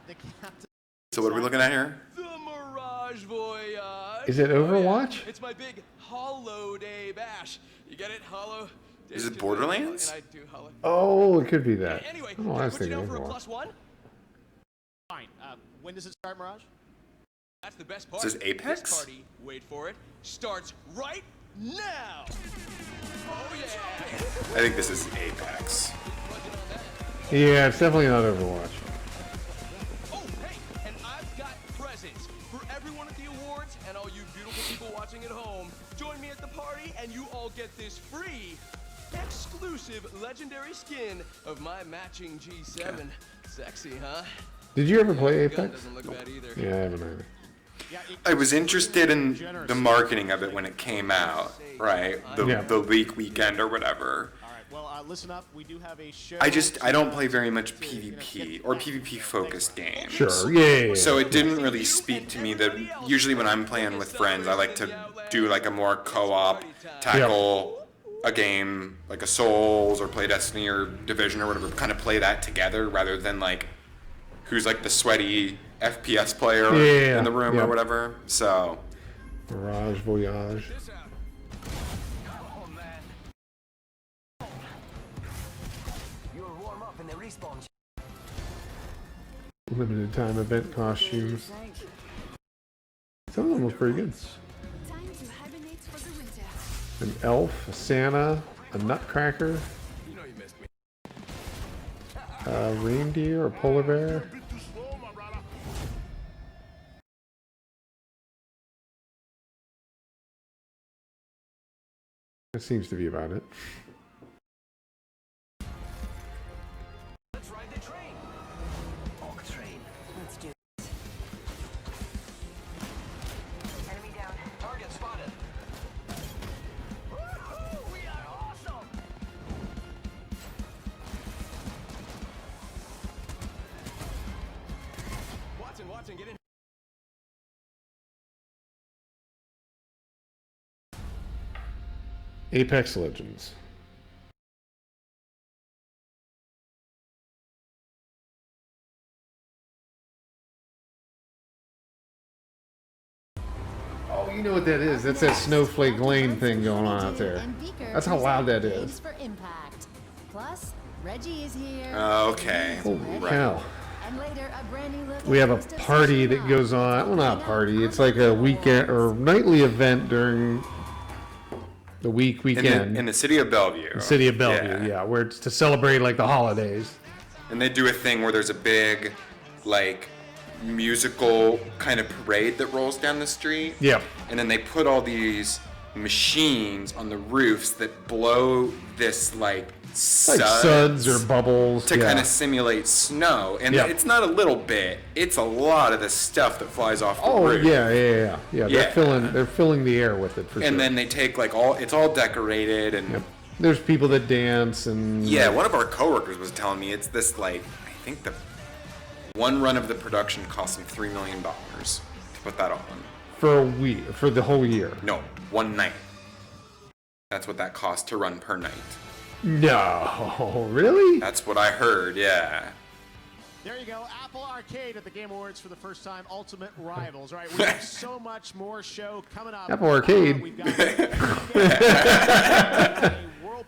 the captain. So what are we looking at here? The Mirage Voyage. Is it Overwatch? It's my big holiday bash. You get it? Hollow. Is it Borderlands? And I do hollow. Oh, it could be that. Anyway, Oh, I was put you thinking down for a Overwatch. +1? Fine. When does it start, Mirage? That's the best part. Is this Apex? This party, wait for it, starts right now. Oh yeah. I think this is Apex. Yeah, it's definitely not Overwatch. Oh, hey, and I've got presents for everyone at the awards and all you beautiful people watching at home. Join me at the party and you all get this free, exclusive legendary skin of my matching G7. Sexy, huh? Did you ever play Gun Apex? doesn't look bad either. Yeah, I haven't either. I was interested in the marketing of it when it came out, right? The leak weekend or whatever. All right. Well, listen up. We do have a show. I don't play very much PvP or PvP focused games. Sure, yeah. So it didn't really speak to me that usually when I'm playing with friends, I like to do like a more co-op, tackle a game like a Souls or play Destiny or Division or whatever, kind of play that together rather than like who's like the sweaty FPS player in the room or whatever. So Mirage Voyage. Limited time event costumes. Some of them look pretty good. An elf, a Santa, a nutcracker, a reindeer, a polar bear. That seems to be about it. Let's ride the train. Hulk train. Let's do it. Enemy down. Target spotted. Woohoo! We are awesome. Watson, get in. Apex Legends. Oh, you know what that is? That's that Snowflake Lane thing going on out there. That's how loud that is. For impact. Plus, Reggie is here. Okay. Holy cow. And later, a brand new look We have a party that goes on. Well, not a party. It's like a weekend or nightly event during the weekend. In the city of Bellevue. The city of Bellevue, yeah, where it's to celebrate like the holidays. And they do a thing where there's a big, like, musical kind of parade that rolls down the street. Yep. And then they put all these machines on the roofs that blow this, like suds or bubbles to kind of simulate snow. And it's not a little bit, it's a lot of the stuff that flies off the roof. Yeah. They're filling the air with it for sure. And then they take like it's all decorated and there's people that dance and one of our coworkers was telling me it's this like I think the one run of the production cost them $3 million to put that on. For a week, for the whole year. No, one night. That's what that cost to run per night. No, really? That's what I heard, yeah. There you go. Apple Arcade at the Game Awards for the first time. Ultimate Rivals. All right, we have so much more show coming up. Apple Arcade. We've got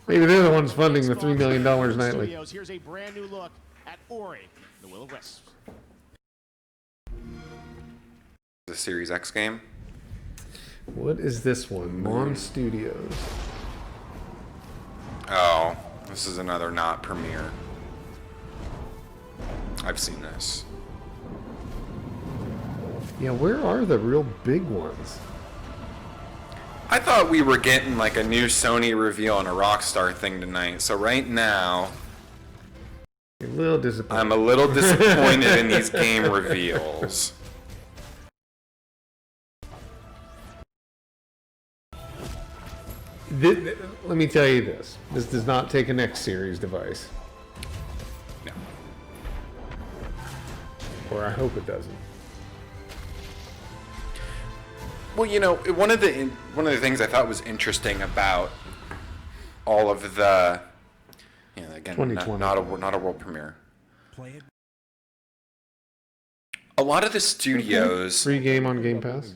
Maybe they're the ones funding the $3 million nightly. Studios. Here's a brand new look at Ori, the Will of Wisps. The Series X game. What is this one? Mon Studios. Oh, this is another not premiere. I've seen this. Yeah, where are the real big ones? I thought we were getting like a new Sony reveal and a Rockstar thing tonight. So right now, You're a little disappointed. I'm a little disappointed in these game reveals. Let me tell you this. This does not take an X series device. No. Or I hope it doesn't. Well, you know, one of the things I thought was interesting about all of the, you know, again, not a world premiere. A lot of the studios, free game on Game Pass.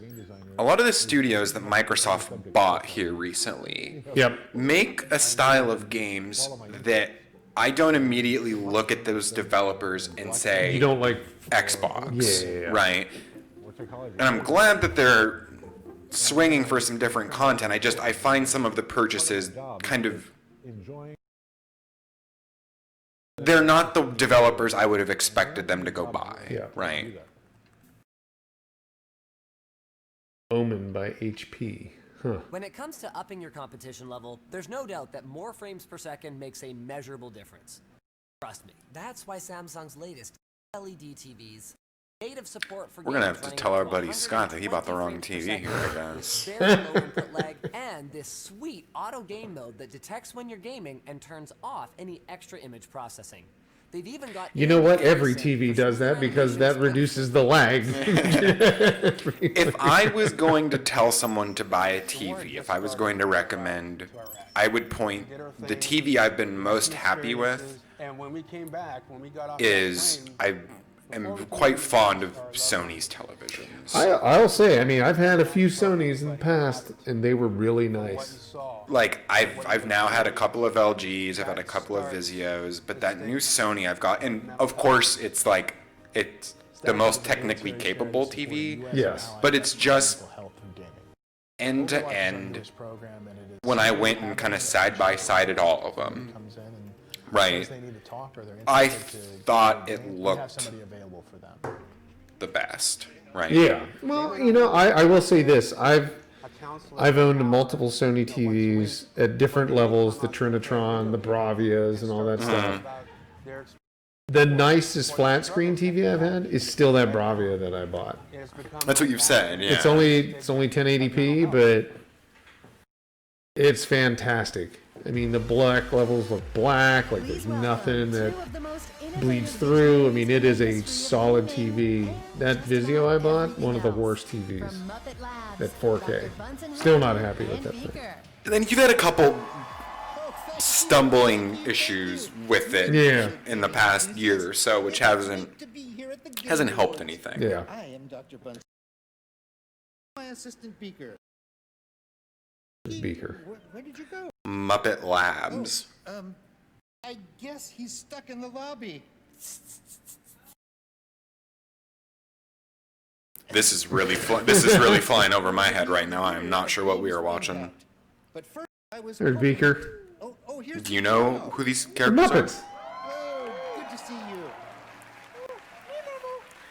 a lot of the studios that Microsoft bought here recently Yep. make a style of games that I don't immediately look at those developers and say, You don't like Xbox, Yeah. right? And I'm glad that they're swinging for some different content. I find some of the purchases kind of, they're not the developers I would have expected them to go buy, right? Omen by HP. Huh. When it comes to upping your competition level, there's no doubt that more frames per second makes a measurable difference. Trust me, that's why Samsung's latest LED TVs, native support for We're gonna have to tell our buddy Scott that he bought the wrong TV here, I guess. very low input lag, and this sweet auto game mode that detects when you're gaming and turns off any extra image processing. They've even got You know what? Every TV does that because that reduces the lag. If I was going to tell someone to buy a TV, if I was going to recommend, I would point the TV I've been most happy with And when we came back, when we got off is I am quite fond of Sony's televisions. I'll say, I mean, I've had a few Sonys in the past, and they were really nice. Like I've now had a couple of LGs, I've had a couple of Vizios, but that new Sony I've got, and of course it's like it's the most technically capable TV. Yes. But it's just end to end. When I went and kind of side by sided all of them, right? I thought it looked the best, right? Yeah. Well, you know, I will say this. I've owned multiple Sony TVs at different levels, the Trinitron, the Bravias, and all that stuff. The nicest flat screen TV I've had is still that Bravia that I bought. That's what you've said, yeah. It's only 1080p, but it's fantastic. I mean, the black levels look black, like there's nothing that bleeds through. I mean, it is a solid TV. That Vizio I bought, one of the worst TVs at 4K. Still not happy with that thing. And then you've had a couple stumbling issues with it in the past year or so, which hasn't helped anything. Yeah. I am Dr. Bunsen. My assistant Beaker. Beaker. Where did you go? Muppet Labs. I guess he's stuck in the lobby. This is really flying over my head right now. I am not sure what we are watching. But first, I was. There's Beaker. Do you know who these characters Muppets. are? Oh, good to see you.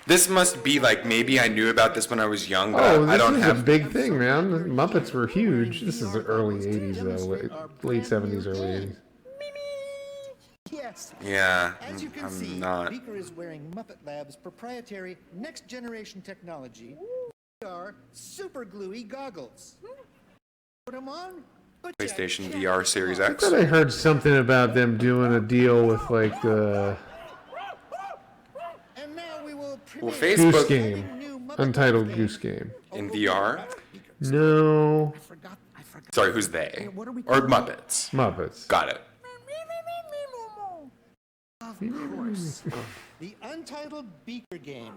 This must be like, maybe I knew about this when I was young, but I don't this have. is a big thing, man. The Muppets were huge. This is the early 80s, though. Late 70s, early 80s. Yes. Yeah, As you can I'm see, not. Beaker is wearing Muppet Labs' proprietary next generation technology. VR super gluey goggles. Put them on. PlayStation VR Series I X. thought I heard something about them doing a deal with, like, the And now we will Well, Goose Facebook Game. Untitled Goose Game. in VR. No. Sorry, who's they? Or Muppets? Muppets. Got it. Of course. The Untitled Beaker Game.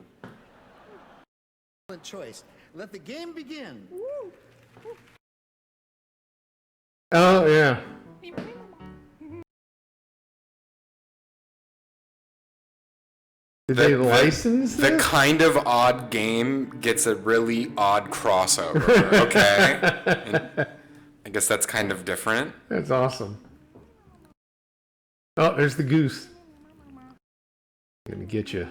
Excellent choice. Let the game begin. Oh, yeah. Did they license the this? kind of odd game gets a really odd crossover, okay? And I guess that's kind of different. That's awesome. Oh, there's the goose. Gonna get you.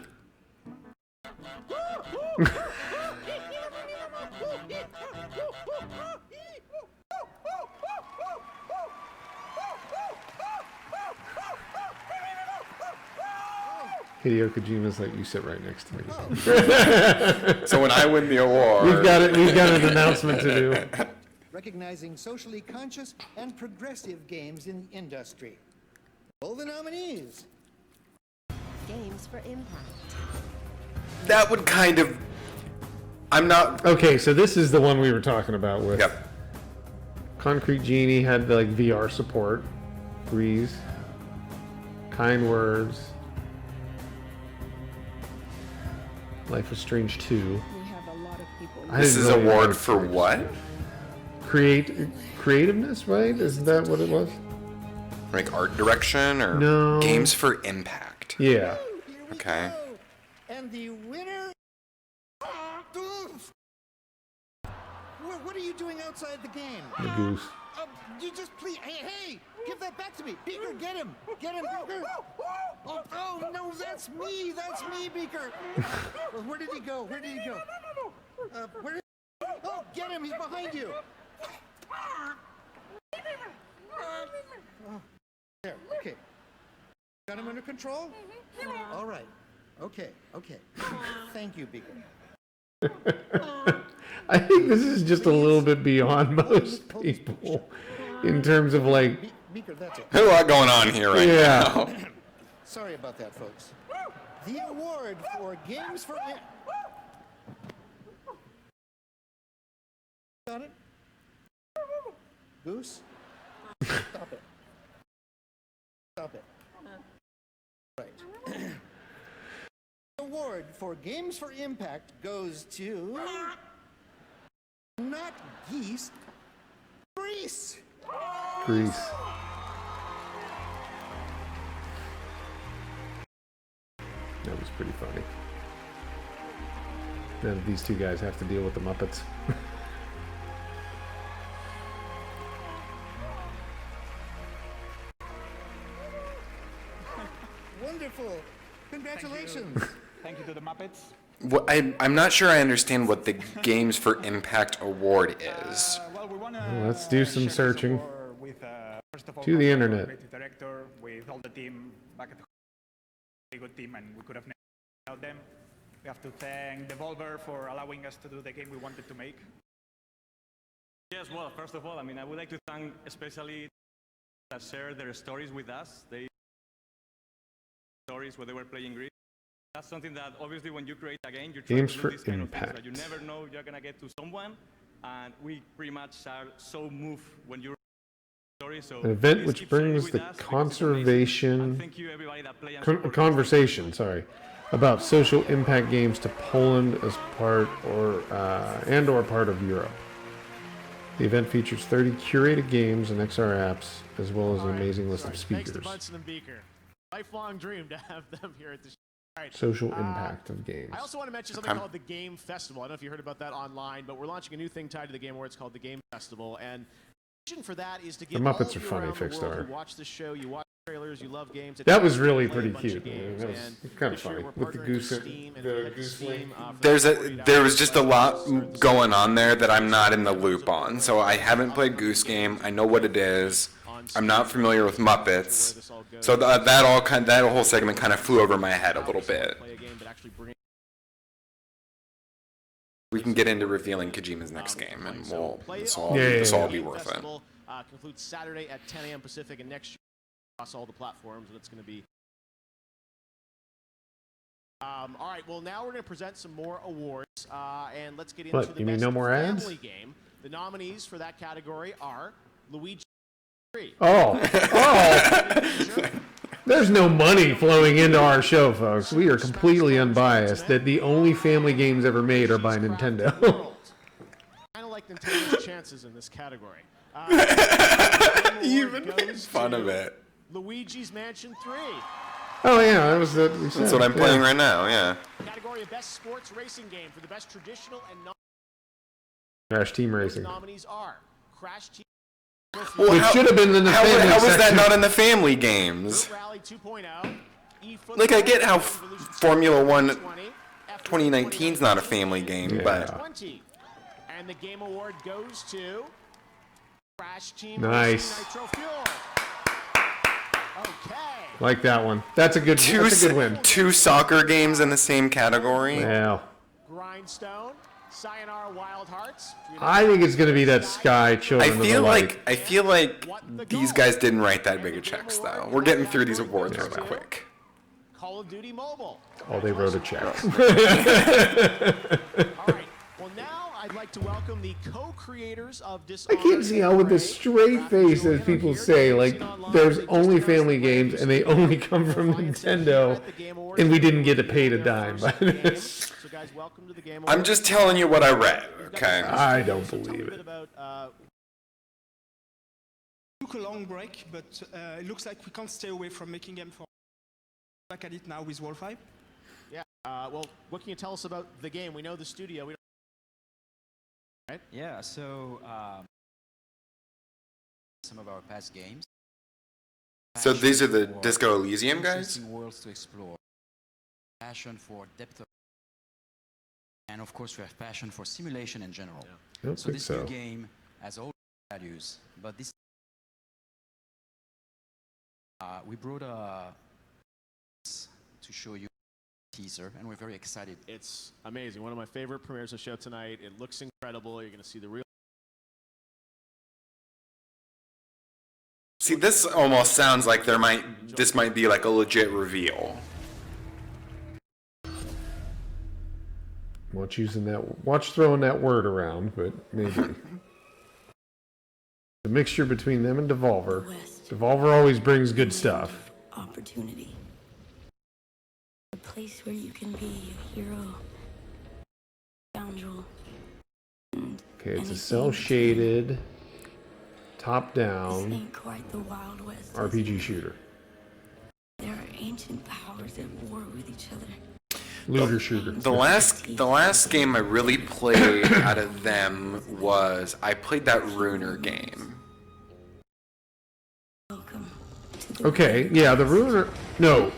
Hideo Kojima's like, you sit right next to me. So when I win the award, We've got an announcement to do. Recognizing socially conscious and progressive games in the industry. All the nominees. Games for impact. that would kind of. I'm not. Okay, so this is the one we were talking about with. Yep. Concrete Genie had like VR support. Breeze. Kind Words. Life is Strange 2. We have a lot of people This is award for what? Creativeness, right? Isn't that what it was? Like art direction or no. Games for impact? Yeah. Okay. And the winner. What are you doing outside the game? The goose. You just please. Hey! Give that back to me, Beaker. Get him, Beaker. Oh no, that's me, Beaker. Where did he go? Where Oh, get him! He's behind you. There. Okay. Got him under control? All right. Okay. Thank you, Beaker. I think this is just a little bit beyond most people in terms of like. Beaker, that's it. There's a lot going on here right now. Sorry about that, folks. The award for Games for. Got it? Goose? Stop it. Right. The award for Games for Impact goes to. Not geese. Greece. That was pretty funny. Then these two guys have to deal with the Muppets. Wonderful. Congratulations. Thank you to the Muppets. Well, I'm not sure I understand what the Games for Impact award is. Let's do some searching. With, first of all, to the internet. Creative director with all the team back at home. A good team, and we could have never without them. We have to thank Devolver for allowing us to do the game we wanted to make. Yes, well, first of all, I would like to thank especially that shared their stories with us. They stories where they were playing Greece. That's something that obviously when you create a game, you're trying Games to do for these kind Impact. of things that you never know you're gonna get to someone, and we pretty much are so moved when you're story. So An event which brings the conversation about social impact games to Poland as part or part of Europe. The event features 30 curated games and XR apps, as well as an amazing list of speakers. Thanks to Bunsen and Beaker. Lifelong dream to have them here at the show. All right. Social impact of games. I also want to mention something called the Game Festival. I don't know if you heard about that online, but we're launching a new thing tied to the Game Awards called the Game Festival. And the vision for that is to give The Muppets all of are you funny, around the Fixed world Star. who watch the show, you watch trailers, you love games. That was really pretty cute. That was kind of funny with the goose. Link. There was just a lot going on there that I'm not in the loop on. So I haven't played Goose Game. I know what it is. I'm not familiar with Muppets. So that whole segment kind of flew over my head a little bit. We can get into revealing Kojima's next game, and this will all be worth it. Concludes Saturday at 10 a.m. Pacific, and next year across all the platforms, and it's going to be. All right, well, now we're going to present some more awards, and let's get into the best family game. The nominees for that category are Luigi. There's no money flowing into our show, folks. We are completely unbiased that the only family games ever made are by Nintendo. Kind of like Nintendo's chances in this category. You even made fun of it. Luigi's Mansion 3. Oh yeah, that was the. That's what I'm playing right now. Yeah. Category of best sports racing game for the best traditional and non. Crash Team Racing. Nominees are Crash Team. Well, it should have been in the family How was that section. not in the family games? Rally 2.0. Like, I get how Formula 1 2019 is not a family game, but... And the game award goes to Crash Team Nice. Nitro Fuel. Okay. Like that one. That's a good win. Two soccer games in the same category? Yeah. Grindstone. Sayonara Wild Hearts. I think it's going to be that Sky Children of the Light. I feel like these guys didn't write that big of checks, though. We're getting through these awards really quick. Call of Duty Mobile. Oh, they wrote a check. All right. Well, now I'd like to welcome the co-creators of I can't see how with a straight face as people say, like, there's only family games and they only come from Nintendo and we didn't get to pay a dime by this. So guys, welcome to the game. I'm just telling you what I read, Okay. I don't believe it. Took a long break, but it looks like we can't stay away from making game for. Back at it now with Wolf 5. Yeah. Well, what can you tell us about the game? We know the studio. We don't... Right? Yeah. So some of our past games. So these are the Disco Elysium guys? Worlds to explore. Passion for depth of, and of course we have passion for simulation in general. I don't So think this so. new game has all values, but this we brought to show you a teaser, and we're very excited. It's amazing. One of my favorite premieres of the show tonight. It looks incredible. You're going to see the real. See, this almost sounds like this might be like a legit reveal. Watch throwing that word around, but maybe. The mixture between them and Devolver. Devolver always brings good stuff. Opportunity. A place where you can be a hero, scoundrel. Okay, it's a cel-shaded, This top-down ain't quite the Wild West. RPG shooter. There are ancient powers at war with each other. Looter shooter. The last game I really played out of them was I played that Ruiner game. Okay, yeah, the Ruiner. No.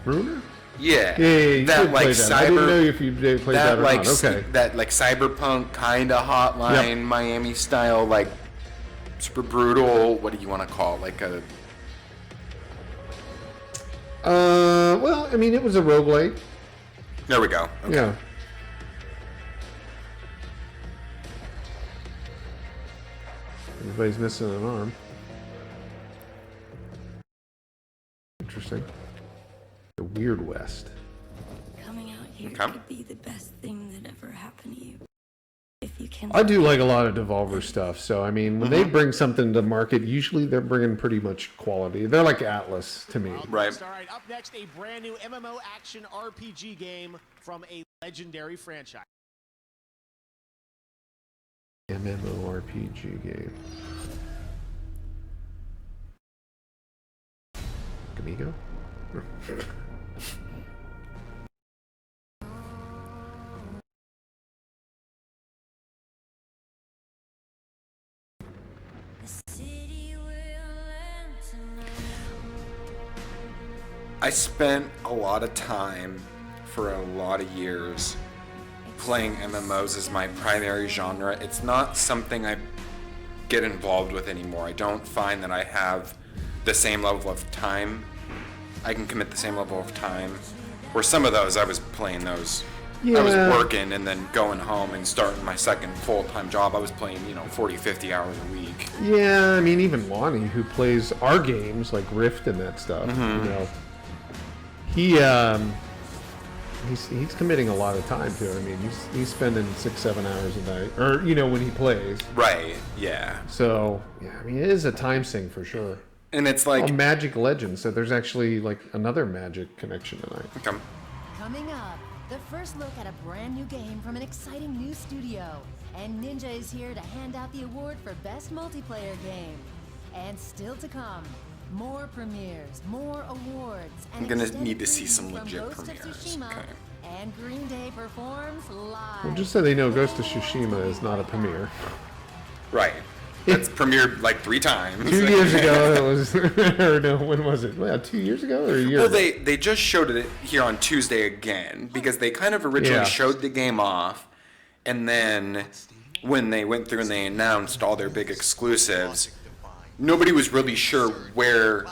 Ruiner? Yeah. You that did like play that. cyber. I didn't know if you did play that or like not. Okay. that like cyberpunk kind of hotline Miami style, like super brutal. What do you want to call it? Like a. Well, I mean, it was a roguelite. There we go. Okay. Yeah. Everybody's missing an arm. Interesting. The Weird West. Coming out here could be the best thing that ever happened to you. If you can. I do like a lot of Devolver stuff, so I mean, when they bring something to market, usually they're bringing pretty much quality. They're like Atlas to me. Right. All right, up next, a brand new MMO action RPG game from a legendary franchise. MMORPG game. Amigo? I spent a lot of time for a lot of years playing MMOs as my primary genre. It's not something I get involved with anymore. I don't find that I have the same level of time. I can commit the same level of time. Where some of those, I was playing those. I was working and then going home and starting my second full-time job. I was playing, 40, 50 hours a week. Yeah, I mean, even Lonnie, who plays our games, like Rift and that stuff, he's committing a lot of time to it. I mean, he's spending 6-7 hours a night, or when he plays. Right. Yeah. So yeah, I mean, it is a time sink for sure. And it's like Magic Legends. So there's actually like another Magic connection tonight. Okay. Coming up, the first look at a brand new game from an exciting new studio. And Ninja is here to hand out the award for Best Multiplayer Game. And still to come, more premieres, more awards. And I'm gonna extended need to see previews some from legit Ghost of premieres. Tsushima, Okay. And Green Day performs live. Well, just so they know, Ghost of Tsushima is not a premiere. Right. It's premiered like 3 times. 2 years ago, it was. Or no, when was it? Well, 2 years ago or a year Well, ago? they just showed it here on Tuesday again because they kind of originally showed the game off, and then when they went through and they announced all their big exclusives, nobody was really sure where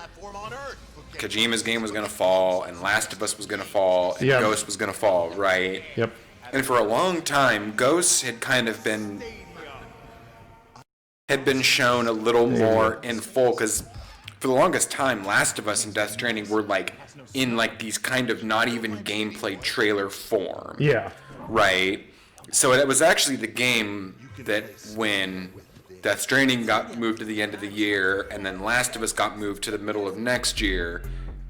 Kojima's game was going to fall, and Last of Us was going to fall, and Ghost was going to fall, right? Yep. And for a long time, Ghost had kind of been shown a little more in full, because for the longest time, Last of Us and Death Stranding were like in like these kind of not even gameplay trailer form. Yeah. Right? So it was actually the game that when Death Stranding got moved to the end of the year and then Last of Us got moved to the middle of next year,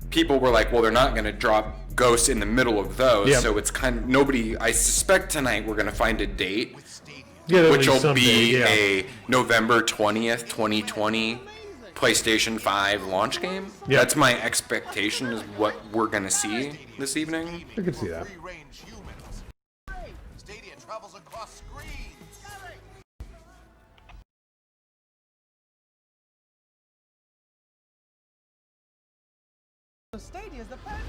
people were like, well, they're not going to drop Ghost in the middle of those. Yep. So it's kind of nobody. I suspect tonight we're going to find a date Yeah, which will someday, be yeah. a November 20th, 2020 PlayStation 5 launch game. Yeah. That's my expectation is what we're going to see this evening. I can see that. Stadia travels across screens. Stadia's the pencil.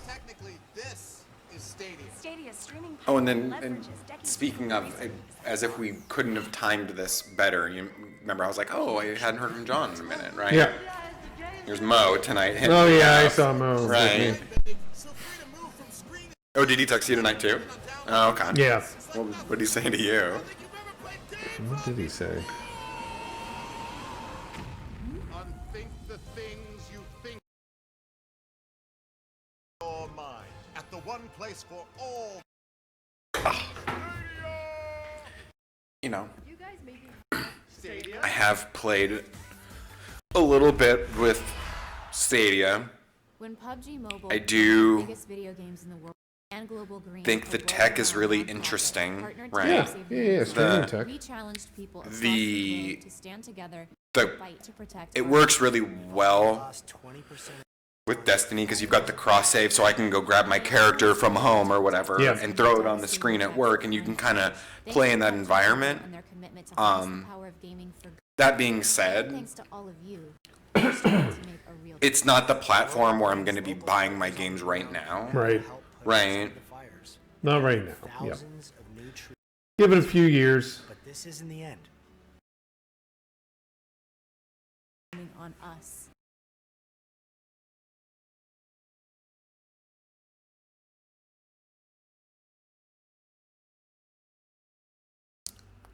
Technically, this is Stadia. Stadia streaming. Oh, and then speaking of, as if we couldn't have timed this better, you remember I was like, oh, I hadn't heard from John in a minute, right? Yeah. Here's Mo tonight. Oh, yeah, I saw Mo. Right. Oh, did he text you tonight too? Oh, okay. Yeah. What did he say to you? What did he say? Unthink the things you think your mind at the one place for all. You know, I have played a little bit with Stadia. When PUBG Mobile, I do the biggest video games in the world, and Global Green think the tech is really interesting, right? Yeah, streaming tech. We challenged people across the globe to stand together and fight to protect. It works really well with Destiny because you've got the cross save, so I can go grab my character from home or whatever Yeah. and throw it on the screen at work, and you can kind of play in that environment. That being said, Thanks to all of you. it's not the platform where I'm going to be buying my games right now. Right. Right. Not right now. Yeah. Give it a few years. But this isn't the end. On us.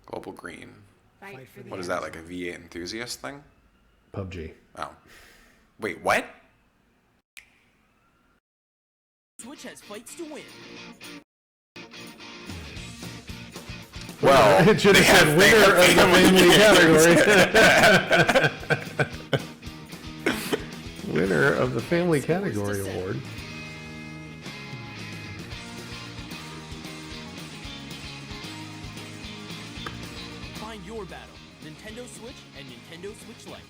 Global Green. Fight for the What is that, like a V8 enthusiast thing? PUBG. Oh. Wait, what? Switch has fights to win. Well, it should have said winner of the family category. Winner of the family category award. Find your battle. Nintendo Switch and Nintendo Switch Lite.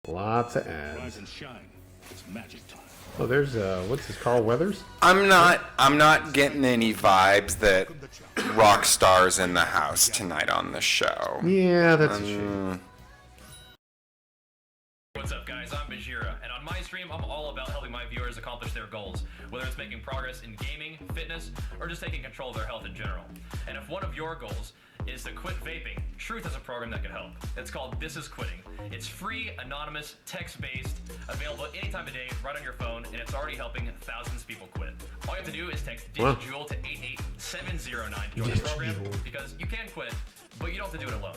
Lots of ads. Rise and shine. It's magic time. Oh, there's what's this? Carl Weathers. I'm not getting any vibes that Rockstar's in the house tonight on the show. Yeah, that's a shame. What's up, guys? I'm Bajira, and on my stream, I'm all about helping my viewers accomplish their goals, whether it's making progress in gaming, fitness, or just taking control of their health in general. And if one of your goals is to quit vaping, Truth has a program that can help. It's called This Is Quitting. It's free, anonymous, text-based, available any time of day, right on your phone, and it's already helping thousands of people quit. All you have to do is text DIGIJULE to 88709 to join the program, because you can quit, but you don't have to do it alone.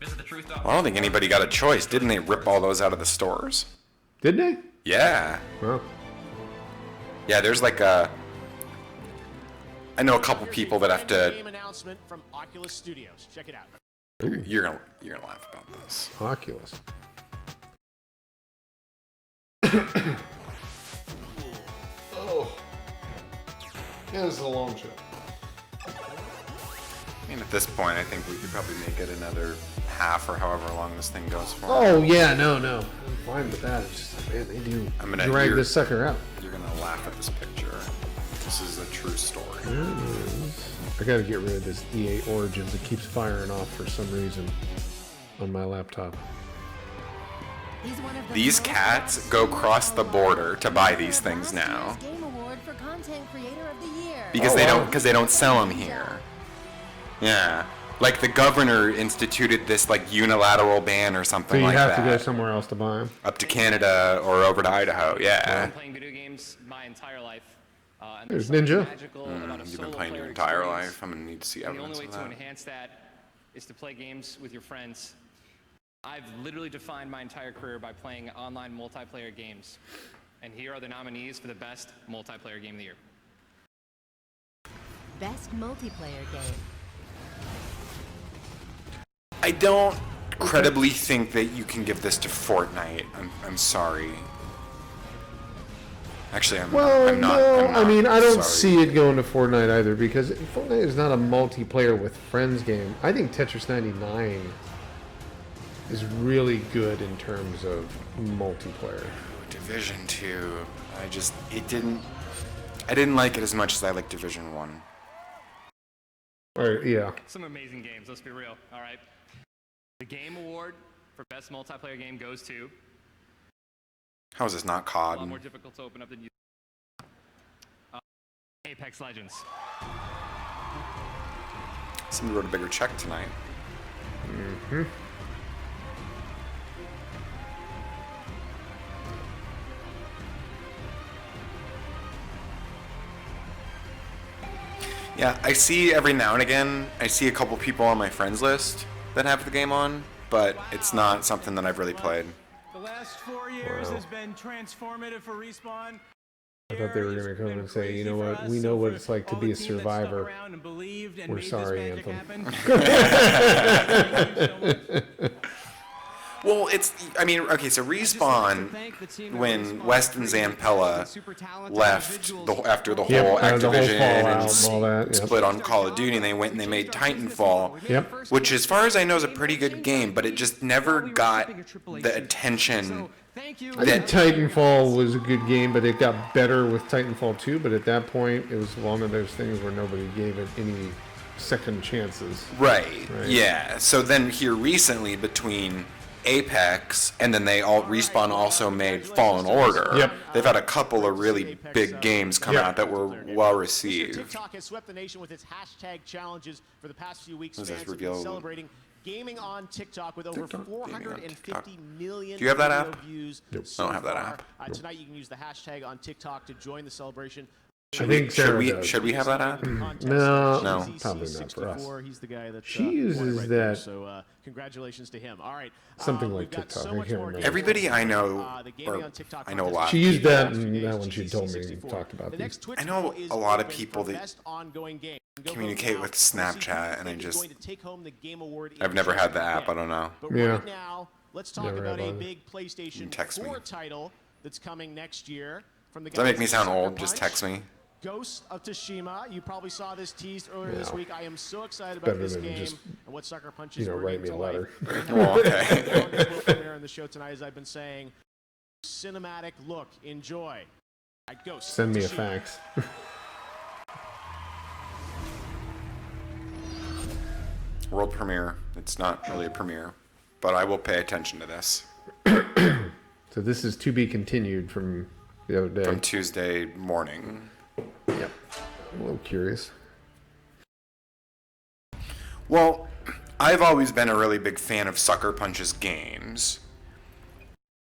Visit thetruth.com. I don't think anybody got a choice. Didn't they rip all those out of the stores? Did they? Yeah. Well. Yeah, there's like a... I know a couple people that have to... Game announcement from Oculus Studios. Check it out. You're gonna laugh about this. Oculus. Oh. Yeah, this is a long show. I mean, at this point, I think we could probably make it another half or however long this thing goes for. Oh yeah, no. I'm fine with that. It's just, man, they do drag this sucker out. You're gonna laugh at this picture. This is a true story. I gotta get rid of this EA Origins. It keeps firing off for some reason on my laptop. These cats go across the border to buy these things now Game Award for Content Creator of the Year. because they don't sell them here. Yeah, like the governor instituted this like unilateral ban or something So you like have that. to go somewhere else to buy them. Up to Canada or over to Idaho. Yeah. I've been playing video games my entire life. And There's something Ninja. magical about a You've been solo playing your player entire experience. life. I'm gonna need to see And the evidence only way of to that. enhance that is to play games with your friends. I've literally defined my entire career by playing online multiplayer games. And here are the nominees for the best multiplayer game of the year. Best multiplayer game. I don't credibly think that you can give this to Fortnite. I'm sorry. Actually, I'm Well, not. no, I'm not I mean, I don't sorry. see it going to Fortnite either because Fortnite is not a multiplayer with friends game. I think Tetris 99 is really good in terms of multiplayer. Division 2, I didn't like it as much as I like Division 1. Or, yeah. Some amazing games, let's be real. All right. The Game Award for Best Multiplayer Game goes to... How is this not A COD? lot more difficult to open up than you... Apex Legends. Somebody wrote a bigger check tonight. Mm-hmm. Yeah, I see every now and again, I see a couple people on my friends list that have the game on, but it's not something that I've really played. The last 4 years has been transformative for Respawn. I thought they were going to come and say, you know what, we know what it's like to be a survivor. We're sorry, Anthem. Well, I mean, okay, so Respawn, when West and Zampella left after the whole Activision and all that, split on Call of Duty, and they went and they made Titanfall, which as far as I know is a pretty good game, but it just never got the attention. I think Titanfall was a good game, but it got better with Titanfall 2, but at that point, it was one of those things where nobody gave it any second chances. Right. Yeah. So then here recently between Apex and then Respawn also made Fallen Order. Yep. They've had a couple of really big games come out that were well received. TikTok has swept the nation with its hashtag challenges for the past few weeks. Fans have been celebrating gaming on TikTok with over 450 million Do you have that app? views. Nope. I don't have that app. Tonight you can use the hashtag on TikTok to join the celebration. Should we have that app? No, probably not for us. He's the guy that she uses that. So congratulations to him. All right. Something like TikTok. I can't remember. Everybody I know, or I know a lot. She used that, and that one she told me talked about these. I know a lot of people that communicate with Snapchat, and I've never had the app. I don't know. But right now, let's talk about a big PlayStation 4 title that's coming next year. Does that make me sound old? Just text me. Ghost of Tsushima. You probably saw this teased earlier this week. I am so excited about this game and what Sucker Punch is write me a letter. There in the show tonight, as I've been saying, cinematic look. Enjoy. At Ghost. Send me a fax. World premiere. It's not really a premiere, but I will pay attention to this. So this is to be continued from the other day. From Tuesday morning. Yep. I'm a little curious. Well, I've always been a really big fan of Sucker Punch's games.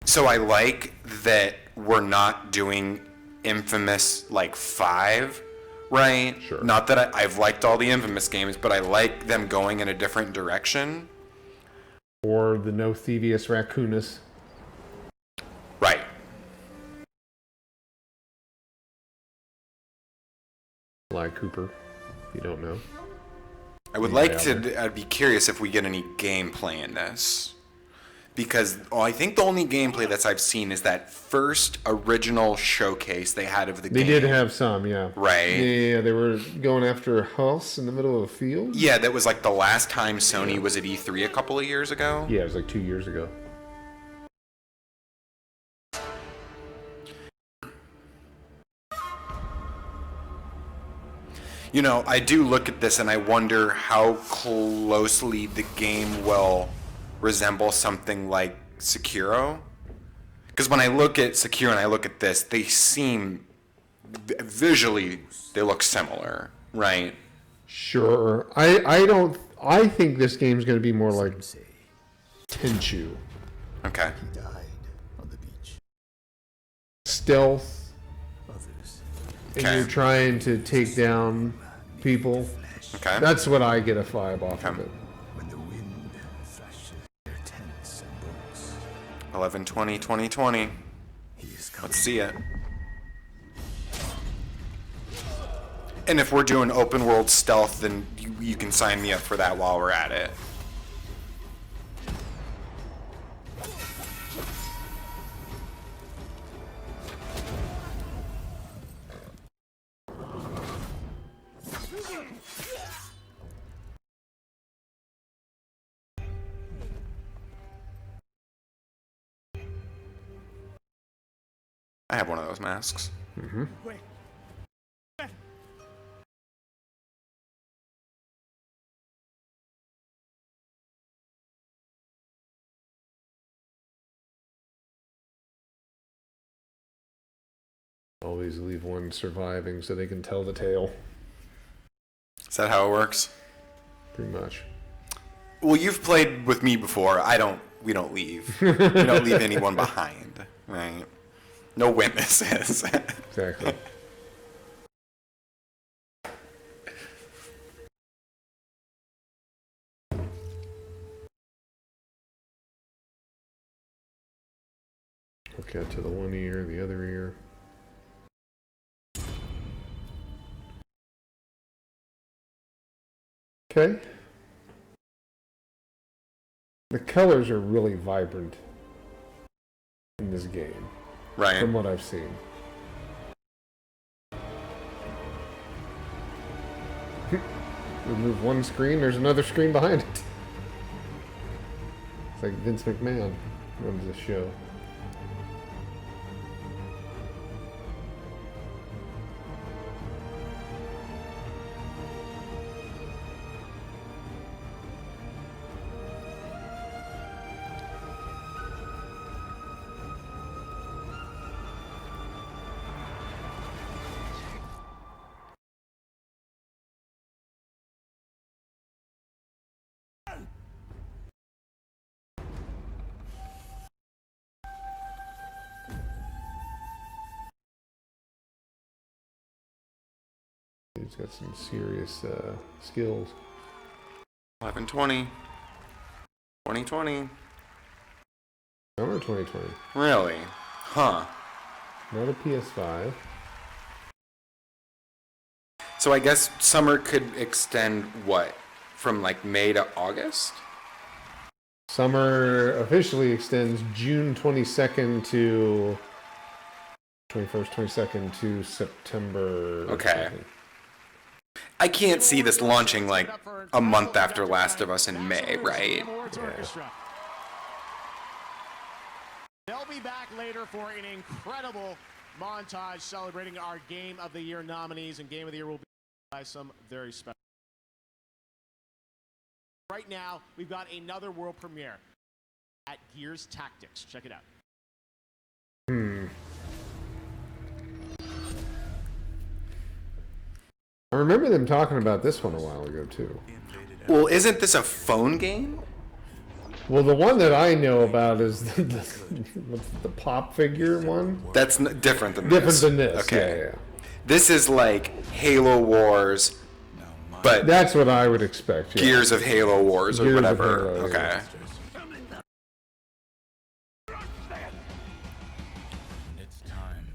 So I like that we're not doing Infamous 5, right? Sure. Not that I've liked all the Infamous games, but I like them going in a different direction. Or the No Thievius Raccoonus. Right. Sly Cooper, if you don't know. I would like to. I'd be curious if we get any gameplay in this, because I think the only gameplay that I've seen is that first original showcase they had of the game. They did have some, yeah. Right. Yeah, they were going after a house in the middle of a field. Yeah, that was like the last time Sony was at E3 a couple of years ago. Yeah, it was like 2 years ago. You know, I do look at this and I wonder how closely the game will resemble something like Sekiro. Because when I look at Sekiro and I look at this, they seem, visually, they look similar, right? Sure. I think this game's going to be more like Tenchu. Okay. Stealth. And you're trying to take down people. Okay. That's what I get a vibe off of it. 11/20/2020. Let's see it. And if we're doing open world stealth, then you can sign me up for that while we're at it. I have one of those masks. Mm-hmm. Always leave one surviving so they can tell the tale. Is that how it works? Pretty much. Well, you've played with me before. We don't leave. We don't leave anyone behind, right? No witnesses. Exactly. Okay, to the one ear, the other ear. Okay. The colors are really vibrant in this game. Right. From what I've seen. Remove one screen, there's another screen behind it. It's like Vince McMahon runs the show. He's got some serious skills. 11/20. 2020. Summer 2020. Really? Huh. Not a PS5. So I guess summer could extend what? From like May to August? Summer officially extends June 22nd to 21st, 22nd to September. Okay. 2nd. I can't see this launching like a month after Last of Us in May, right? Yeah. They'll be back later for an incredible montage celebrating our Game of the Year nominees, and Game of the Year will be by some very special. Right now, we've got another world premiere at Gears Tactics. Check it out. I remember them talking about this one a while ago, too. Well, isn't this a phone game? Well, the one that I know about is what's the pop figure one? That's different than this. Different than this, okay. Yeah. This is like Halo Wars, but that's what I would expect. Yeah. Gears of Halo Wars or Gears whatever. Halo, okay.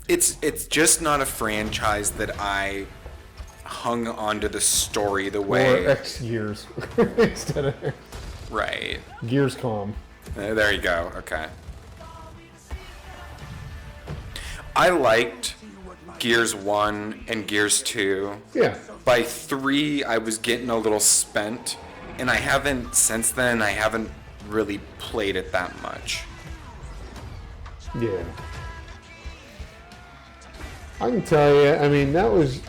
Yeah. It's just not a franchise that I hung onto the story the way. Or X Gears instead of right. Gearscom. There you go. Okay. I liked Gears 1 and Gears 2. Yeah. By 3, I was getting a little spent, and I haven't really played it that much. Yeah. I can tell you, I mean, that was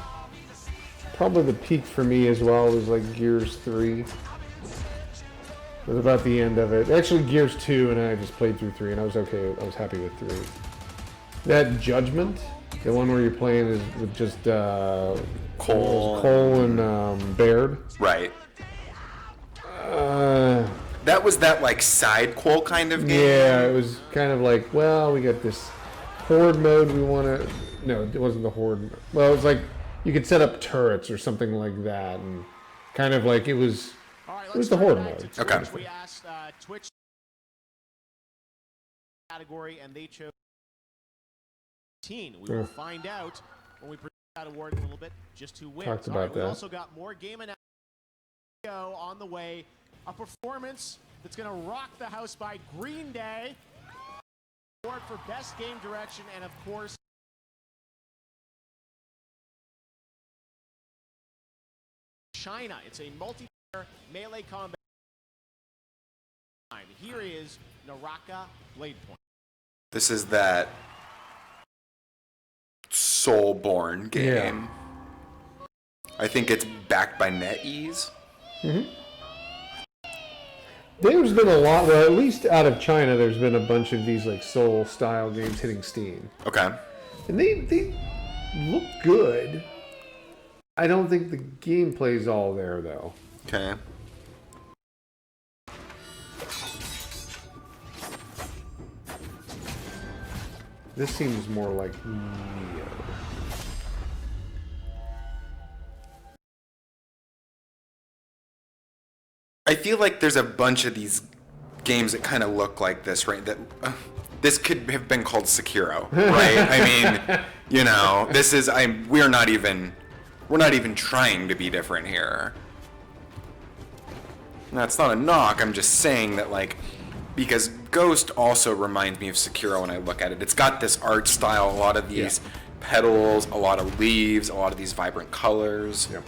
probably the peak for me as well, was like Gears 3. It was about the end of it. Actually, Gears 2, and I just played through 3, and I was okay. I was happy with 3. That Judgment, the one where you're playing is with just Cole and Baird. Right. That was that like side qual kind of game? Yeah, it was kind of like, well, we got this horde mode we want to... No, it wasn't the horde. Well, it was like you could set up turrets or something like that, and kind of like it was the horde mode. Okay. We asked Twitch category, and they chose teen. We will find out when we present that award in a little bit just who wins. Talked about that. We also got more game announcements on the way. A performance that's going to rock the house by Green Day. Award for best game direction, and of course, China. It's a multiplayer melee combat. Here is Naraka Blade Point. This is that Soulborn game. I think it's backed by NetEase. There's been a lot, well, at least out of China, there's been a bunch of these like Soul-style games hitting Steam. Okay. And they look good. I don't think the gameplay's all there, though. Okay. This seems more like Neo. I feel like there's a bunch of these games that kind of look like this, right? That this could have been called Sekiro, right? I mean, you know, this is we're not even trying to be different here. That's not a knock. I'm just saying that, like, because Ghost also reminds me of Sekiro when I look at it. It's got this art style, a lot of these petals, a lot of leaves, a lot of these vibrant colors. Yep.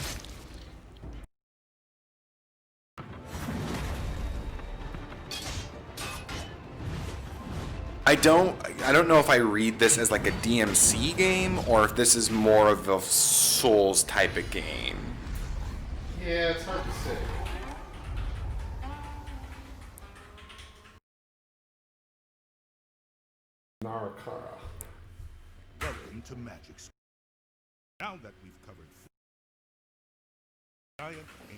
I don't know if I read this as like a DMC game or if this is more of a Souls type of game. Yeah, it's hard to say. Narakara. Welcome to Magic School. Now that we've covered giant aim.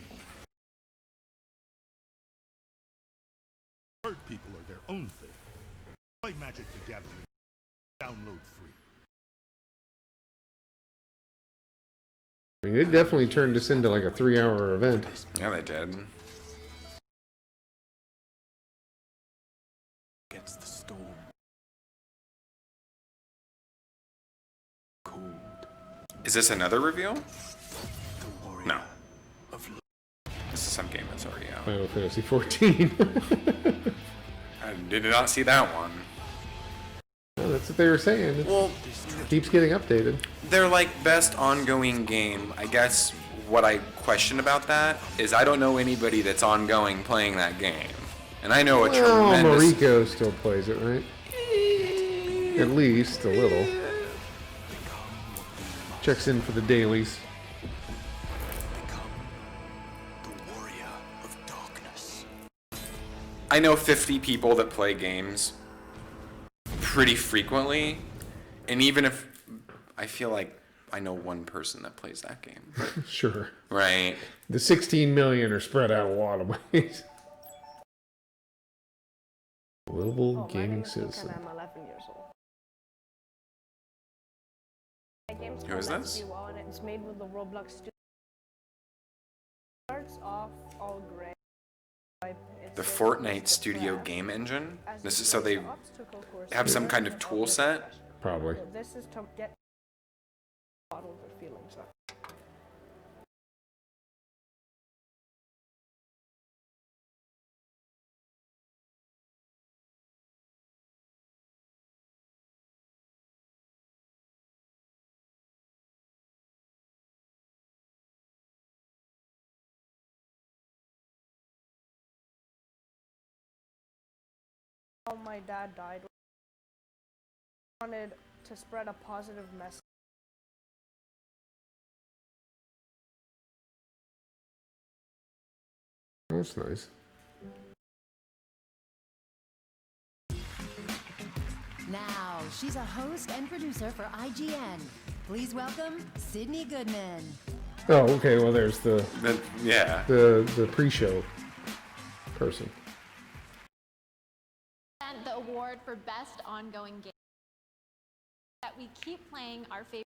Bird people are their own thing. Play Magic the Gathering. Download free. I mean, they definitely turned this into like a 3-hour event. Yeah, they did. Against the storm. Cold. Is this another reveal? No. This is some game that's already out. Final Fantasy 14. I did not see that one. Well, that's what they were saying. Well, it keeps getting updated. They're like best ongoing game. I guess what I question about that is I don't know anybody that's ongoing playing that game. And I know a tremendous... Mariko still plays it, right? At least a little. Checks in for the dailies. I know 50 people that play games pretty frequently, and even if I feel like I know one person that plays that game. Sure. Right. The 16 million are spread out a lot of ways. Global gaming citizen. I'm 11 years old. My game's Who is this? and it's made with the Roblox studio. Starts off all gray. The Fortnite Studio game engine? This is so they have some kind of tool set? Probably. This is to get bottle the feelings up. My dad died. I wanted to spread a positive message. That's nice. Now, she's a host and producer for IGN. Please welcome Sydney Goodman. Oh, okay. Well, there's the pre-show person. The award for best ongoing game that we keep playing our favorite.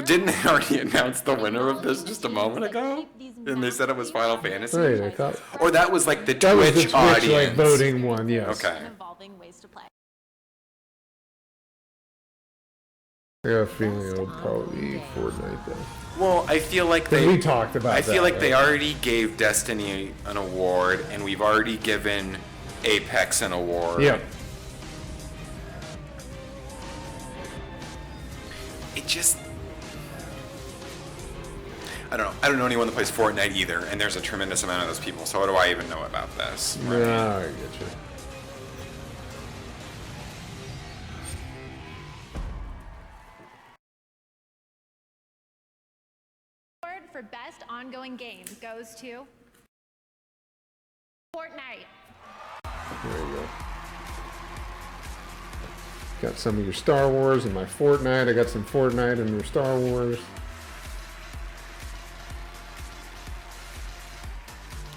Didn't they already announce the winner of this just a moment ago? And they said it was Final Fantasy? Right, I thought. Or that was like the That was the Twitch audience. like, voting one, yes. Okay. Involving ways to play. I got a feeling it'll probably be Fortnite though. Well, I feel like we talked about I that, feel like right? they already gave Destiny an award, and we've already given Apex an award. Yeah. It just... I don't know anyone that plays Fortnite either, and there's a tremendous amount of those people, so what do I even know about this? Right? Nah, I get you. for Best Ongoing Game goes to Fortnite. There you go. Got some of your Star Wars and my Fortnite. I got some Fortnite and your Star Wars.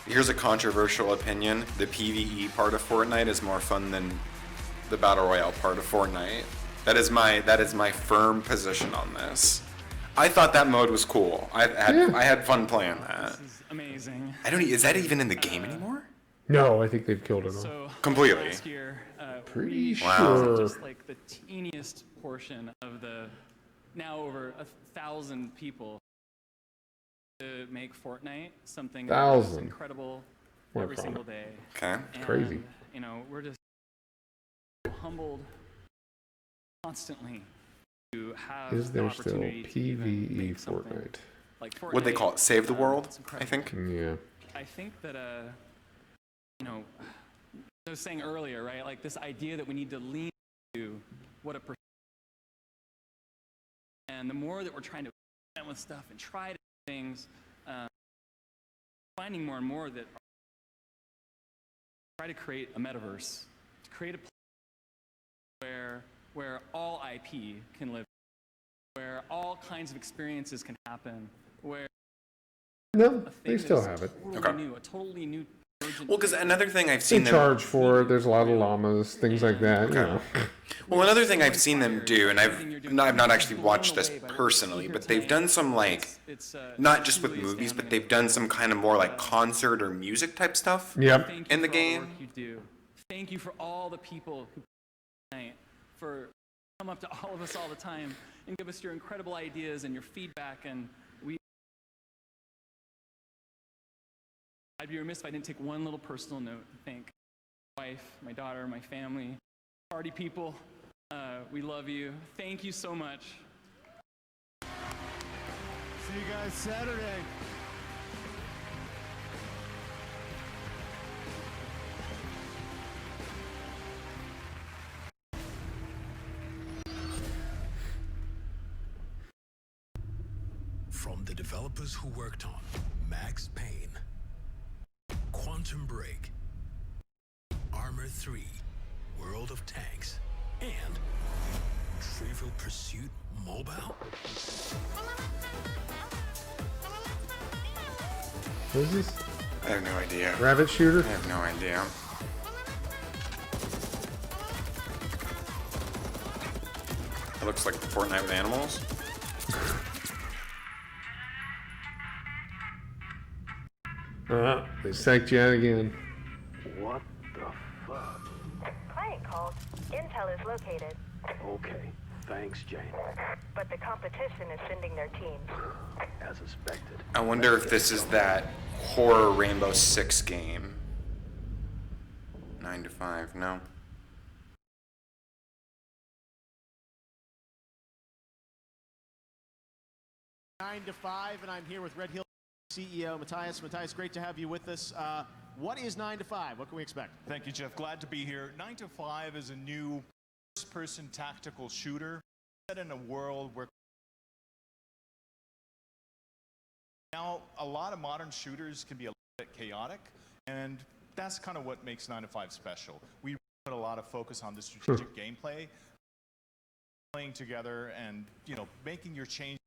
Here's a controversial opinion. The PvE part of Fortnite is more fun than the Battle Royale part of Fortnite. That is my firm position on this. I thought that mode was cool. I had fun playing that. This is amazing. Is that even in the game anymore? No, I think they've killed it all. So completely. Last year, Pretty sure. just like the teeniest portion of the now over 1,000 people to make Fortnite something that's incredible every single day. Okay. And, crazy. You know, we're just humbled constantly to have Is there the still opportunity to even PvE make something Fortnite? like Fortnite. What'd they call it? Save the World, it's I incredible. think. Yeah. I think that you know, I was saying earlier, right? Like this idea that we need to lean into what a and the more that we're trying to experiment with stuff and try to do things, finding more and more that try to create a metaverse, to create a place where all IP can live, where all kinds of experiences can happen, where No, they still have it. a totally new. Well, because another thing I've seen They them charge for it. There's a lot of llamas, things like that. You know. Well, another thing I've seen them do, and I've not actually watched this personally, but they've done some like, not just with movies, but they've done some kind of more like concert or music type stuff. Yep. In the game. You do. Thank you for all the people who for come up to all of us all the time and give us your incredible ideas and your feedback, and I'd be remiss if I didn't take one little personal note to thank my wife, my daughter, my family, party people. We love you. Thank you so much. See you guys Saturday. From the developers who worked on Max Payne, Quantum Break, Armor 3, World of Tanks, and Trivial Pursuit Mobile. What is this? I have no idea. Rabbit shooter? I have no idea. It looks like Fortnite with animals. They psyched you out again. What the fuck? Client called. Intel is located. Okay, thanks, Jane. But the competition is sending their teams. As suspected. I wonder if this is that horror Rainbow Six game. 9 to 5, no. Nine to 5, and I'm here with Red Hill CEO Matthias. Matthias, great to have you with us. What is 9 to 5? What can we expect? Thank you, Jeff. Glad to be here. 9 to 5 is a new first-person tactical shooter set in a world where now a lot of modern shooters can be a little bit chaotic, and that's kind of what makes 9 to 5 special. We put a lot of focus on the strategic gameplay, playing together, and making your change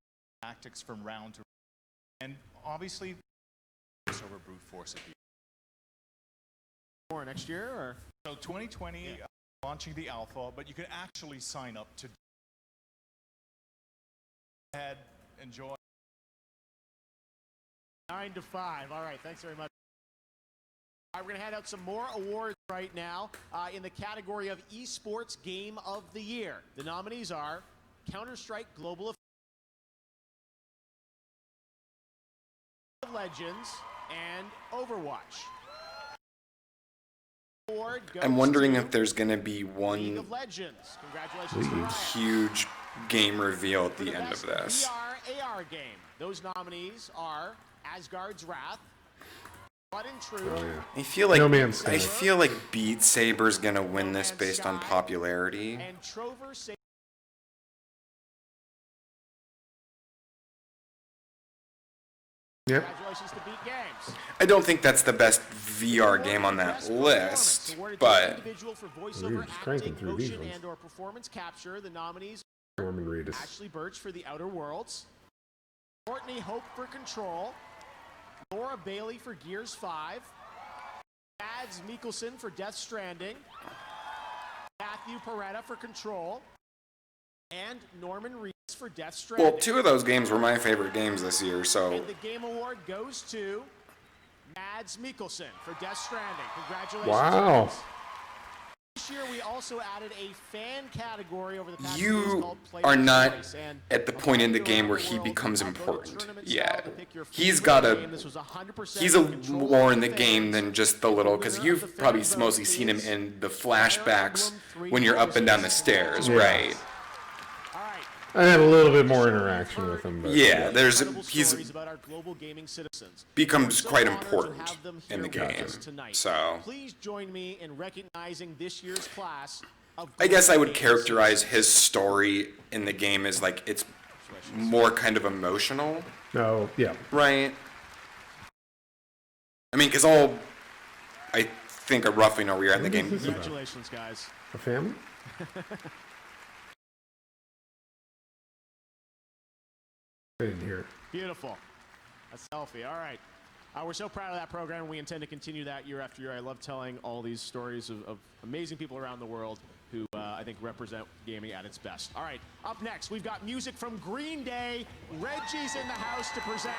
tactics from round to round. And obviously, it's over brute force at the More next year, or so 2020 launching the alpha, but you can actually sign up to. Go ahead, enjoy. 9 to 5. All right, thanks very much. All right, we're going to hand out some more awards right now in the category of Esports Game of the Year. The nominees are Counter-Strike Global Legends and Overwatch. I'm wondering if there's going to be one huge game reveal at the end of this. VR AR game. Those nominees are Asgard's Wrath, Blood and Truth. I feel like No Man's Sky. I feel like Beat Saber's going to win this based on popularity. And Trover Yep. Congratulations to Beat Games. I don't think that's the best VR game on that list, but Individual for We're voiceover just cranking acting, through these motion, ones. and/or performance capture. The nominees: Norman Reedus. Ashley Birch for The Outer Worlds, Courtney Hope for Control, Laura Bailey for Gears 5, Mads Mikkelsen for Death Stranding, Matthew Peretta for Control, and Norman Reedus for Death Stranding. well, 2 of those games were my favorite games this year, so And the Game Award goes to Mads Mikkelsen for Death Stranding. Congratulations. Wow. Mads. This year we also added a fan category over the past days you called Player's are not Choice, and at the point in the game where he becomes important yet. He's more in the game than just the little, because you've probably mostly seen him in the flashbacks when you're up and down the stairs, Yeah. right? I had a little bit more interaction with him, but Yeah, he's about our global gaming citizens. becomes We're so quite honored to important have them in the here with game. us tonight. So Please join me in recognizing this year's class of I guess I would global gaming characterize his story in the game as like it's more kind of emotional, no, yeah. right? I mean, because I think I roughly know where you're at in the What is game. this about? Congratulations, guys. A family? I didn't hear it. Beautiful. A selfie. All right. We're so proud of that program. We intend to continue that year after year. I love telling all these stories of amazing people around the world who I think represent gaming at its best. All right. Up next, we've got music from Green Day. Reggie's in the house to present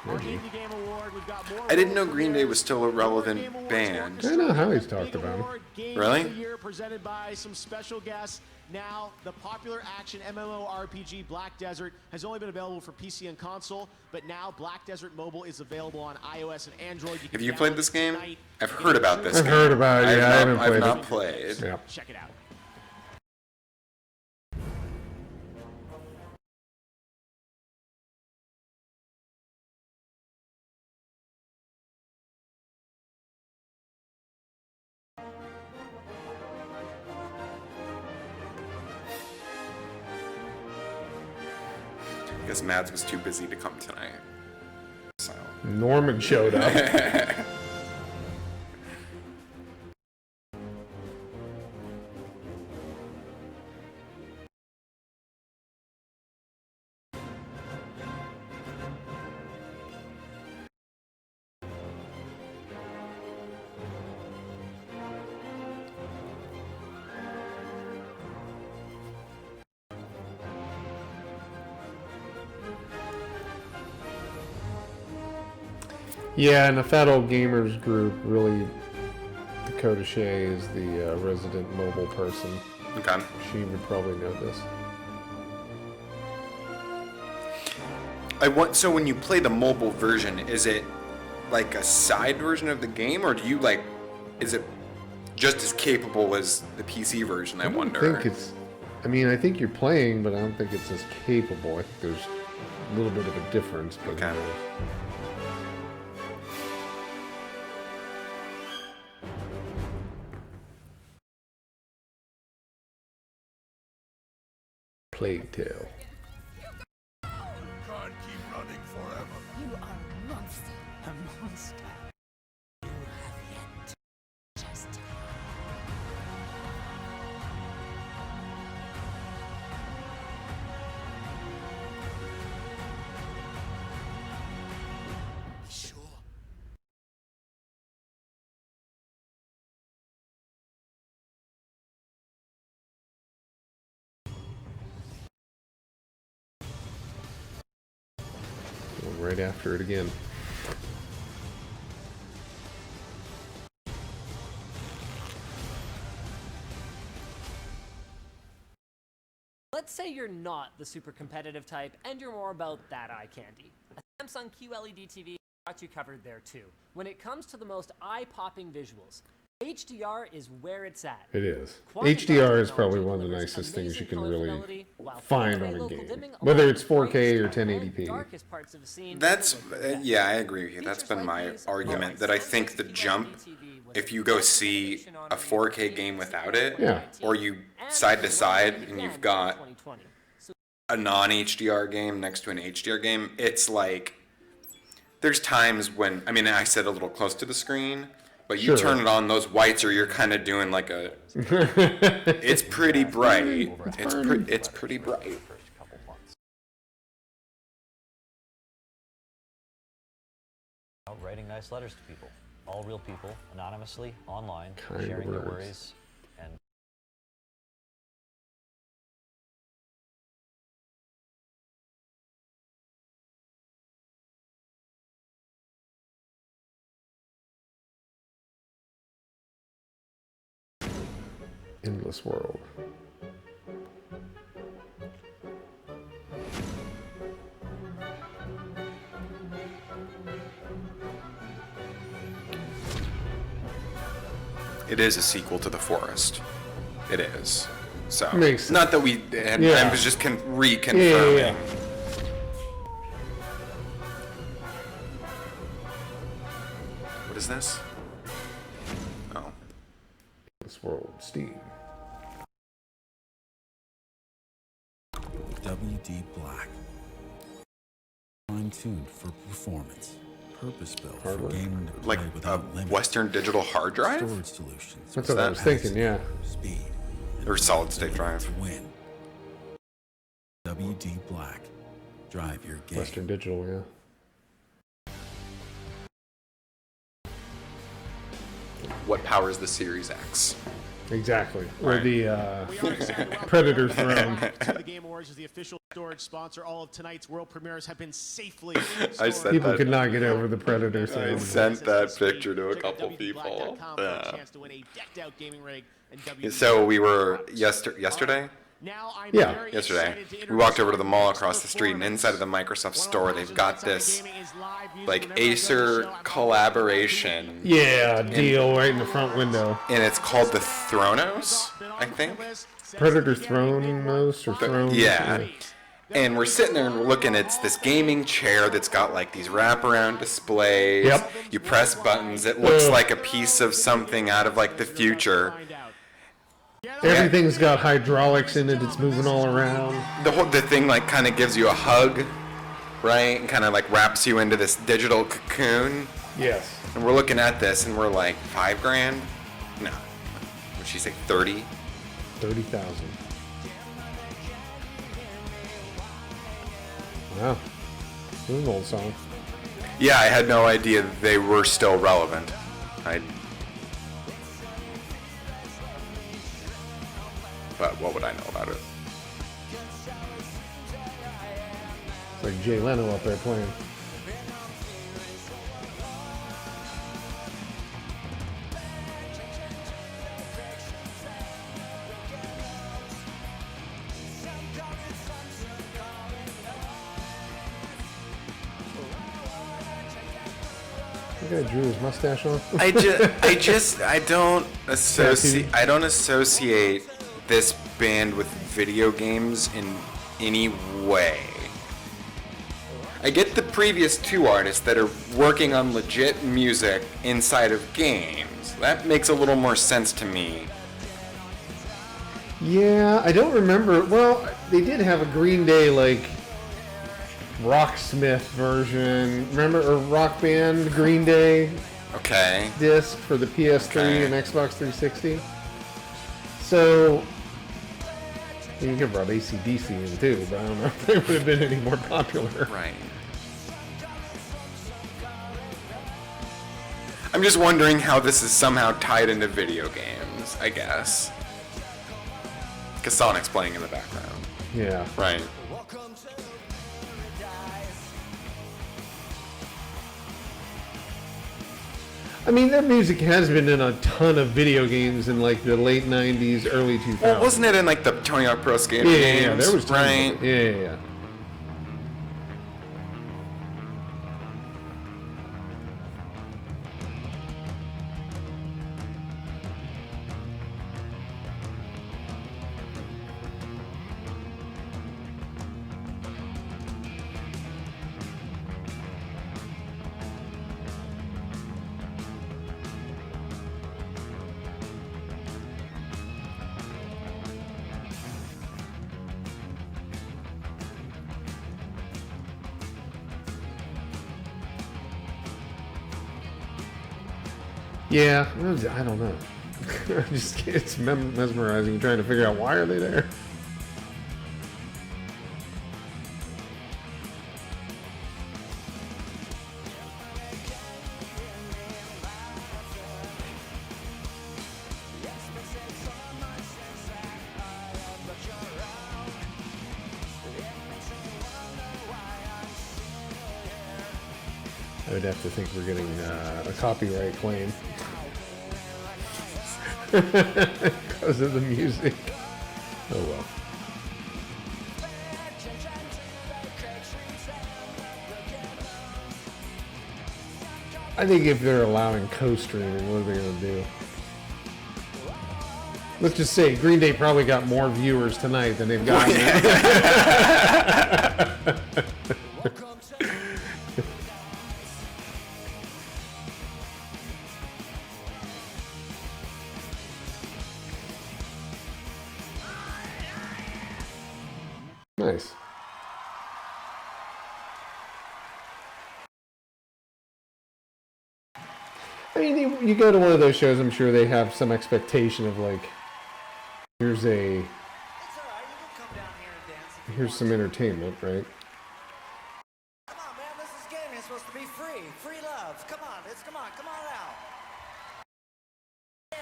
our Indie Game Award. We've got more. I didn't know Green Day was still a relevant band. I know how he's talked about him. Game Really? of the Year presented by some special guests. Now, the popular action MMORPG Black Desert has only been available for PC and console, but now Black Desert Mobile is available on iOS and Android. You can Have you played download this it game? tonight. I've heard about this. I've game. heard about it, yeah, I haven't I've played not it. played. Yeah. Check it out. I guess Mads was too busy to come tonight. So. Norman showed up. Yeah, and the Fat Old Gamers group, really, Dakota Shea is the resident mobile person. Okay. She would probably know this. So when you play the mobile version, is it like a side version of the game, or do you like, is it just as capable as the PC version, I wonder? I think you're playing, but I don't think it's as capable. I think there's a little bit of a difference. But Okay. Plague Tale. Can't keep running forever. You are a monster. A monster. You have yet to just. Sure. Right after it again. Let's say you're not the super competitive type and you're more about that eye candy. A Samsung QLED TV got you covered there too. When it comes to the most eye-popping visuals, HDR is where it's at. It is. HDR is probably one of the nicest things you can really find on a game. Whether it's 4K or 1080p. That's, yeah, I agree with you. That's been my argument, that I think the jump, if you go see a 4K game without it, Yeah. or you side to side and you've got a non-HDR game next to an HDR game, it's like there's times when, I mean, I sit a little close to the screen, but you turn it on, those whites, or you're kind of doing like a, it's pretty bright. It's pretty bright. Writing nice letters to people, all real people, anonymously, online, Kind sharing their words. worries, and Endless World. It is a sequel to The Forest. It is. So, Makes not that we, I was just reconfirming. Yeah. What is this? Oh. Endless World, Steam. WD Black. Fine-tuned for performance. Purpose-built for gaming to play Like without a limits. Western Digital hard drive? Storage solutions. That's what I was thinking, yeah. Speed. Or solid state drive. To win. WD Black. Drive your game. Western Digital, yeah. What powers the Series X? Exactly. Or Right. the Predator Throne. The Game Awards is the official storage sponsor. All of tonight's world premieres have been safely I said People that. could not get over the Predator I Throne. sent that picture to a couple people. Yeah. So we were yesterday? Yeah. Yesterday. We walked over to the mall across the street, and inside of the Microsoft store, they've got this like Acer collaboration. Yeah, deal right in the front window. And it's called the Thronos, I think. Predator Thronos or Throne. Yeah. And we're sitting there and we're looking, it's this gaming chair that's got like these wraparound displays. Yep. You press buttons, it looks like a piece of something out of like the future. Everything's got hydraulics in it. It's moving all around. The thing like kind of gives you a hug, right? And kind of like wraps you into this digital cocoon. Yes. And we're looking at this and we're like, $5,000? No. What'd she say, 30? 30,000. Wow. This is an old song. Yeah, I had no idea they were still relevant. But what would I know about it? It's like Jay Leno up there playing. The guy drew his mustache on. I don't associate this band with video games in any way. I get the previous two artists that are working on legit music inside of games. That makes a little more sense to me. Yeah, I don't remember. Well, they did have a Green Day, like, Rocksmith version. Remember, or Rock Band Green Day Okay. disc for the PS3 and Xbox 360. So, you could rub AC/DC in too, but I don't know if they would have been any more popular. Right. I'm just wondering how this is somehow tied into video games, I guess. Because Sonic's playing in the background. Yeah. Right. I mean, their music has been in a ton of video games in like the late 90s, early 2000s. Well, wasn't it in like the Tony Hawk Pro Skater games? Yeah, there was tons of right. it. Yeah. Yeah, I don't know. It's mesmerizing trying to figure out why are they there. I would have to think we're getting a copyright claim because of the music. Oh well. I think if they're allowing co-streaming, what are they going to do? Let's just say Green Day probably got more viewers tonight than they've gotten. Nice. I mean, you go to one of those shows, I'm sure they have some expectation of like, here's some entertainment, right? Come on, man, this is gaming. It's supposed to be free. Free love. Come on, come on out.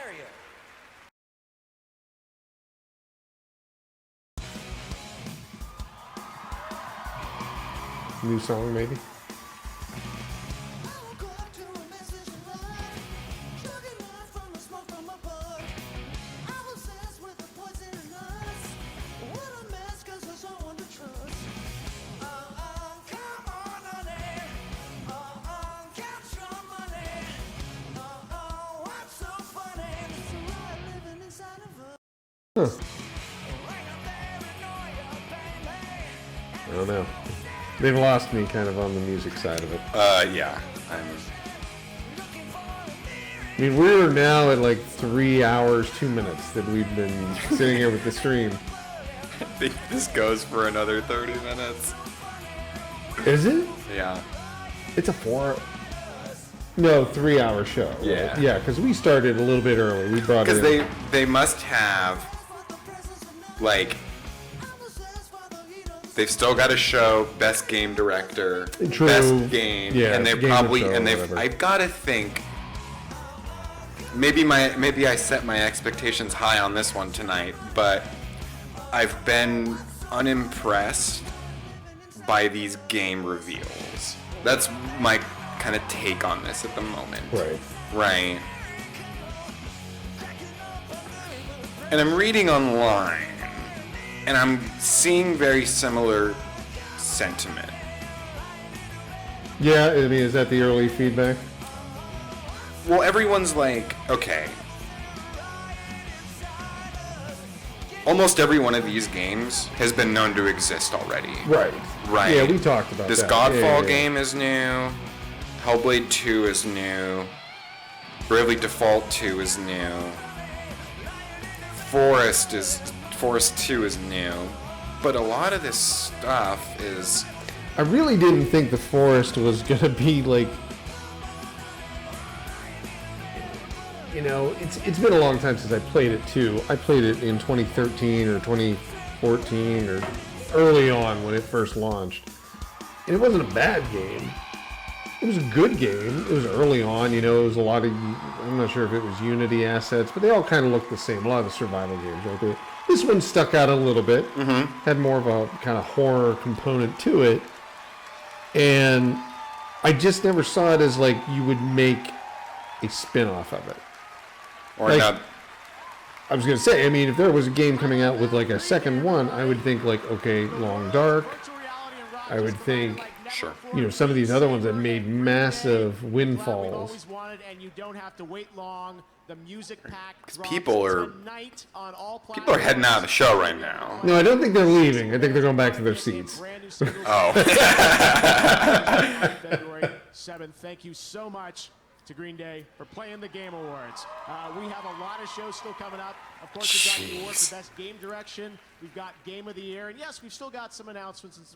Area. New song, maybe? Huh. I don't know. They've lost me kind of on the music side of it. Yeah. I mean, we're now at like 3 hours, 2 minutes that we've been sitting here with the stream. I think this goes for another 30 minutes. Is it? Yeah. It's a 3-hour show. Right? Yeah. Yeah, because we started a little bit early. We brought it in. Because they must have, like, they've still got to show best game director, True. best game, Yeah, and they game probably show, and they've. whatever. I've got to think. Maybe I set my expectations high on this one tonight, but I've been unimpressed by these game reveals. That's my kind of take on this at the moment. Right. Right. And I'm reading online, and I'm seeing very similar sentiment. Yeah, I mean, is that the early feedback? Well, everyone's like, okay. Almost every one of these games has been known to exist already. Right. Right. Yeah, we talked about this that. Godfall Yeah. game is new. Hellblade 2 is new. Bravely Default 2 is new. Forest 2 is new. But a lot of this stuff is... I really didn't think the Forest was going to be like... You know, it's been a long time since I played it too. I played it in 2013 or 2014 or early on when it first launched. And it wasn't a bad game. It was a good game. It was early on, you know, it was a lot of, I'm not sure if it was Unity assets, but they all kind of looked the same. A lot of the survival games, right? This one stuck out a little bit. Mm-hmm. Had more of a kind of horror component to it. And I just never saw it as like you would make a spin-off of it. Or like, not. I was going to say, I mean, if there was a game coming out with like a second one, I would think like, okay, Long Dark. I would think, sure, you know, some of these other ones that made massive windfalls. People are heading out of the show right now. No, I don't think they're leaving. I think they're going back to their seats. Oh. February 7th. Thank you so much to Green Day for playing the Game Awards. We have a lot of shows still coming up. Of course, we've got the award for Best Game Direction. We've got Game of the Year. And yes, we've still got some announcements and some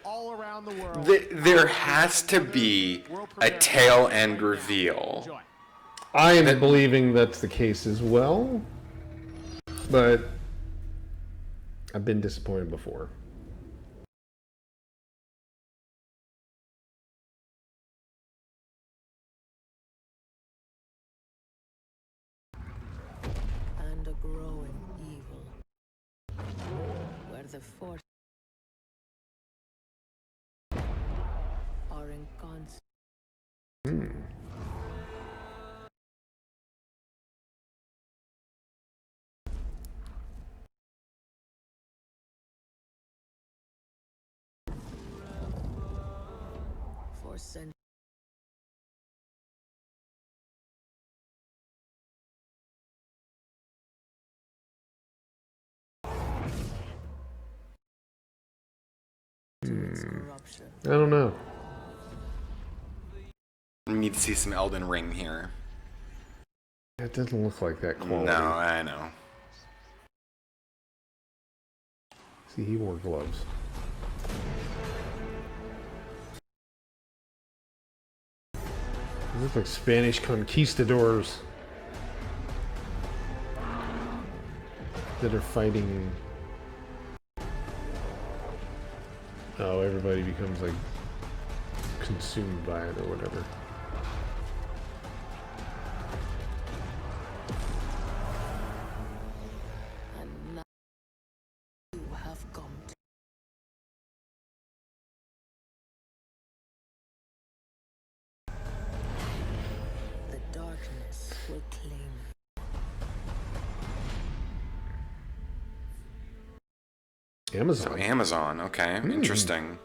all around the world. There has to be a tail end reveal. I am believing that's the case as well, but I've been disappointed before. And a growing evil, where the force are in constant. For centuries. I don't know. We need to see some Elden Ring here. It doesn't look like that quality. No, I know. See, he wore gloves. They look like Spanish conquistadors that are fighting. Oh, everybody becomes like consumed by it or whatever. And now you have come to. The darkness will claim Amazon. So Amazon, okay, interesting.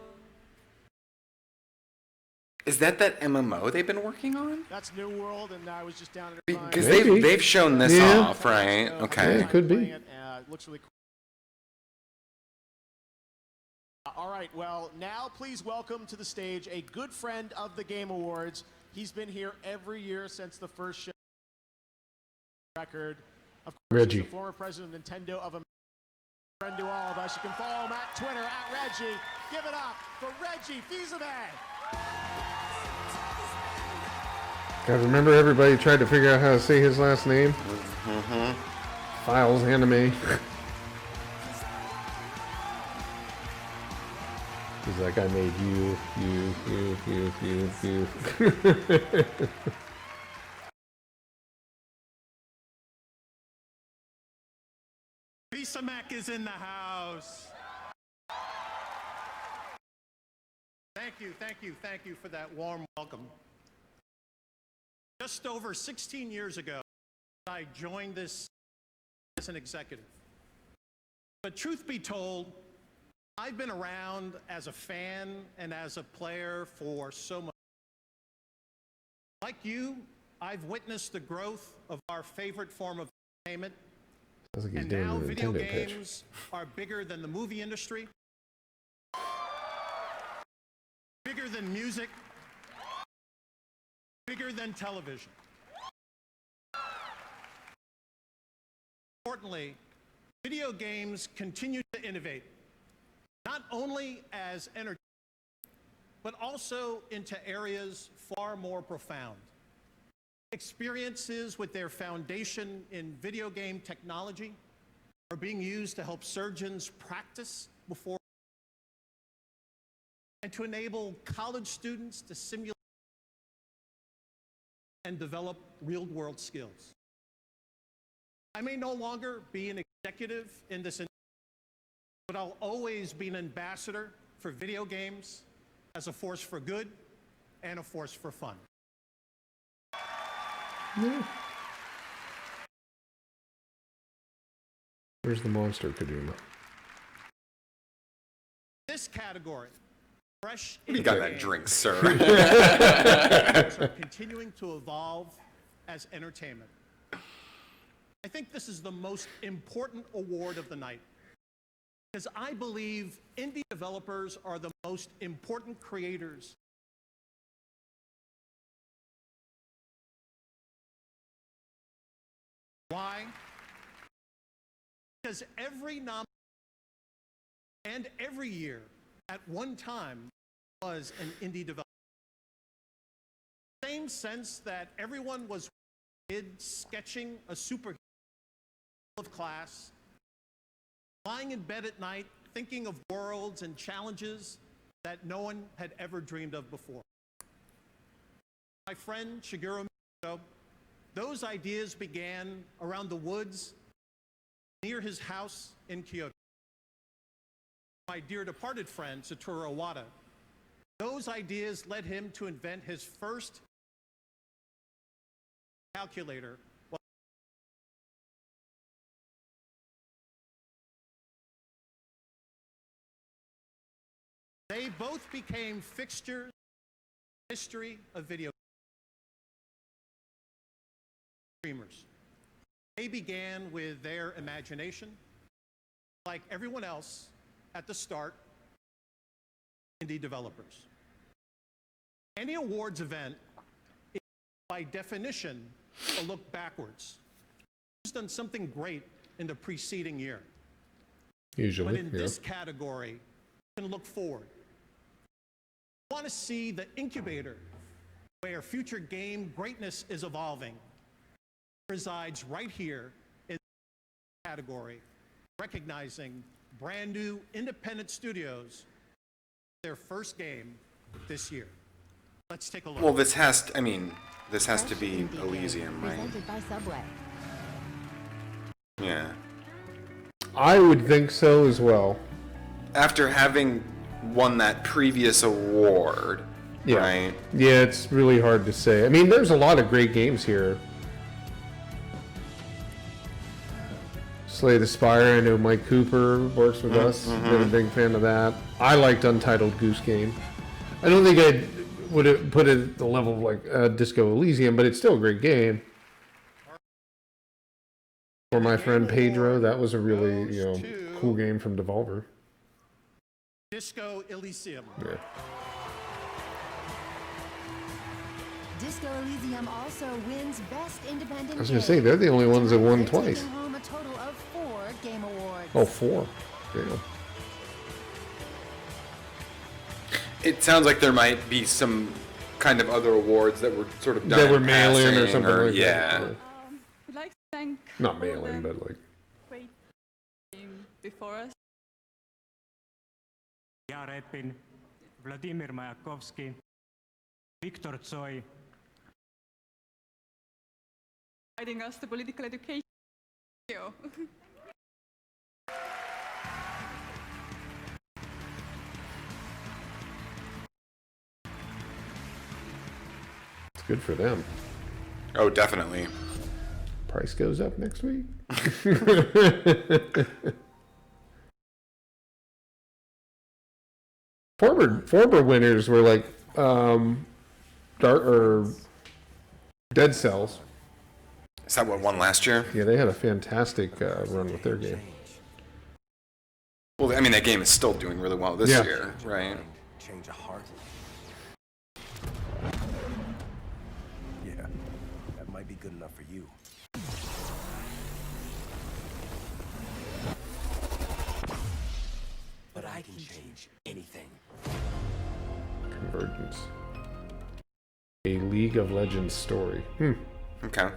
Is that MMO they've been working on? That's New World, and I was just down at Because they've shown this off, right? Okay. Yeah, it could be. Looks really cool. All right, well, now please welcome to the stage a good friend of the Game Awards. He's been here every year since the first show. Record. Of course, Reggie. he's the former president of Nintendo of America. Friend to all of us. You can follow him at Twitter at Reggie. Give it up for Reggie Fils-Aimé. God, remember everybody tried to figure out how to say his last name? Files Anime. He's like, I made you. Fils-Aimé is in the house. Thank you for that warm welcome. Just over 16 years ago, I joined this as an executive. But truth be told, I've been around as a fan and as a player for so much. Like you, I've witnessed the growth of our favorite form of entertainment. Sounds like he's And doing now the video Nintendo pitch. games are bigger than the movie industry, bigger than music, bigger than television. Importantly, video games continue to innovate, not only as entertainment, but also into areas far more profound. Experiences with their foundation in video game technology are being used to help surgeons practice before and to enable college students to simulate and develop real-world skills. I may no longer be an executive in this industry, but I'll always be an ambassador for video games as a force for good and a force for fun. Yeah. Where's the monster, Kaduma? This category, fresh You got that drink, sir. are continuing to evolve as entertainment. I think this is the most important award of the night, because I believe indie developers are the most important creators. Why? Because every nomination and every year at one time was an indie developer. Same sense that everyone was sketching a superhero of class, lying in bed at night, thinking of worlds and challenges that no one had ever dreamed of before. My friend Shigeru Miyamoto, those ideas began around the woods near his house in Kyoto. My dear departed friend Satoru Iwata, those ideas led him to invent his first calculator. They both became fixtures in the history of video streamers. They began with their imagination. Like everyone else at the start, indie developers. Any awards event is by definition a look backwards. Who's done something great in the preceding year? Usually, but in this category, you can look forward. You want to see the incubator where future game greatness is evolving resides right here in this category, recognizing brand new independent studios, their first game this year. Let's take a look. Well, this has to be Elysium, right? Presented by Subway. Yeah. I would think so as well. After having won that previous award, right? Yeah, it's really hard to say. I mean, there's a lot of great games here. Slay the Spire, I know Mike Cooper works with us. Been a big fan of that. I liked Untitled Goose Game. I don't think I would have put it at the level of like Disco Elysium, but it's still a great game. For my friend Pedro, that was a really cool game from Devolver. Disco Elysium. Yeah. Disco Elysium also wins Best Independent Game. I was going to say, they're the only ones that won twice. Taking home a total of 4 Game Awards. Oh, 4. Yeah. It sounds like there might be some kind of other awards that were sort of done that were mail-in or something like that. Yeah. We'd like to thank Not mail-in, but like... great team before us. Repin, Vladimir Mayakovsky, Viktor Tsoi. Providing us the political education. It's good for them. Oh, definitely. Price goes up next week. Former winners were like Dead Cells. Is that what won last year? Yeah, they had a fantastic run with their game. Well, I mean, that game is still doing really well this year, right? Change a heart. Yeah, that might be good enough for you. But I can change anything. Convergence. A League of Legends story. Okay.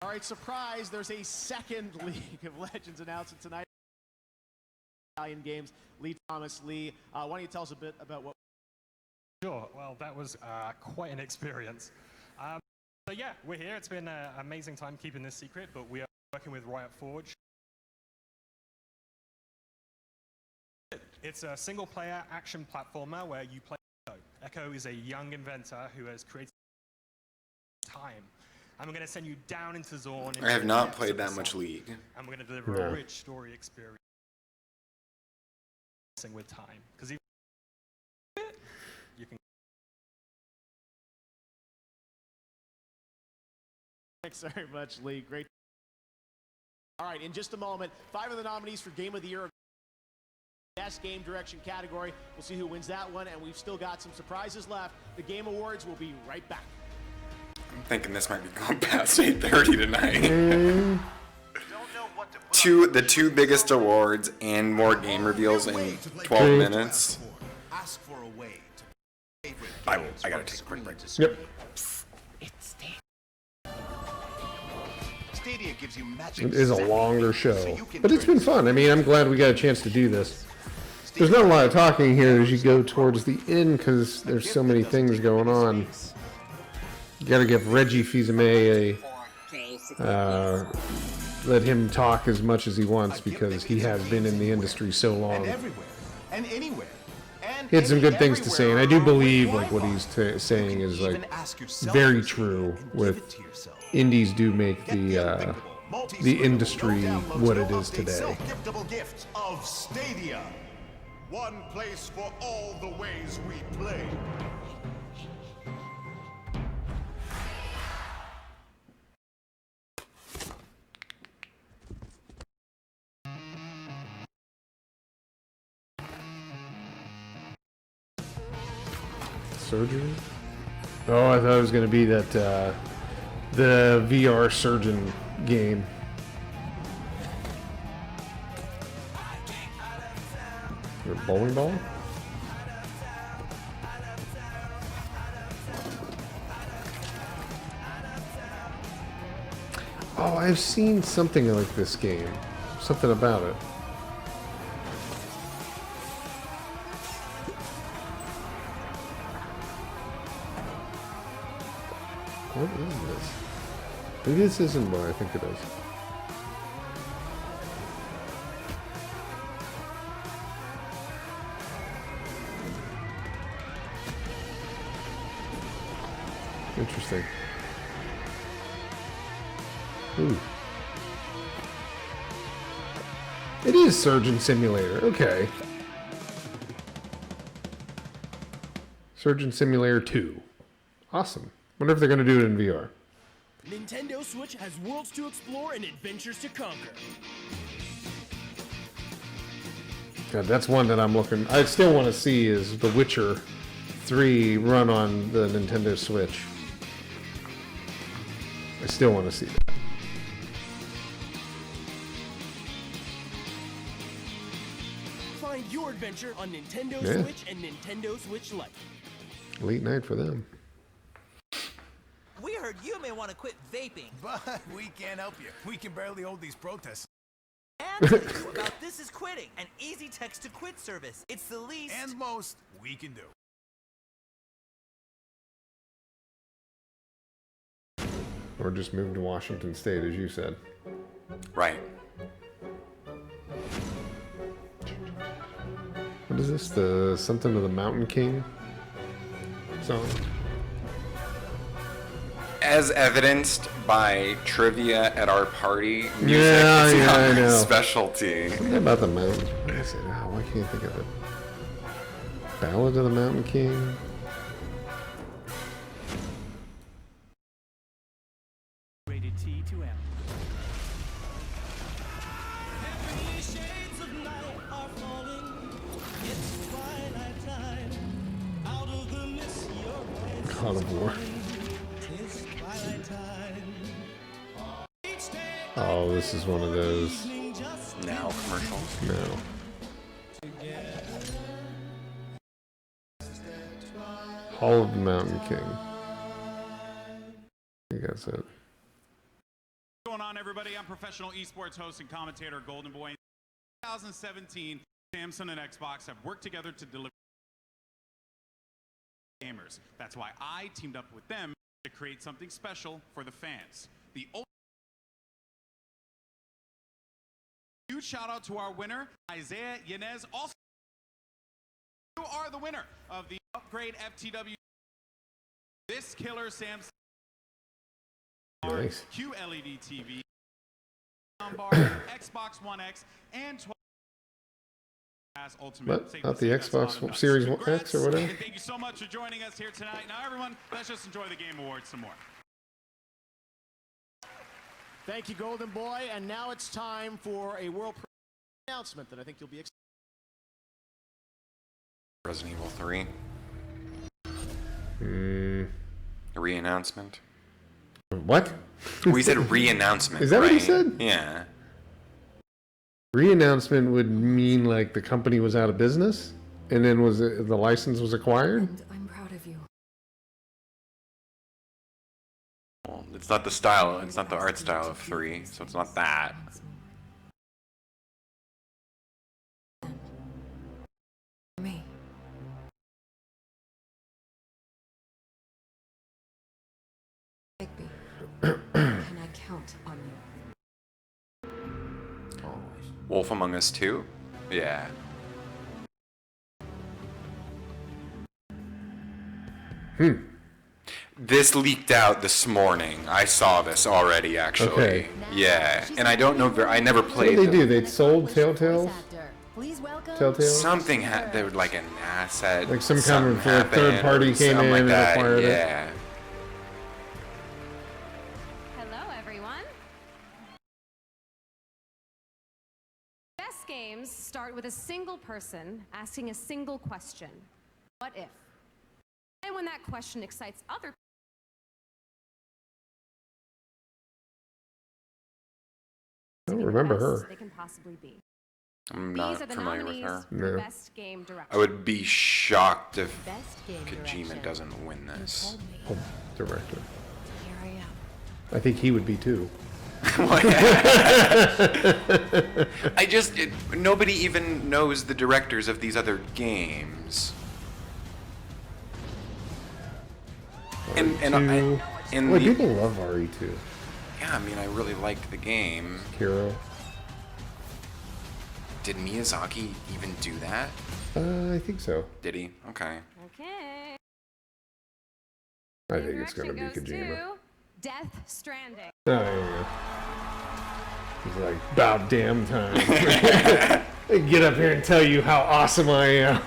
All right, surprise, there's a second League of Legends announcement tonight. Italian games. Lee Thomas. Lee, why don't you tell us a bit about what... Sure, well, that was quite an experience. So yeah, we're here. It's been an amazing time keeping this secret, but we are working with Riot Forge. It's a single-player action platformer where you play Echo. Echo is a young inventor who has created time. And we're going to send you down into Zorn. I have not played that much League. And we're going to deliver a rich story experience with time. Because you can... Thanks very much, Lee. Great. All right, in just a moment, 5 of the nominees for Game of the Year. Best Game Direction category. We'll see who wins that one, and we've still got some surprises left. The Game Awards will be right back. I'm thinking this might be going past 8:30 tonight. The two biggest awards and more game reveals in 12 minutes. I gotta take a quick break. Yep. Stadia gives you magic. It is a longer show, but it's been fun. I mean, I'm glad we got a chance to do this. There's not a lot of talking here as you go towards the end because there's so many things going on. You got to give Reggie Fils-Aimé let him talk as much as he wants because he has been in the industry so long. And anywhere. He had some good things to say, and I do believe like what he's saying is like very true. With indies do make the industry what it is today. Self-giftable gift of Stadia. One place for all the ways we play. Surgery? Oh, I thought it was going to be that the VR surgeon game. Your bowling ball? Oh, I've seen something like this game. Something about it. What is this? Maybe this isn't what I think it is. Interesting. Ooh. It is Surgeon Simulator. Okay. Surgeon Simulator 2. Awesome. Wonder if they're going to do it in VR. Nintendo Switch has worlds to explore and adventures to conquer. God, that's one that I'm looking... I still want to see is The Witcher 3 run on the Nintendo Switch. I still want to see that. Find your adventure on Nintendo Switch and Nintendo Switch Lite. Late night for them. We heard you may want to quit vaping. But we can't help you. We can barely hold these protests. And tell you about This Is Quitting, an easy text-to-quit service. It's the least and most we can do. Or just move to Washington State, as you said. Right. What is this? The something of the Mountain King song? As evidenced by trivia at our party, music is our I know. specialty. Something about the mountain. I said, oh, why can't I think of it? Ballad of the Mountain King. Rated T to M. God of War. Oh, this is one of those. Now commercials. No. Hall of the Mountain King. I think that's it. What's going on, everybody? I'm professional esports host and commentator Golden Boy. In 2017, Samsung and Xbox have worked together to deliver gamers. That's why I teamed up with them to create something special for the fans. The huge shout out to our winner, Isaiah Yanez. Also, you are the winner of the Upgrade FTW. This killer Samsung Nice. QLED TV, soundbar, Xbox One X, and 12 Ultimate. What? Not the Xbox Series X or whatever? And thank you so much for joining us here tonight. Now, everyone, let's just enjoy the Game Awards some more. Thank you, Golden Boy. And now it's time for a world announcement that I think you'll be excited. Resident Evil 3. Mm. A re-announcement. What? We said re-announcement. Is that right? what he said? Yeah. Re-announcement would mean like the company was out of business, and then the license was acquired. And I'm proud of you. Well, it's not the style. It's not the art style of 3, so it's not that. Me. Bigby, can I count on you? Wolf Among Us 2? Yeah. This leaked out this morning. I saw this already, actually. Okay. Yeah, and I don't know. I never What played. did they do? They sold Telltale. Telltale. Something they would like an asset. Like some kind of happened, third party came something in like and that. acquired it. Yeah. Hello, everyone. Best games start with a single person asking a single question. What if? And when that question excites other I don't remember her. they can possibly be. I'm These not are the familiar with nominees her. for No. Best Game Direction. I would be shocked if Best Game Kojima Direction. doesn't win this. Oh, director. Here I am. I think he would be too. I just nobody even knows the directors of these other games. And Well, people love RE2. Yeah, I mean, I really liked the game. Hero. Did Miyazaki even do that? I think so. Did he? Okay. Okay. I think it's gonna be Direction Kojima. goes to Death Stranding. Oh, yeah. He's like, about damn time. Get up here and tell you how awesome I am.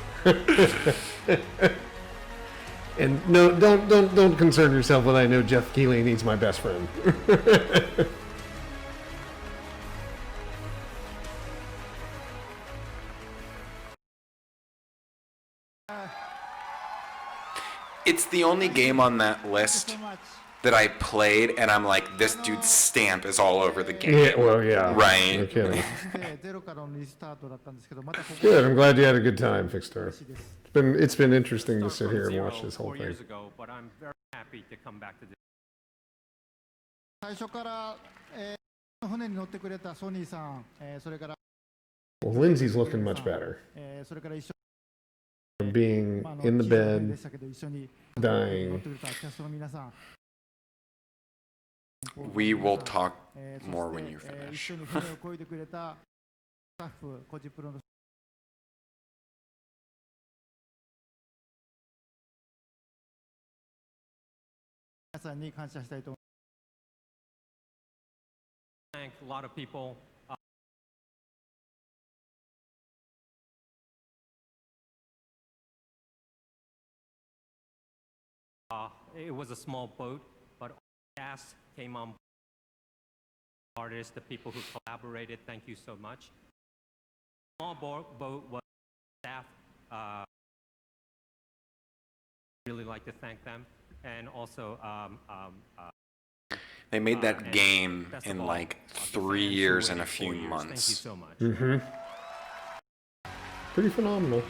And no, don't concern yourself with I know Jeff Keighley and he's my best friend. It's the only game on that list that I played, and I'm like, this dude's stamp is all over the game. Yeah, well, yeah. Right. No kidding. Good. I'm glad you had a good time, Fixstar. It's been interesting to sit here and watch this whole 4 thing. years ago, but I'm very happy to come back to this. 最初から、船に乗ってくれたソニーさん、それから Well, Lindsay's looking much better. それから一緒 From being in the bed, dying. We will talk more when you finish. 一緒に船を漕いでくれたスタッフ、コジプロの 皆さんに感謝したいと思います。 Thank a lot of people. It was a small boat, but all the cast came on. Artists, the people who collaborated, thank you so much. Small boat was staff. Really like to thank them, and also. They made that game in like 3 years and a few months. Thank you so much. Mm-hmm. Pretty phenomenal.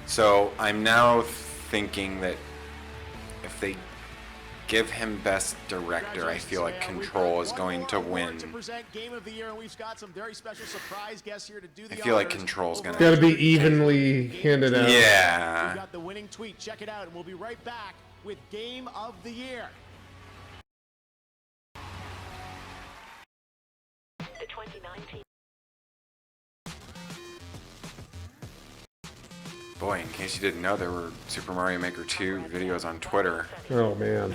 So I'm now thinking that if they give him Best Director, I feel like Control is going to win. I feel like Control's gonna. Got to be evenly handed out. Yeah. We got the winning tweet. Check it out, and we'll be right back with Game of the Year. The 2019. Boy, in case you didn't know, there were Super Mario Maker 2 videos on Twitter. Oh man.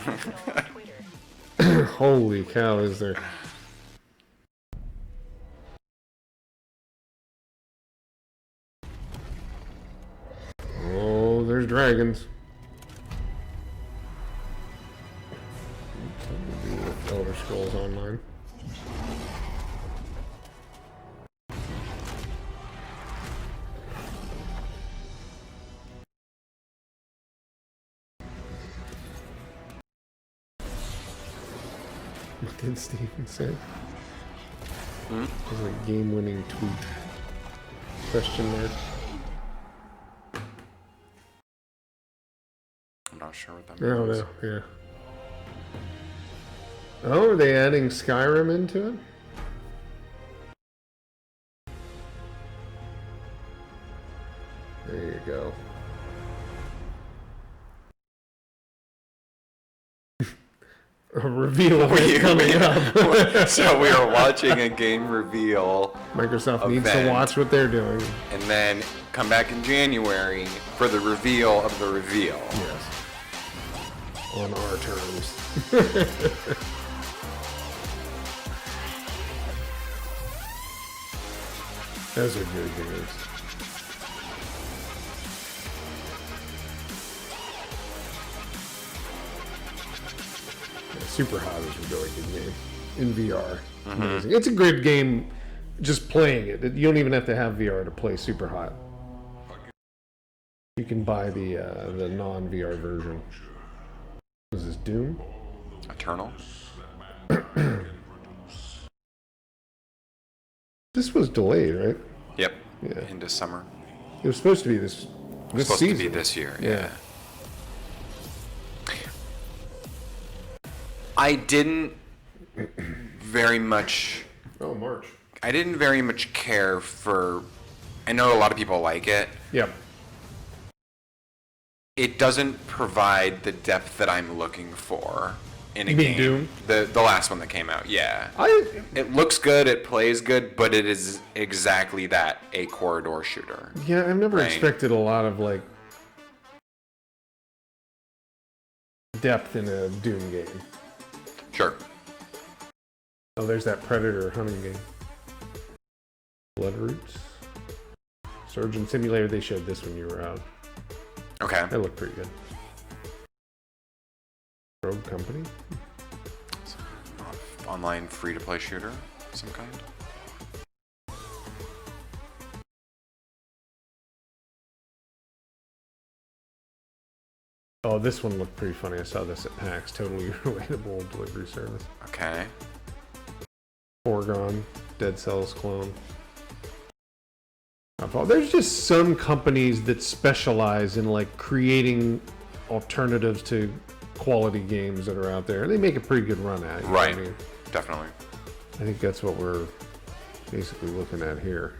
Holy cow, is there. Oh, there's dragons. Something to do with Elder Scrolls Online. What did Steven say? Hmm? It was a game-winning tweet. Question mark. I'm not sure what that I don't means. know. Yeah. Oh, are they adding Skyrim into it? There you go. A reveal event coming up. So we are watching a game reveal. Microsoft needs to event, watch what they're doing. and then come back in January for the reveal of the reveal. Yes. On our terms. Those are good games. Yeah, Super Hot is a really good game in VR. Amazing. It's a good game just playing it. You don't even have to have VR to play Super Hot. You can buy the non-VR version. Was this Doom? Eternal? This was delayed, right? Yep. Yeah. Into summer. It was supposed to be this Supposed season. to be this year. Yeah. I didn't very much. Oh, March. I didn't very much care for. I know a lot of people like it. Yep. It doesn't provide the depth that I'm looking for in a You mean game. Doom? The last one that came out, yeah. I It looks good, it plays good, but it is exactly that, a corridor shooter. Yeah, I've never Right. expected a lot of like depth in a Doom game. Sure. Oh, there's that Predator hunting game. Blood Roots. Surgeon Simulator, they showed this when you were out. Okay. That looked pretty good. Rogue Company? Online free-to-play shooter of some kind. Oh, this one looked pretty funny. I saw this at PAX. Totally relatable delivery service. Okay. Foregone, Dead Cells clone. There's just some companies that specialize in like creating alternatives to quality games that are out there. They make a pretty good run at it. You know what I Right. mean? Definitely. I think that's what we're basically looking at here.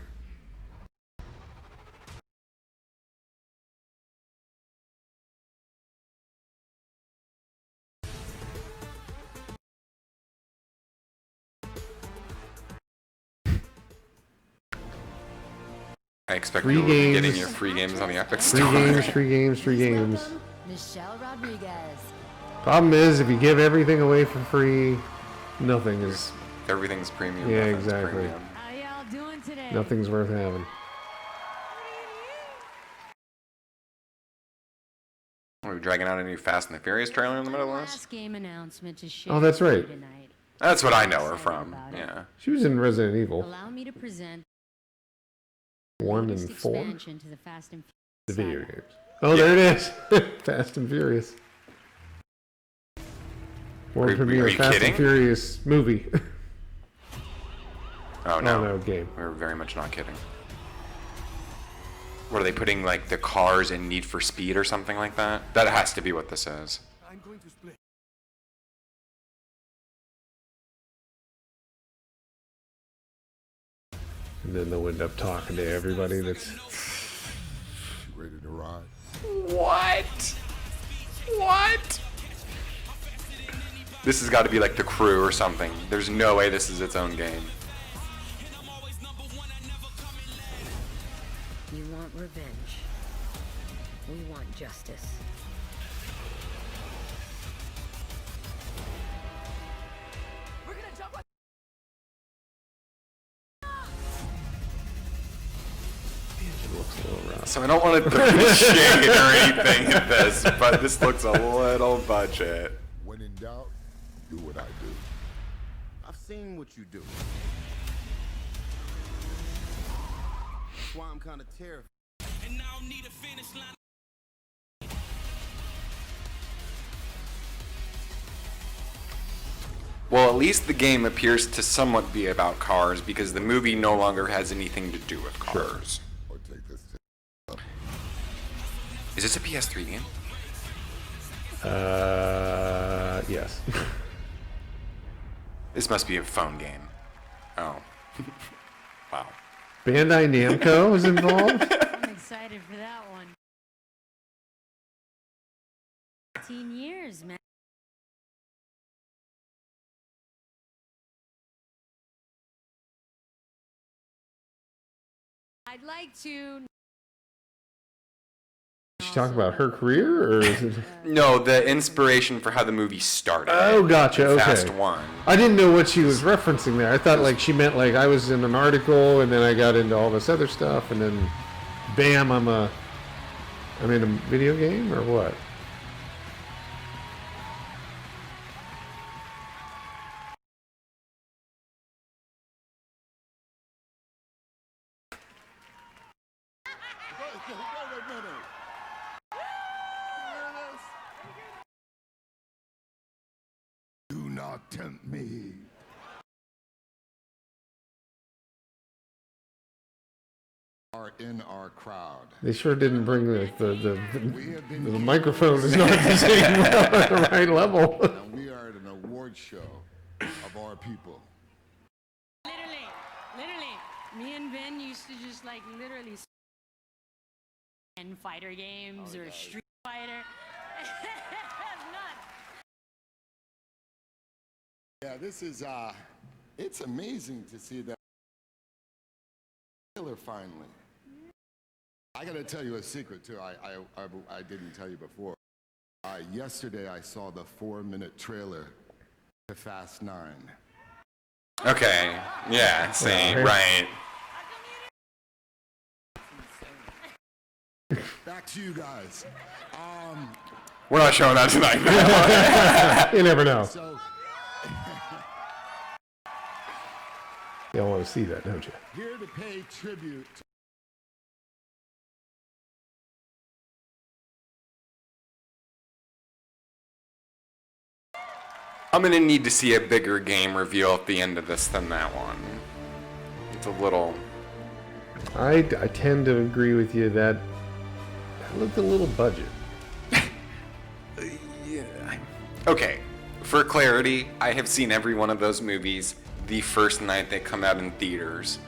I expect Free you will be games. getting your free games on the Epic Free Store. games, free games, free games. Michelle Rodriguez. Problem is, if you give everything away for free, nothing is. Everything's premium. Yeah, nothing's exactly. premium. How y'all doing today? Nothing's worth having. Are we dragging out a new Fast and the Furious trailer in the middle of this? Last game announcement to share Oh, that's with you right. tonight. That's what I know her from. Yeah. She was in Resident Evil Allow me to present 1 latest and 4. expansion to the Fast and The Furious video saga. games. Oh, there it is. Fast and Furious. World premiere are of you Fast kidding? and Furious movie. Oh no. no, game. We're very much not kidding. What are they putting like the cars in Need for Speed or something like that? That has to be what this is. I'm going to split. And then they'll end up talking to everybody that's. Ready to ride? What? What? This has got to be like The Crew or something. There's no way this is its own game. You want revenge. We want justice. It looks a little rough. So I don't want to put any shade or anything in this, but this looks a little budget. When in doubt, do what I do. I've seen what you do. That's why I'm kind of terrified. And now need a finish line. Well, at least the game appears to somewhat be about cars because the movie no longer has anything to do with cars. Is this a PS3 game? Yes. This must be a phone game. Oh. Wow. Bandai Namco is involved? I'm excited for that one. 15 years, man. I'd like to... Is she talking about her career, or is it... No, the inspiration for how the movie started. Oh, gotcha. Okay. Fast 1. I didn't know what she was referencing there. I thought like she meant like I was in an article and then I got into all this other stuff and then, bam, I'm in a video game or what? Do not tempt me. Are in our crowd. They sure didn't bring the microphone is not the same at the right level. And we are at an award show of our people. Literally, me and Ben used to just like literally and fighter games or Street Fighter. Yeah, this is it's amazing to see that trailer finally. I gotta tell you a secret too. I didn't tell you before. Yesterday I saw the 4-minute trailer to Fast 9. Okay. Yeah. Same. Right. Back to you guys. We're not showing that tonight. You never know. So, You all want to see that, don't you? here to pay tribute to I'm gonna need to see a bigger game reveal at the end of this than that one. It's a little. I tend to agree with you that looked a little budget. Yeah. Okay. For clarity, I have seen every one of those movies the first night they come out in theaters.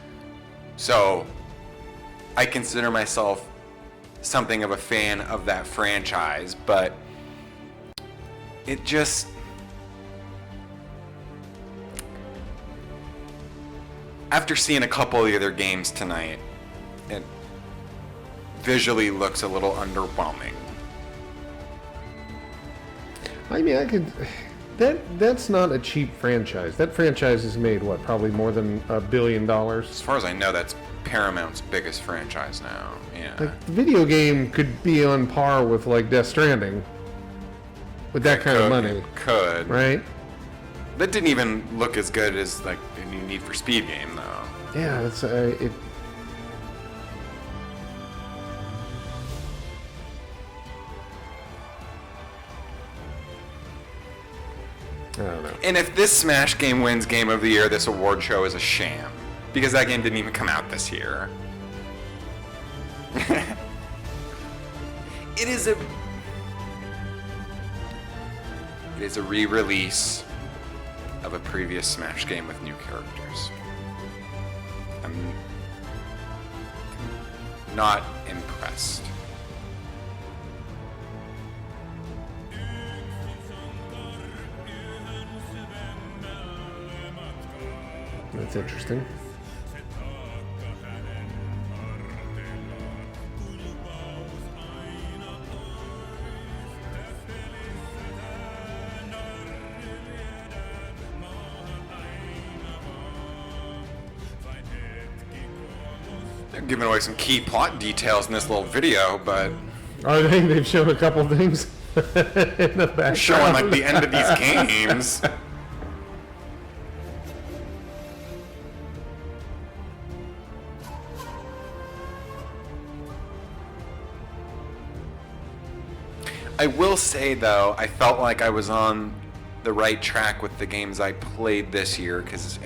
So, I consider myself something of a fan of that franchise, but it just... After seeing a couple of the other games tonight, it visually looks a little underwhelming. I mean, I could... That's not a cheap franchise. That franchise has made, what, probably more than $1 billion? As far as I know, that's Paramount's biggest franchise now. Yeah. Like, the video game could be on par with, like, Death Stranding. With that kind of money. Could. Right? That didn't even look as good as, like, the new Need for Speed game, though. Yeah, it's... it. I don't know. And if this Smash game wins Game of the Year, this award show is a sham. Because that game didn't even come out this year. It is a re-release of a previous Smash game with new characters. I'm not impressed. That's interesting. They're giving away some key plot details in this little video, but... Are they? They've shown a couple things in the background. Showing, like, the end of these games. I will say, though, I felt like I was on the right track with the games I played this year because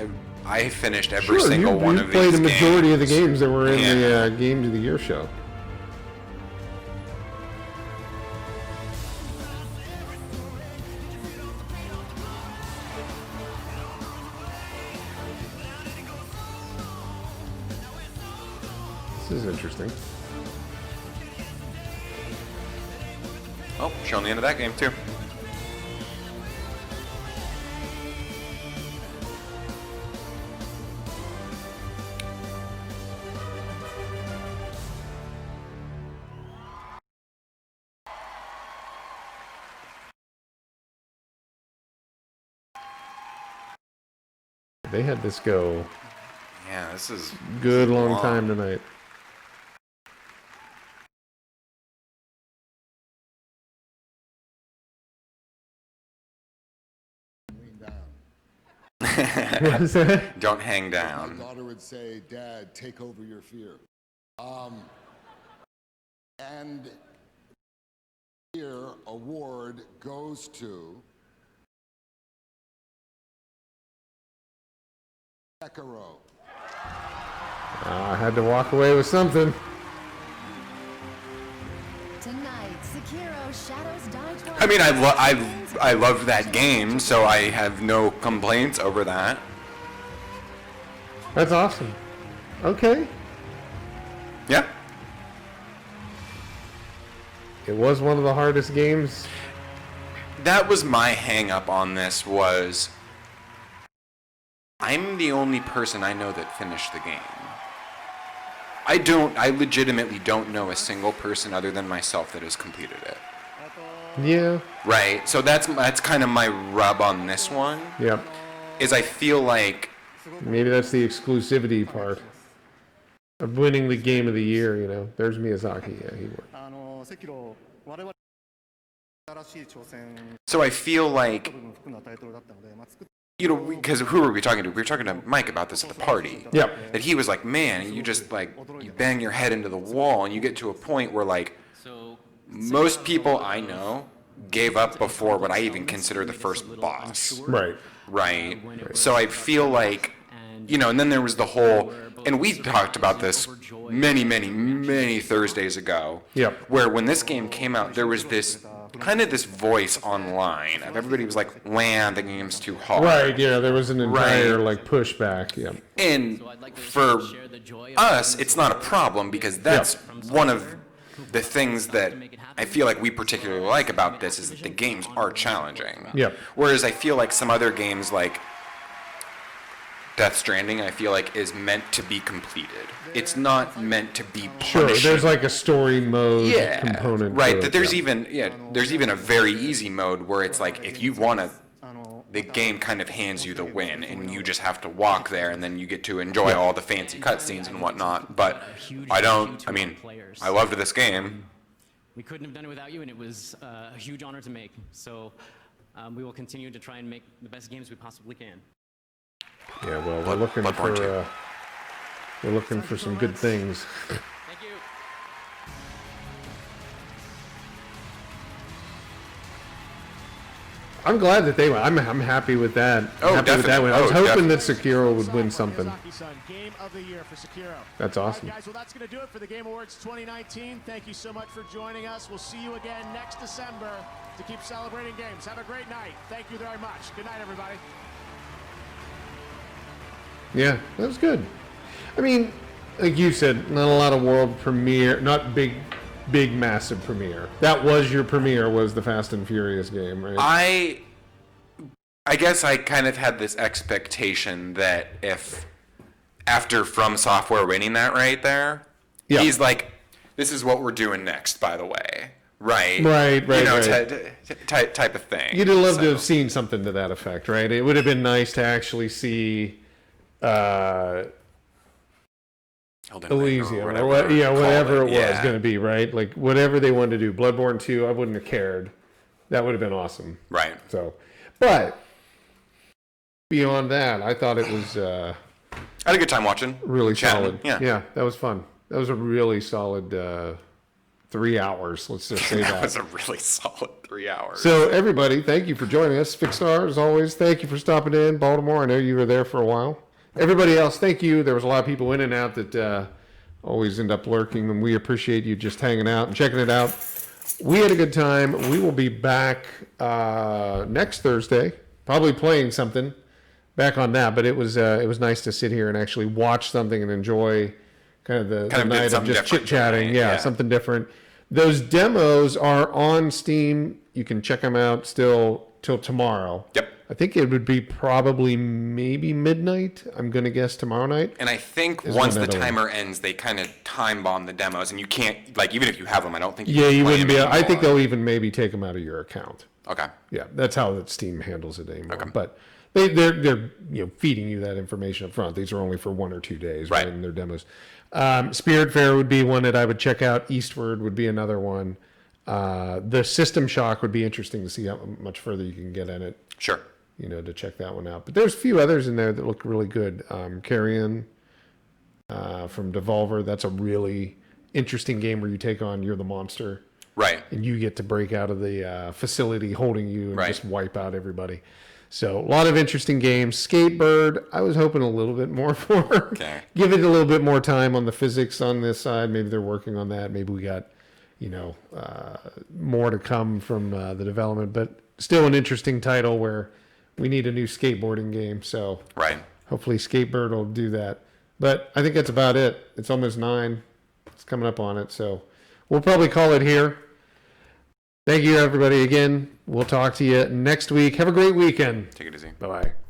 I finished every single one of these games. You played a majority of the games that were in the Games of the Year show. This is interesting. Oh, showing the end of that game too. They had this go. Yeah, this is good long time tonight. What is that? Don't hang down. My daughter would say, "Dad, take over your fear." And here award goes to Sekiro. I had to walk away with something. Tonight, Sekiro Shadows Die Twice. I mean, I loved that game, so I have no complaints over that. That's awesome. Okay. Yeah. It was one of the hardest games. That was my hang up on this was I'm the only person I know that finished the game. I legitimately don't know a single person other than myself that has completed it. Yeah. Right. So that's kind of my rub on this one. Yep. Is I feel like maybe that's the exclusivity part of winning the game of the year, you know. There's Miyazaki. Yeah, he won. So I feel like, you know, because who were we talking to? We were talking to Mike about this at the party. Yep. That he was like, man, you just like, you bang your head into the wall and you get to a point where like, most people I know gave up before what I even consider the first boss. Right. Right. So I feel like, you know, and then there was the whole, and we talked about this many Thursdays ago. Yep. Where when this game came out, there was this kind of this voice online of everybody was like, "Man, the game's too hard." Right. Yeah. There was an entire like pushback. Yeah. And for us, it's not a problem because that's one of the things that I feel like we particularly like about this is that the games are challenging. Yep. Whereas I feel like some other games like Death Stranding, I feel like is meant to be completed. It's not meant to be punishing. Sure, there's like a story mode component. Right, to that it, there's there's even a very easy mode where it's like if you want to, the game kind of hands you the win and you just have to walk there and then you get to enjoy all the fancy cutscenes and whatnot. But I loved this game. We couldn't have done it without you, and it was a huge honor to make. So we will continue to try and make the best games we possibly can. Yeah, well, we're looking for some good things. Thank you. I'm glad that they won. I'm happy with that. Oh, happy with that definitely. win. I was Oh, hoping that Sekiro would win something. Game of the year for Sekiro. That's awesome. All right, guys, well, that's going to do it for the Game Awards 2019. Thank you so much for joining us. We'll see you again next December to keep celebrating games. Have a great night. Thank you very much. Good night, everybody. Yeah, that was good. I mean, like you said, not a lot of world premiere, not big, massive premiere. That was your premiere, was the Fast and Furious game, right? I guess I kind of had this expectation that if after From Software winning that right there, he's like, this is what we're doing next, by the way. Right. Right. You know, right. type of thing. You'd have loved to have seen something to that effect, right? It would have been nice to actually see Elysium or whatever it was going to be, right? Like whatever they wanted to do. Bloodborne 2, I wouldn't have cared. That would have been awesome. Right. So, but beyond that, I thought it was I had a good time watching. Really chatting. solid. Yeah, that was fun. That was a really solid 3 hours. Let's just say That was a really solid 3 hours. So everybody, thank you for joining us. Fixstar, as always, thank you for stopping in. Baltimore, I know you were there for a while. Everybody else, thank you. There was a lot of people in and out that always end up lurking, and we appreciate you just hanging out and checking it out. We had a good time. We will be back next Thursday, probably playing something back on that, but it was nice to sit here and actually watch something and enjoy kind of the night of just chit-chatting. Yeah, something different. Those demos are on Steam. You can check them out still till tomorrow. Yep. I think it would be probably maybe midnight. I'm going to guess tomorrow night. And I think once the timer ends, they kind of time bomb the demos, and you can't, like, even if you have them, I don't think you can play wouldn't them be. anymore. I think they'll even maybe take them out of your account. Okay. Yeah, that's how that Steam handles it anymore. Okay. But they're feeding you that information up front. These are only for 1 or 2 days, right? In their demos. Spirit Fair would be one that I would check out. Eastward would be another one. The System Shock would be interesting to see how much further you can get in it. Sure. To check that one out. But there's a few others in there that look really good. Carrion from Devolver. That's a really interesting game where you take on, you're the monster. Right. And you get to break out of the facility holding you and just wipe out everybody. So a lot of interesting games. Skatebird, I was hoping a little bit more for. Okay. Give it a little bit more time on the physics on this side. Maybe they're working on that. Maybe we got, more to come from the development. But still an interesting title where we need a new skateboarding game. So hopefully Skatebird will do that. But I think that's about it. It's almost 9. It's coming up on it. So we'll probably call it here. Thank you, everybody. Again, we'll talk to you next week. Have a great weekend. Take it easy. Bye-bye.